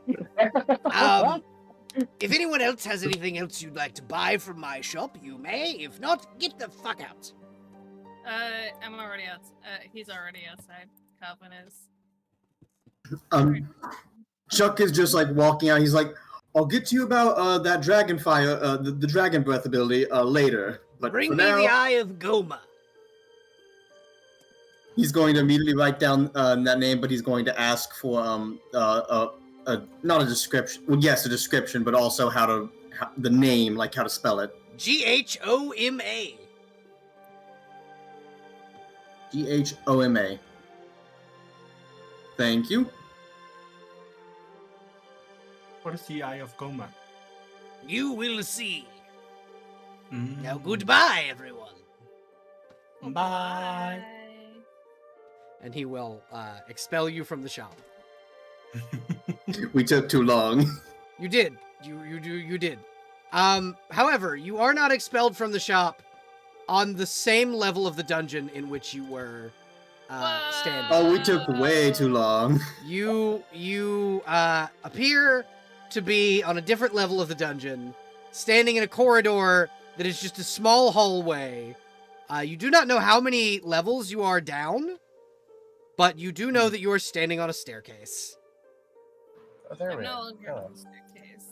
if anyone else has anything else you'd like to buy from my shop, you may. If not, get the fuck out. I'm already out. He's already outside. Calvin is. Chuck is just like walking out. He's like, "I'll get to you about that dragon fire, the dragon breath ability later." But Bring for me now, the Eye of Goma. he's going to immediately write down that name, but he's going to ask for not a description. Well, yes, a description, but also the name, like how to spell it. Ghoma. Ghoma. Thank you. What is the Eye of Goma? You will see. Mm. Now goodbye, everyone. Bye. And he will expel you from the shop. We took too long. You did. You did. However, you are not expelled from the shop on the same level of the dungeon in which you were standing. Oh, we took way too long. You appear to be on a different level of the dungeon, standing in a corridor that is just a small hallway. You do not know how many levels you are down, but you do know that you are standing on a staircase. Oh, there I'm we no are. longer Oh. on the staircase.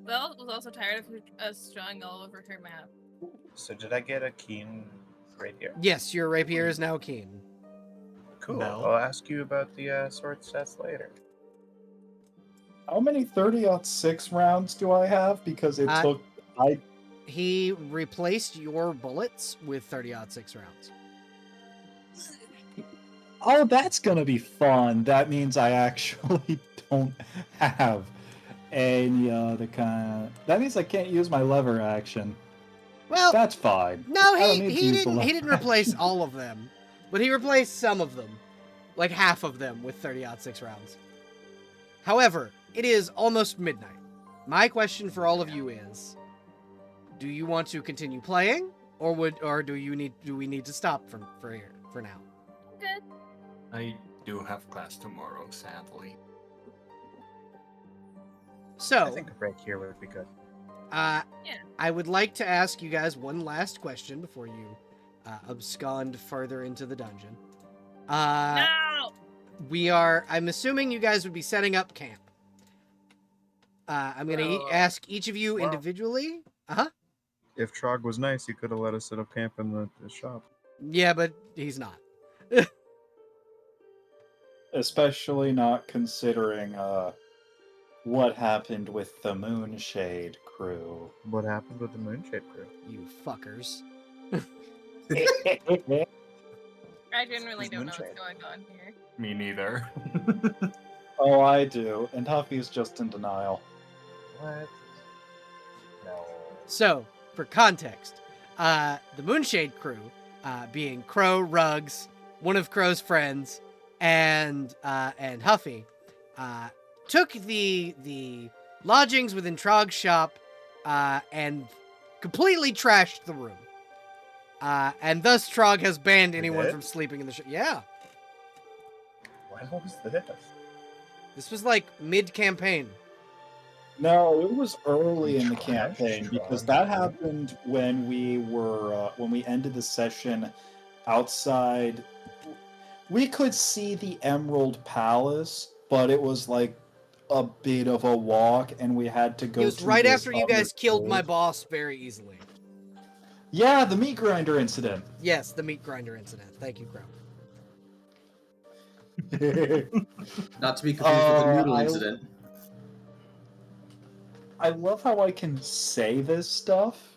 Belle was also tired of us drawing all over her map. So did I get a keen rapier? Yes, your rapier is now keen. Cool. No. I'll ask you about the sword stats later. How many 30-06 rounds do I have? Because it took. He replaced your bullets with 30-06 rounds. Oh, that's gonna be fun. That means I actually don't have any other kind. That means I can't use my lever action. Well, That's fine. no, I don't need to he use the didn't lever replace action. all of them, but he replaced some of them. like half of them with 30-06 rounds. However, it is almost midnight. My question for all of you is, do you want to continue playing, or do we need to stop for here for now? Good. I do have class tomorrow, sadly. So, I think a break here would be good. I would like to ask you guys one last question before you abscond further into the dungeon. No! I'm assuming you guys would be setting up camp. I'm going to ask each of you well- individually. If Trog was nice, he could have let us set up camp in the shop. Yeah, but he's not. Especially not considering what happened with the Moonshade crew. What happened with the Moonshade crew? You fuckers. I generally He's don't know what's moonshade. going on here. Me neither. Oh, I do, and Huffy's just in denial. What? No. So, for context, the Moonshade crew, being Crow, Ruggs, one of Crow's friends, and Huffy, took the lodgings within Trog's shop and completely trashed the room. And thus Trog has banned They anyone did? from sleeping in the shop. Yeah, When was this? this was like mid-campaign. No, it was early in the Trash, campaign because Trog. that happened when we ended the session outside. We could see the Emerald Palace, but it was like a bit of a walk, and we had to go. It was to right this after you other guys killed my cave. boss very easily. Yeah, the meat grinder incident. Yes, the meat grinder incident. Thank you, Crow. Not to be confused with the noodle I- incident. I love how I can say this stuff.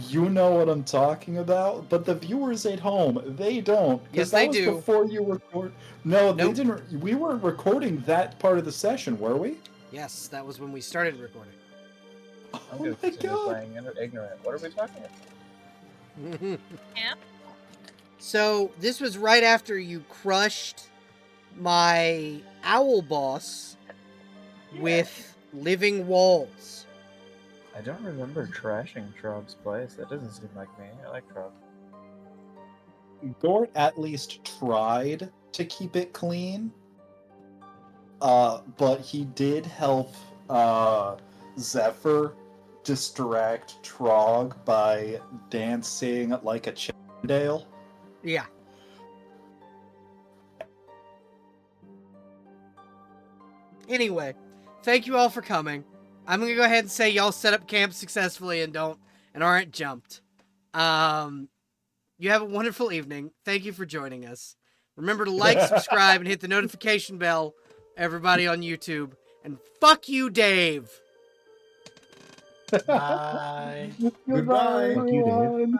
You know what I'm talking about, but the viewers at home, they don't. 'cause Yes, that they was do. Before you record. No, Nope. they didn't. We weren't recording that part of the session, were we? Yes, that was when we started recording. I'm Oh gonna my continue god! playing ignorant. What are we talking about? Camp? So, this was right after you crushed my owl boss with living walls. I don't remember trashing Trog's place. That doesn't seem like me. I like Trog. Gort at least tried to keep it clean. But he did help Zephyr distract Trog by dancing like a Chippendale. Yeah. Anyway, thank you all for coming. I'm gonna go ahead and say y'all set up camp successfully and aren't jumped. You have a wonderful evening. Thank you for joining us. Remember to like, subscribe, and hit the notification bell, everybody on YouTube. And fuck you, Dave. Bye. Goodbye, Fuck you, Dave. everyone. Bye.